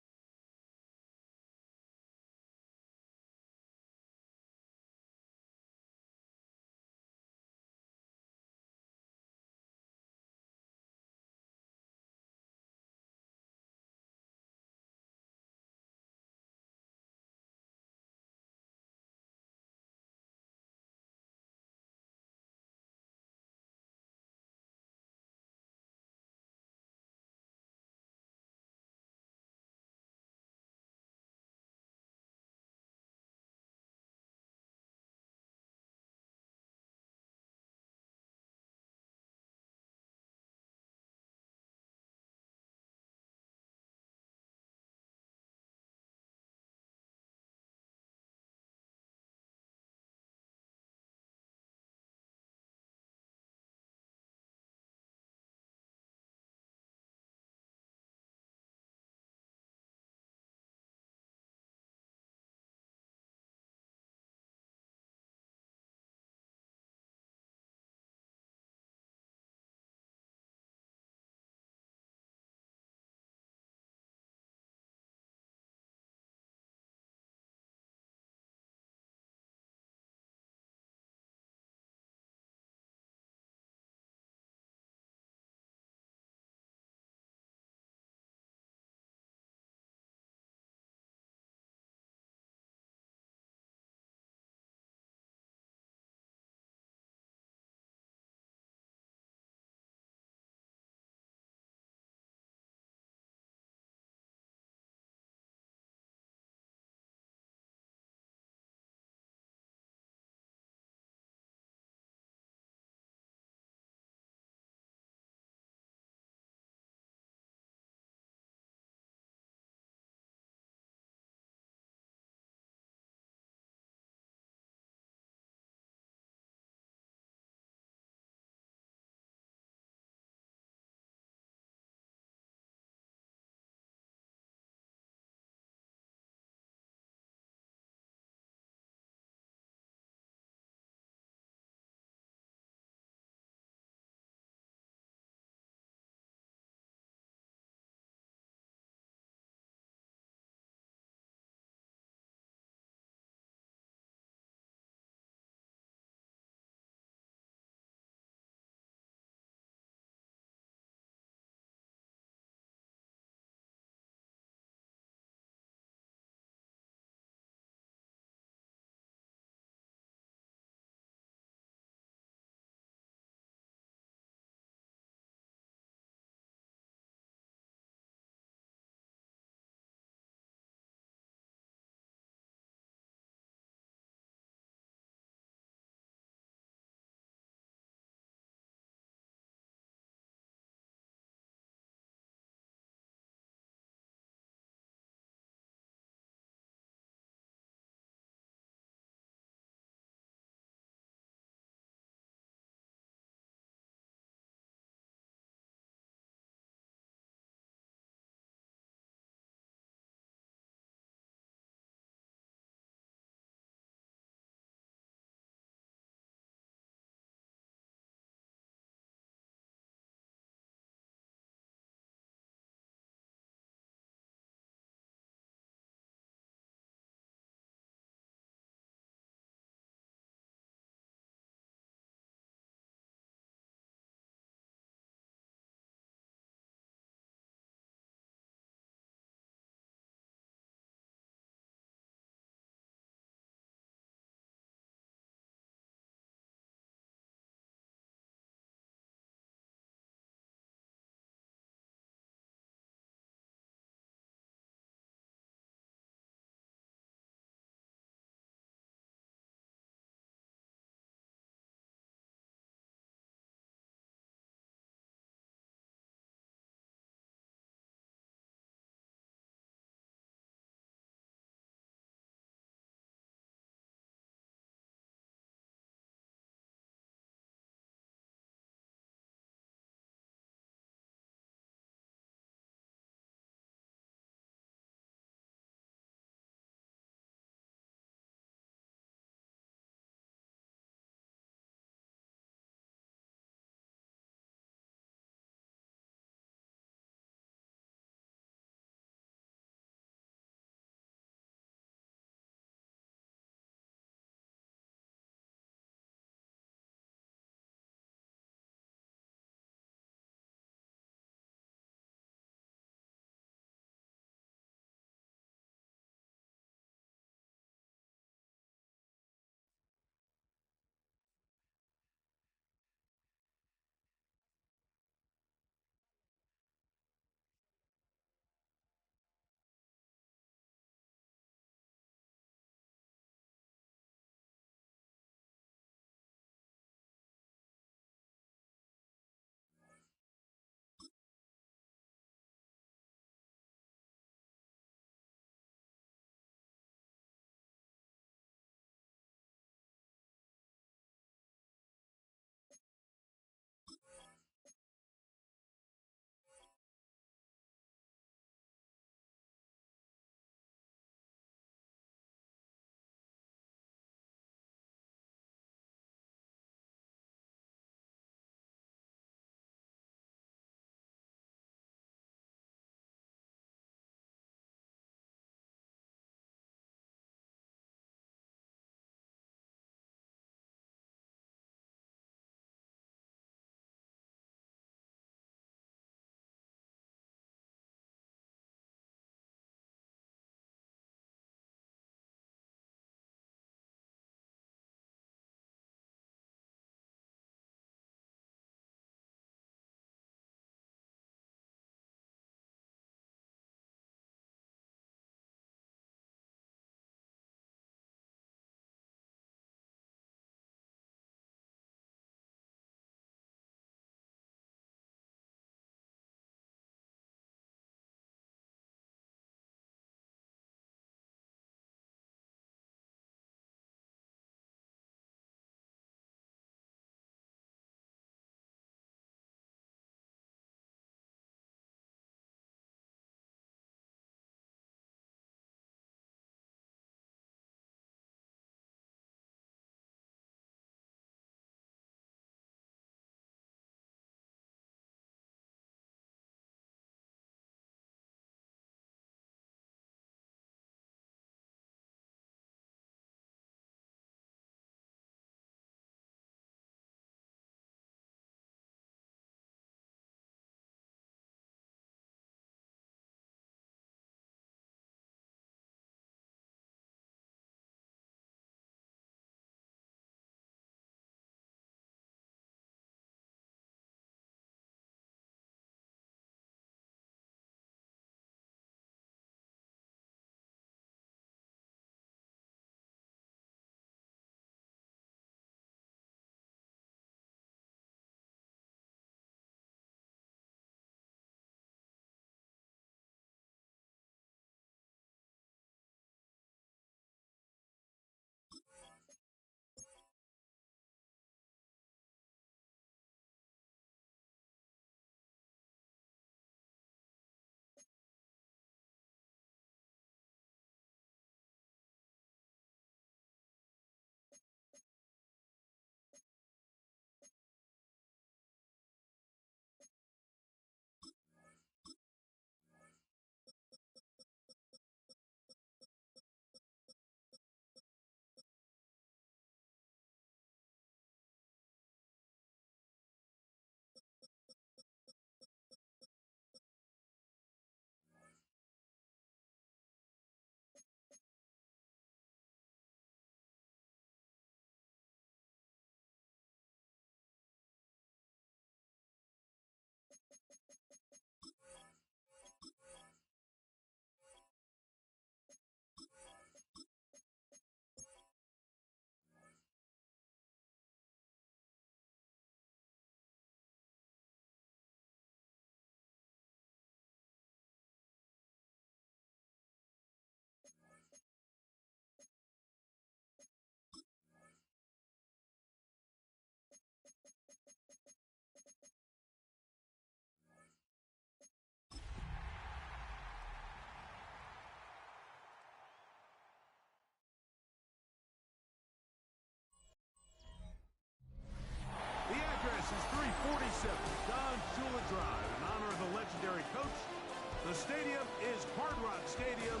stadium is Hard Rock Stadium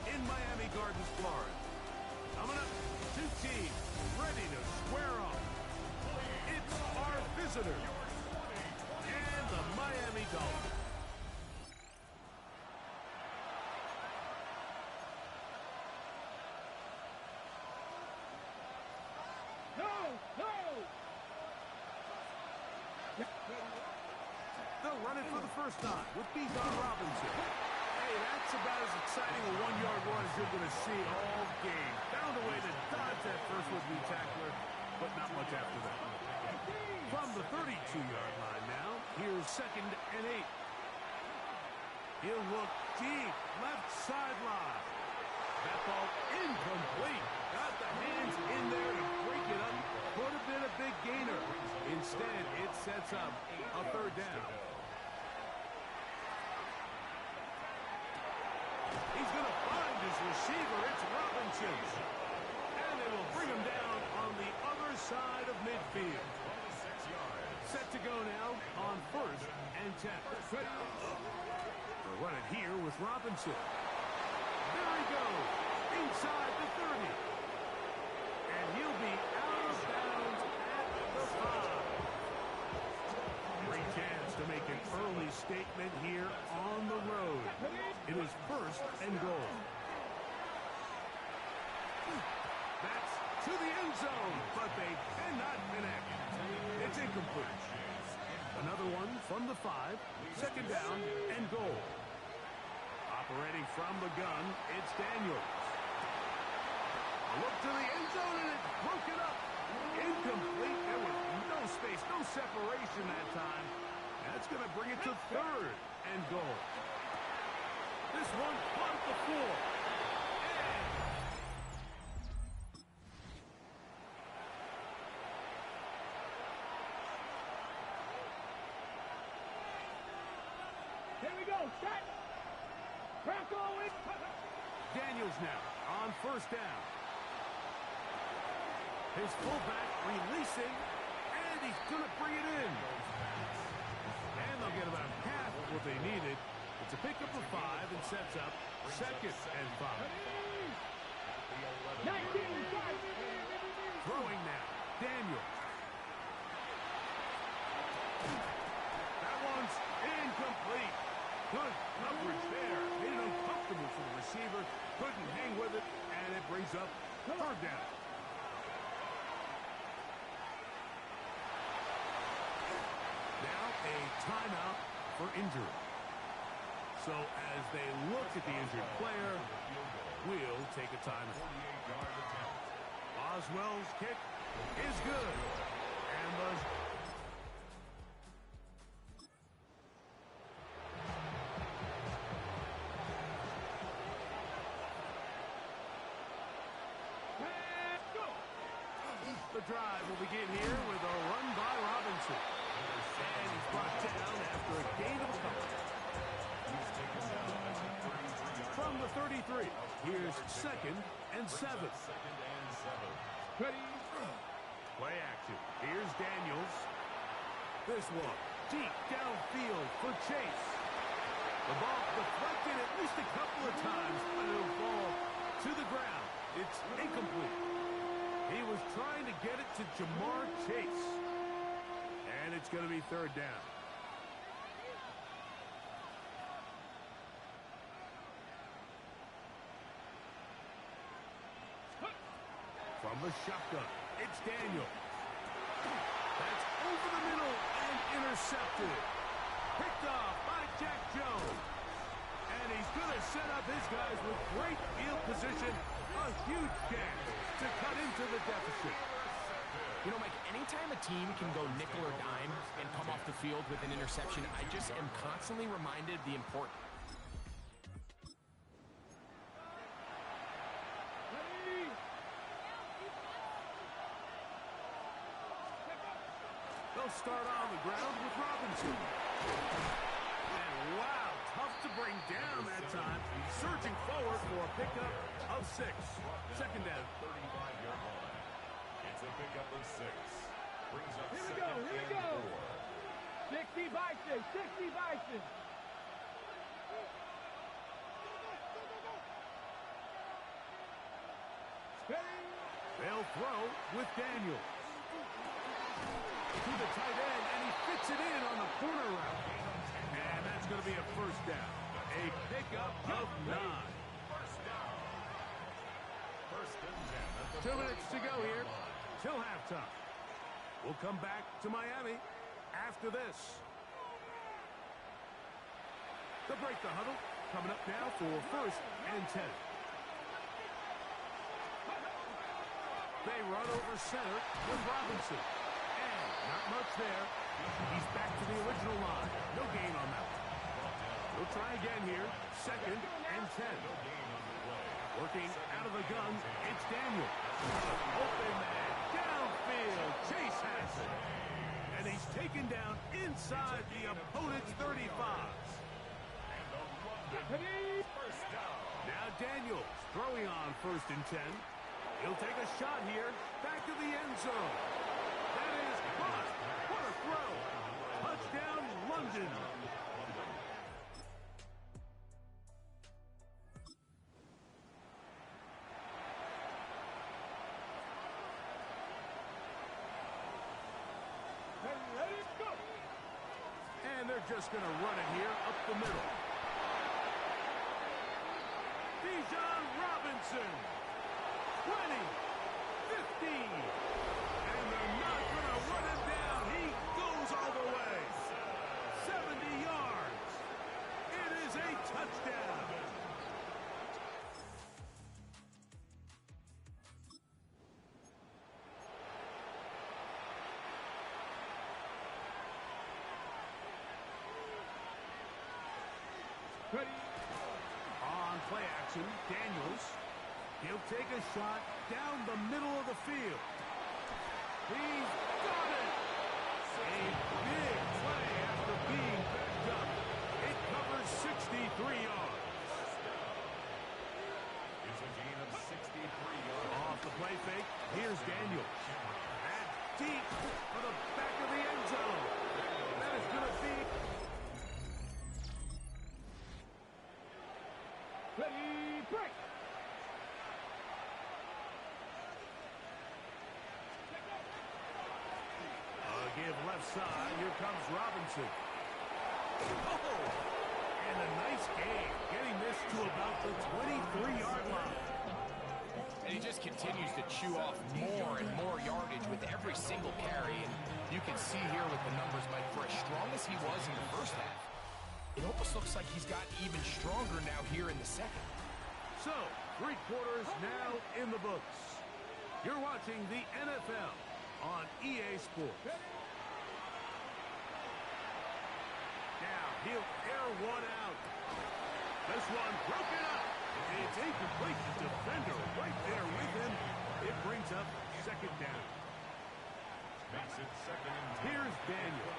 in Miami Gardens, Florida. Coming up, two teams ready to square off. It's our visitors and the Miami Dolphins. They'll run it for the first time with Bijan Robinson. Hey, that's about as exciting a one-yard run as you're going to see all game. Found a way to dodge that first would-be tackler, but not much after that. From the 32-yard line now, here's 2nd and 8. He'll look deep, left sideline. That ball incomplete. Got the hands in there to break it up. Could have been a big gainer. Instead, it sets up a 3rd down. He's going to find his receiver. It's Robinson. And they will bring him down on the other side of midfield. Set to go now on 1st and 10. They'll run it here with Robinson. There he goes. Inside the 30. And he'll be out of bounds at the 5. Great chance to make an early statement here on the road. It is 1st and goal. That's to the end zone, but they cannot connect. It's incomplete. Another one from the 5. 2nd down and goal. Operating from the gun, it's Daniels. A look to the end zone, and it's broken up. Incomplete. There was no space, no separation that time. That's going to bring it to 3rd and goal. This one caught the floor. Here we go. Set. Daniels now on 1st down. His fullback releasing, and he's going to bring it in. And they'll get about half of what they needed. It's a pickup of 5 and sets up 2nd and 5. 19. Throwing now, Daniels. That one's incomplete. Good coverage there. Made it uncomfortable for the receiver. Couldn't hang with it, and it brings up 3rd down. Now a timeout for injury. So as they look at the injured player, we'll take a timeout. Oswell's kick is good. And the drive will begin here with a run by Robinson. And he's brought down after a gain of a couple. From the 33, here's 2nd and 7. Ready. Play action. Here's Daniels. This one deep downfield for Chase. The ball deflected at least a couple of times, but it'll fall to the ground. It's incomplete. He was trying to get it to Jamar Chase. And it's going to be 3rd down. From the shotgun, it's Daniel. That's over the middle and intercepted. Picked off by Jack Jones. And he's going to set up his guys with great field position. A huge chance to cut into the deficit. You know, Mike, anytime a team can go nickel or dime and come off the field with an interception, I just am constantly reminded of the importance. They'll start on the ground with Robinson. And wow, tough to bring down that time. Surging forward for a pickup of 6. 2nd down. 35-yard line. It's a pickup of 6. Brings up Here we go. Here we go. 60 Bison. 60 Bison. They'll throw with Daniels. To the tight end, and he fits it in on the corner route. And that's going to be a first down. A pickup of 9. 2 minutes to go here till halftime. We'll come back to Miami after this. They'll break the huddle. Coming up now for 1st and 10. They run over center with Robinson. And not much there. He's back to the original line. No gain on that one. We'll try again here. 2nd and 10. Working out of the gun, it's Daniel. Open man, downfield. Chase has it. And he's taken down inside the opponent's 35. Now Daniels throwing on 1st and 10. He'll take a shot here. Back to the end zone. That is caught. What a throw. Touchdown, London. And they're just going to run it here up the middle. Bijan Robinson. 20, 15. And they're not going to run him down. He goes all the way. 70 yards. It is a touchdown. Ready. On play action, Daniels. He'll take a shot down the middle of the field. He's got it! A big play after being backed up. It covers 63 yards. It's a gain of 63 yards. Off the play fake, here's Daniels. And deep for the back of the end zone. That is going to be... Ready, break. Give left side. Here comes Robinson. Oh! And a nice gain, getting this to about the 23-yard line. And he just continues to chew off more and more yardage with every single carry. And you can see here with the numbers, Mike, for as strong as he was in the first half, it almost looks like he's gotten even stronger now here in the second. So, 3 quarters now in the books. You're watching the NFL on EA Sports. Now, he'll air one out. This one broken up. It's incomplete. The defender right there with him. It brings up 2nd down. Makes it 2nd and 10. Here's Daniel.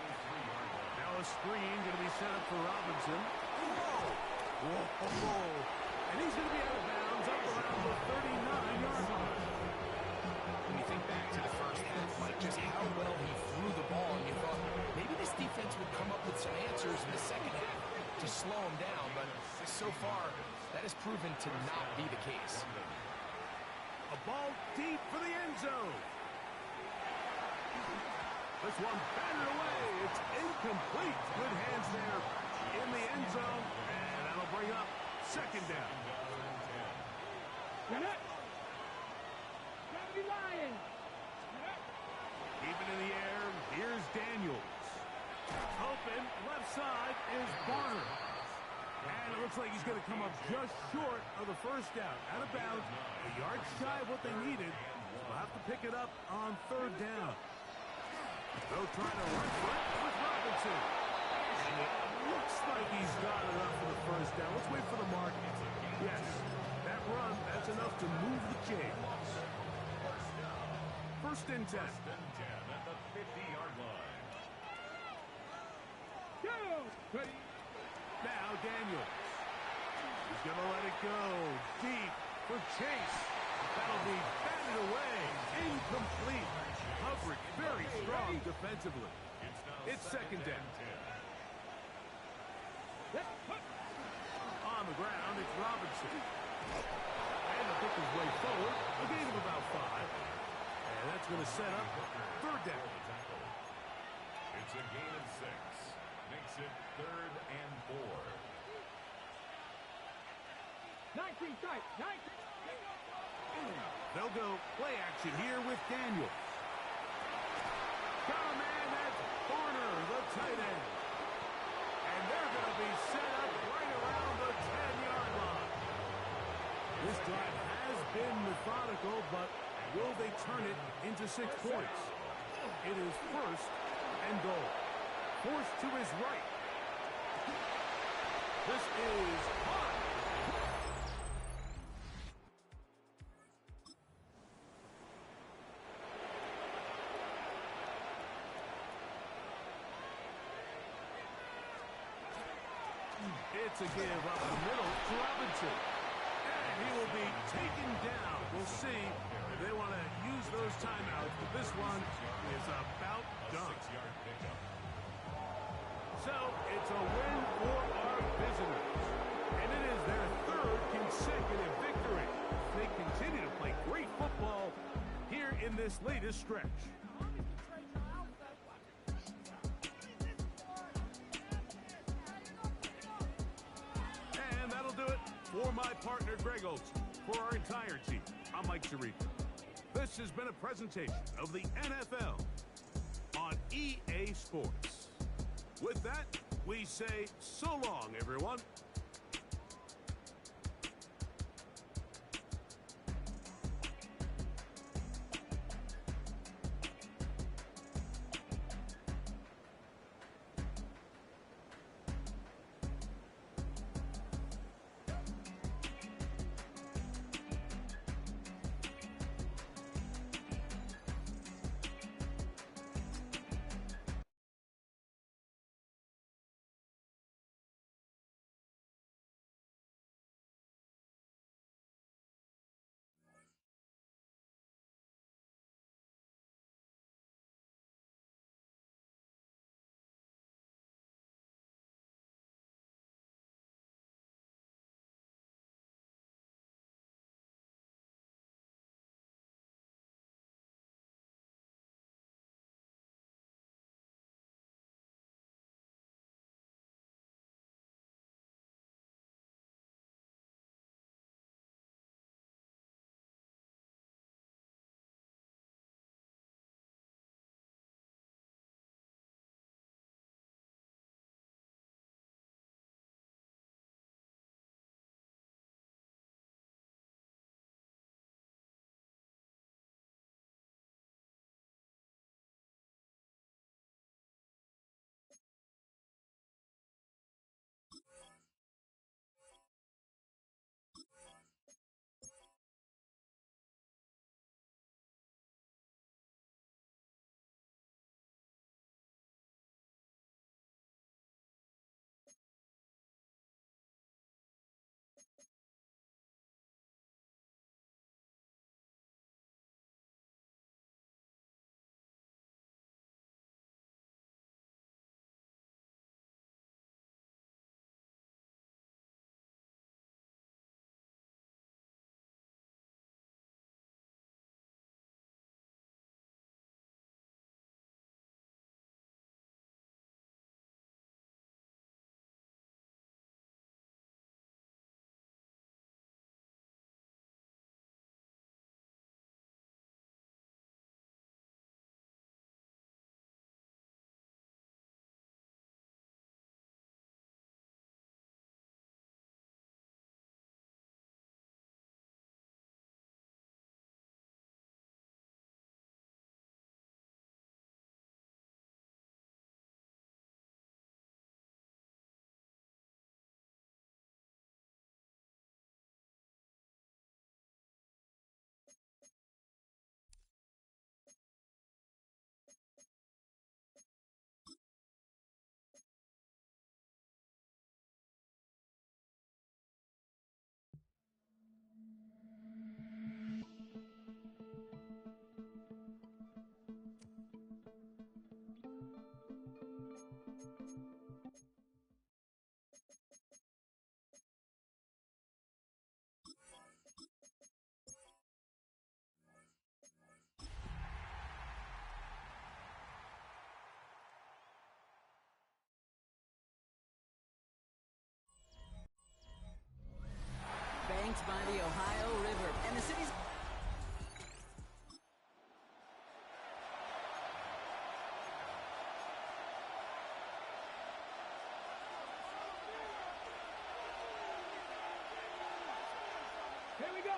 Now a screen going to be set up for Robinson. Whoa. Whoa. And he's going to be out of bounds up around the 39-yard line. When you think back to the first half, Mike, just how well he threw the ball, and you thought maybe this defense would come up with some answers in the second half to slow him down, but so far, that has proven to not be the case. A ball deep for the end zone. This one batted away. It's incomplete. Good hands there in the end zone, and that'll bring up 2nd down. Lions. Keeping in the air, here's Daniels. Open, left side is Barner. And it looks like he's going to come up just short of the first down. Out of bounds, a yard shy of what they needed. We'll have to pick it up on 3rd down. They'll try to run for it with Robinson. And it looks like he's got enough for the first down. Let's wait for the mark. Yes, that run, that's enough to move the chains. 1st and 10. 1st and 10 at the 50-yard line. Go. Ready. Now Daniels. He's going to let it go. Deep for Chase. That'll be batted away. Incomplete. Coverage very strong defensively. It's 2nd down. On the ground, it's Robinson. And to pick his way forward, a gain of about 5. going to set up third down. It's a gain of 6. Makes it 3rd and 4. 19 tight. 19. They'll go play action here with Daniel. Come man, that's Horner, the tight end. And they're going to be set up right around the 10-yard line. This drive has been methodical, but will they turn it into 6 points? It is 1st and goal. Forced to his right. This is hot. It's a give up the middle to Robinson. And he will be taken down. We'll see if they want to use those timeouts, but this one is about done. So it's a win for our visitors. And it is their 3rd consecutive victory. They continue to play great football here in this latest stretch. And that'll do it for my partner, Greg Olson. For our entire team, I'm Mike Tirico. This has been a presentation of the NFL on EA Sports. With that, we say so long, everyone.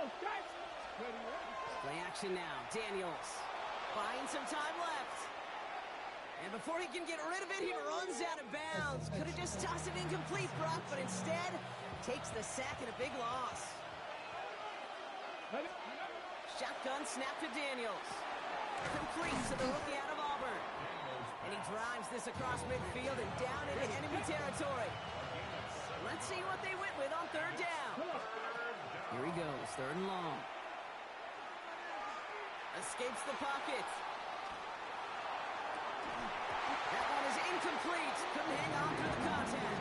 Daniels, strike. Ready, ready. Play action now. Daniels finds some time left. And before he can get rid of it, he runs out of bounds. Could have just tossed it incomplete, Brock, but instead takes the sack and a big loss. Ready. Shotgun snap to Daniels. Complete to the rookie out of Auburn. And he drives this across midfield and down into enemy territory. Let's see what they went with on third down. Here he goes, third and long. Escapes the pocket. That one is incomplete. Couldn't hang on through the contact.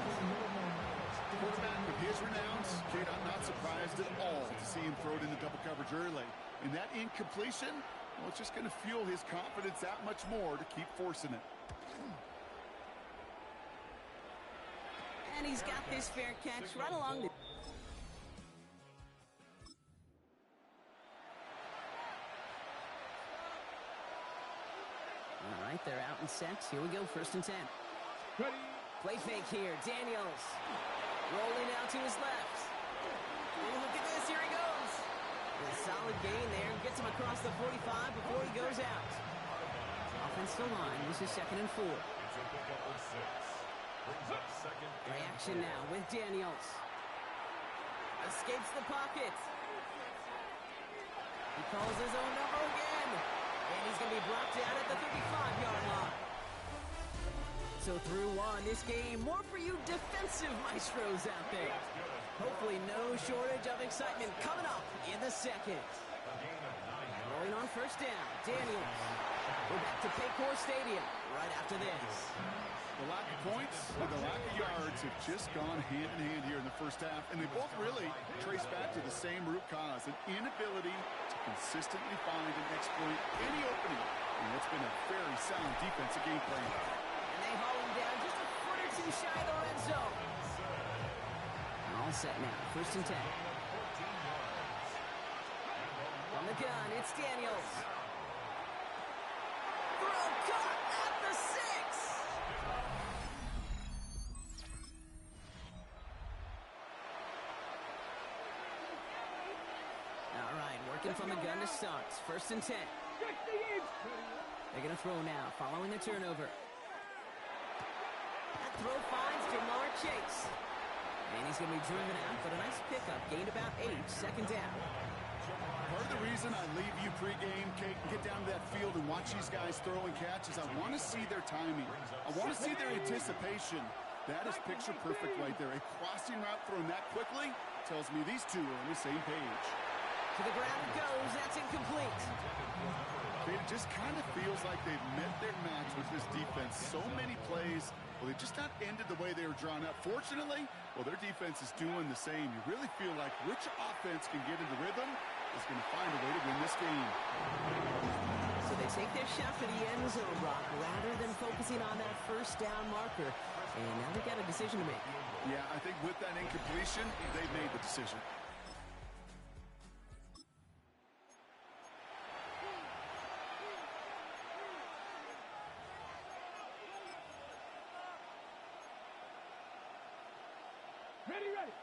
Quarterback with his renowns, Kate, I'm not surprised at all to see him throw it into double coverage early. And that incompletion, well, it's just going to fuel his confidence that much more to keep forcing it. And he's got this fair catch right along the... All right, they're out and set. Here we go, 1st and 10. Ready. Play fake here. Daniels rolling out to his left. Oh, look at this. Here he goes. A solid gain there. Gets him across the 45 before he goes out. Offensive line. This is 2nd and 4. Play action now with Daniels. Escapes the pocket. He calls his own number again. And he's going to be brought down at the 35-yard line. So through one, this game, more for you defensive maestros out there. Hopefully no shortage of excitement coming up in the second. Rolling on 1st down, Daniels. We're back to Paycor Stadium right after this. The lack of points and the lack of yards have just gone hand in hand here in the first half, and they both really trace back to the same root cause, an inability to consistently find and exploit any opening. And that's been a very sound defensive game plan. And they haul him down just a foot or two shy of the red zone. All set now, 1st and 10. On the gun, it's Daniels. Throw caught at the 6. All right, working from the gun to start. 1st and 10. They're going to throw now, following a turnover. That throw finds Jamar Chase. And he's going to be driven out, but a nice pickup. Gained about 8, 2nd down. Part of the reason I leave you pregame, Kate, and get down to that field and watch these guys throw and catch is I want to see their timing. I want to see their anticipation. That is picture perfect right there. A crossing route thrown that quickly tells me these two are on the same page. To the ground it goes. That's incomplete. It just kind of feels like they've met their match with this defense. So many plays, well, they just not ended the way they were drawn up. Fortunately, well, their defense is doing the same. You really feel like which offense can get into rhythm is going to find a way to win this game. So they take their shot for the end zone, Brock, rather than focusing on that 1st down marker. And now they've got a decision to make. Yeah, I think with that incompletion, they've made the decision. Ready, ready.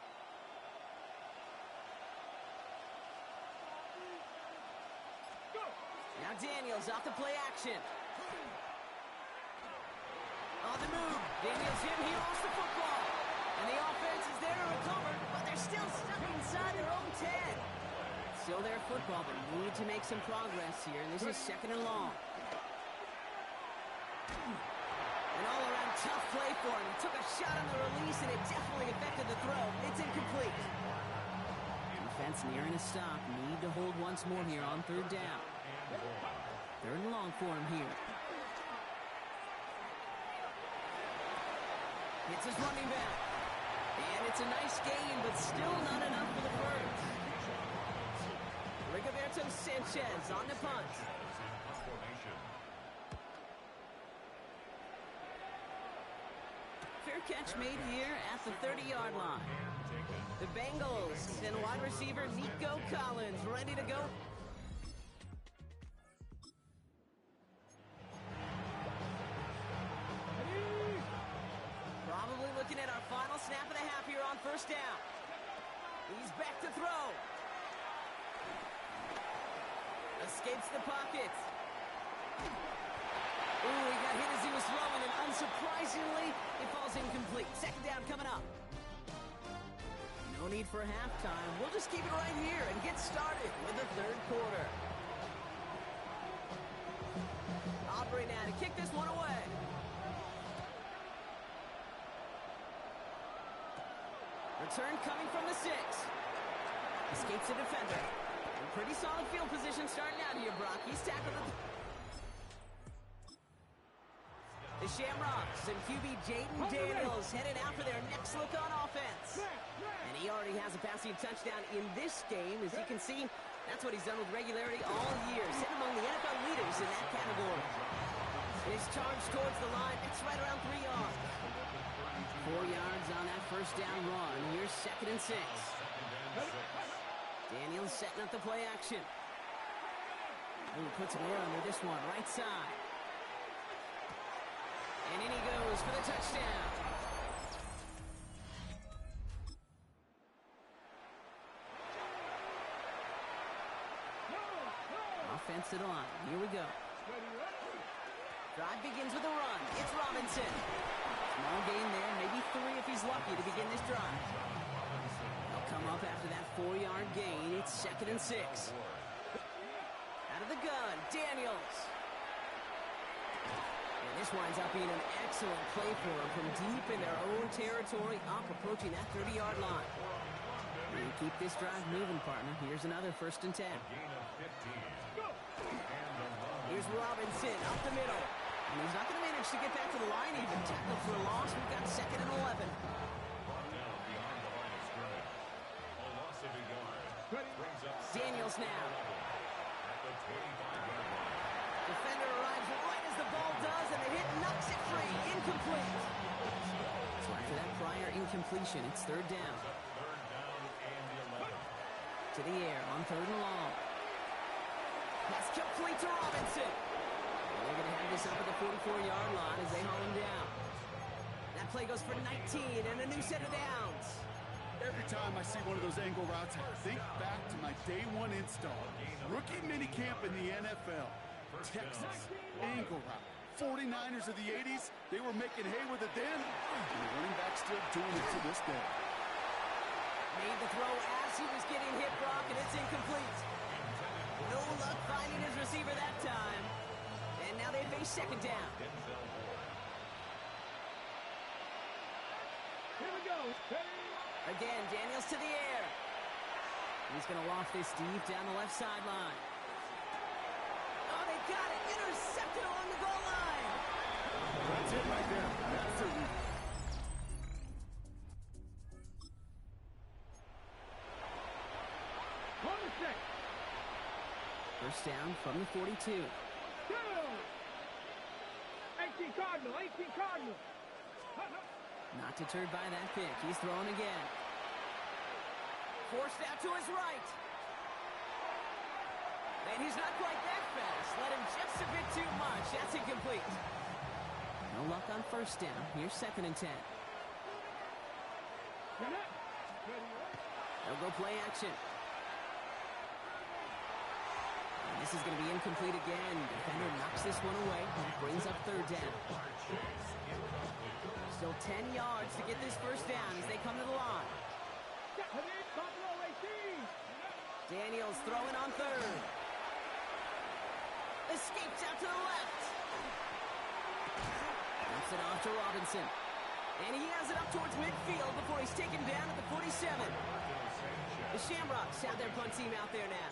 Go. Now Daniels off the play action. On the move. Daniels hit. He lost the football. And the offense is there to recover, but they're still stuck inside their own 10. Still their football, but need to make some progress here. And this is 2nd and long. An all-around tough play for him. He took a shot on the release, and it definitely affected the throw. It's incomplete. Defense nearing a stop. Need to hold once more here on 3rd down. 3rd and long for him here. It's his running back. And it's a nice gain, but still not enough for the first. Rigoberto Sanchez on the punt. Fair catch made here at the 30-yard line. The Bengals and wide receiver Nico Collins ready to go. Probably looking at our final snap of the half here on 1st down. He's back to throw. Escapes the pocket. Ooh, he got hit as he was throwing, and unsurprisingly, it falls incomplete. Second down coming up. No need for halftime. We'll just keep it right here and get started with the third quarter. Aubrey now to kick this one away. Return coming from the 6. Escapes the defender. A pretty solid field position starting out here, Brock. He's tackled at the Shamrocks and QB Jaden Daniels headed out for their next look on offense. And he already has a passing touchdown in this game. As you can see, that's what he's done with regularity all year. Sitting among the NFL leaders in that category. And his charge towards the line, it's right around 3 yards. 4 yards on that first down run. Here's 2nd and 6. Daniels setting up the play action. Ooh, puts an air under this one, right side. And in he goes for the touchdown. Offensive line. Here we go. Drive begins with a run. It's Robinson. Small gain there, maybe 3 if he's lucky to begin this drive. They'll come up after that 4-yard gain. It's 2nd and 6. Out of the gun, Daniels. And this winds up being an excellent play for them from deep in their own territory, up approaching that 30-yard line. And keep this drive moving, partner. Here's another 1st and 10. Here's Robinson up the middle. And he's not going to manage to get back to the line even. Tackled for a loss. We've got 2nd and 11. Daniels now. Defender arrives right as the ball does, and the hit knocks it free. Incomplete. So after that prior incompletion, it's 3rd down. To the air on 3rd and long. Pass complete to Robinson. And they're going to have this up at the 44-yard line as they haul him down. That play goes for 19 and a new set of downs. Every time I see one of those angle routes, I think back to my day 1 install. Rookie minicamp in the NFL. Texas, angle route. 49ers of the 80s, they were making hay with it then. And the running back still doing it to this day. Made the throw as he was getting hit, Brock, and it's incomplete. No luck finding his receiver that time. And now they face 2nd down. Here we go. Again, Daniels to the air. He's going to loft this deep down the left sideline. Oh, they got it. Intercepted along the goal line. That's it right there. That's the route. On the 6. First down from the 42. 18 Cardinal. 18 Cardinal. Not deterred by that pick. He's throwing again. Forced out to his right. And he's not quite that fast. Let him just a bit too much. That's incomplete. No luck on first down. Here's 2nd and 10. They'll go play action. And this is going to be incomplete again. Defender knocks this one away. That brings up 3rd down. Still 10 yards to get this first down as they come to the line. Daniels throwing on 3rd. Escapes out to the left. Dumps it off to Robinson. And he has it up towards midfield before he's taken down at the 47. The Shamrocks have their punt team out there now.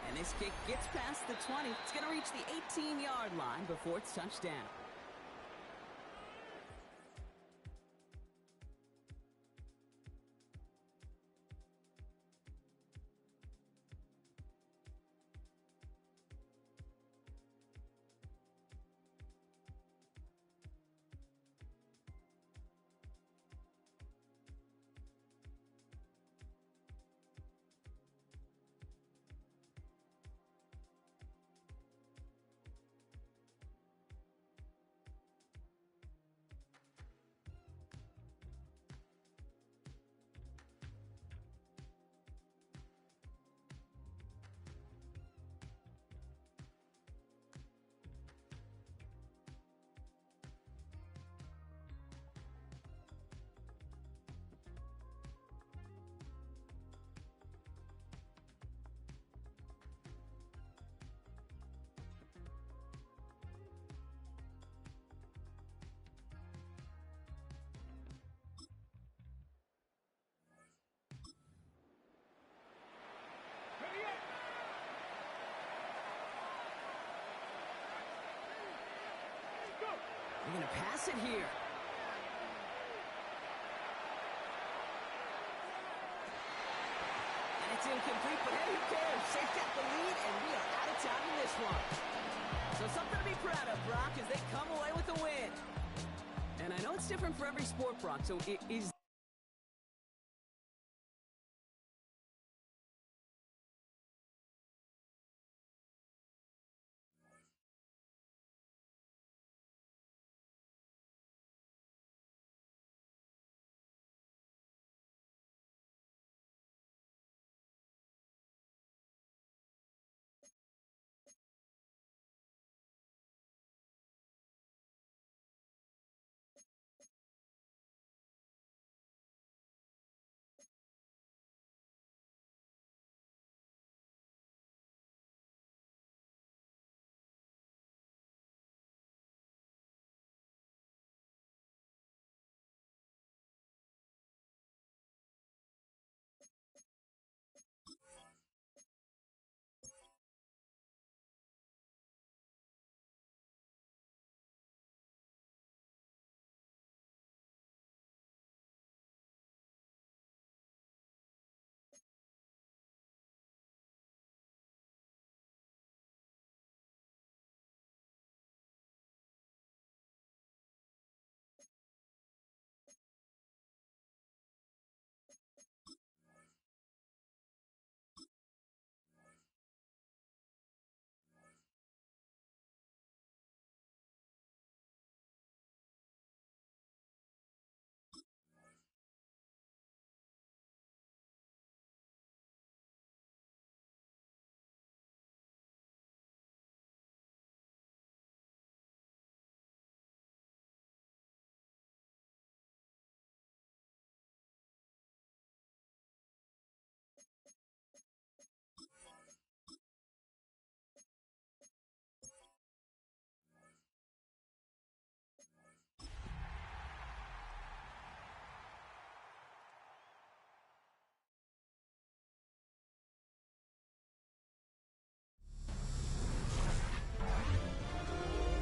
And this kick gets past the 20. It's going to reach the 18-yard line before it's touchdown. incomplete, but hey, who cares? They've got the lead, and we are out of time in this one. So something to be proud of, Brock, as they come away with the win. And I know it's different for every sport, Brock, so it is...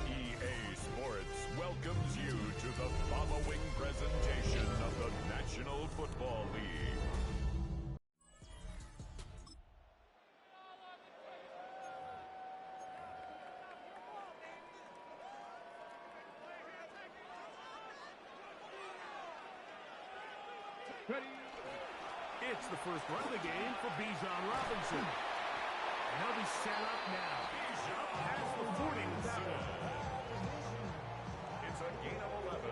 EA Sports welcomes you to the following presentation of the National Football League. Ready. It's the first run of the game for Bijan Robinson. And he'll be set up now. Up has the 40 with that one. It's a gain of 11.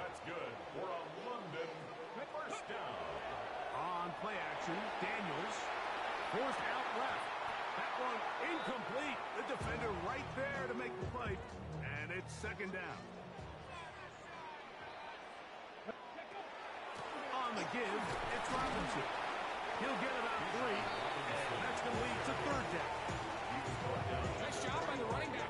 That's good for a London first down. On play action, Daniels forced out left. That one incomplete. The defender right there to make the play. And it's second down. On the give, it's Robinson. He'll get about 3, and that's going to lead to third down. Nice job by the running back.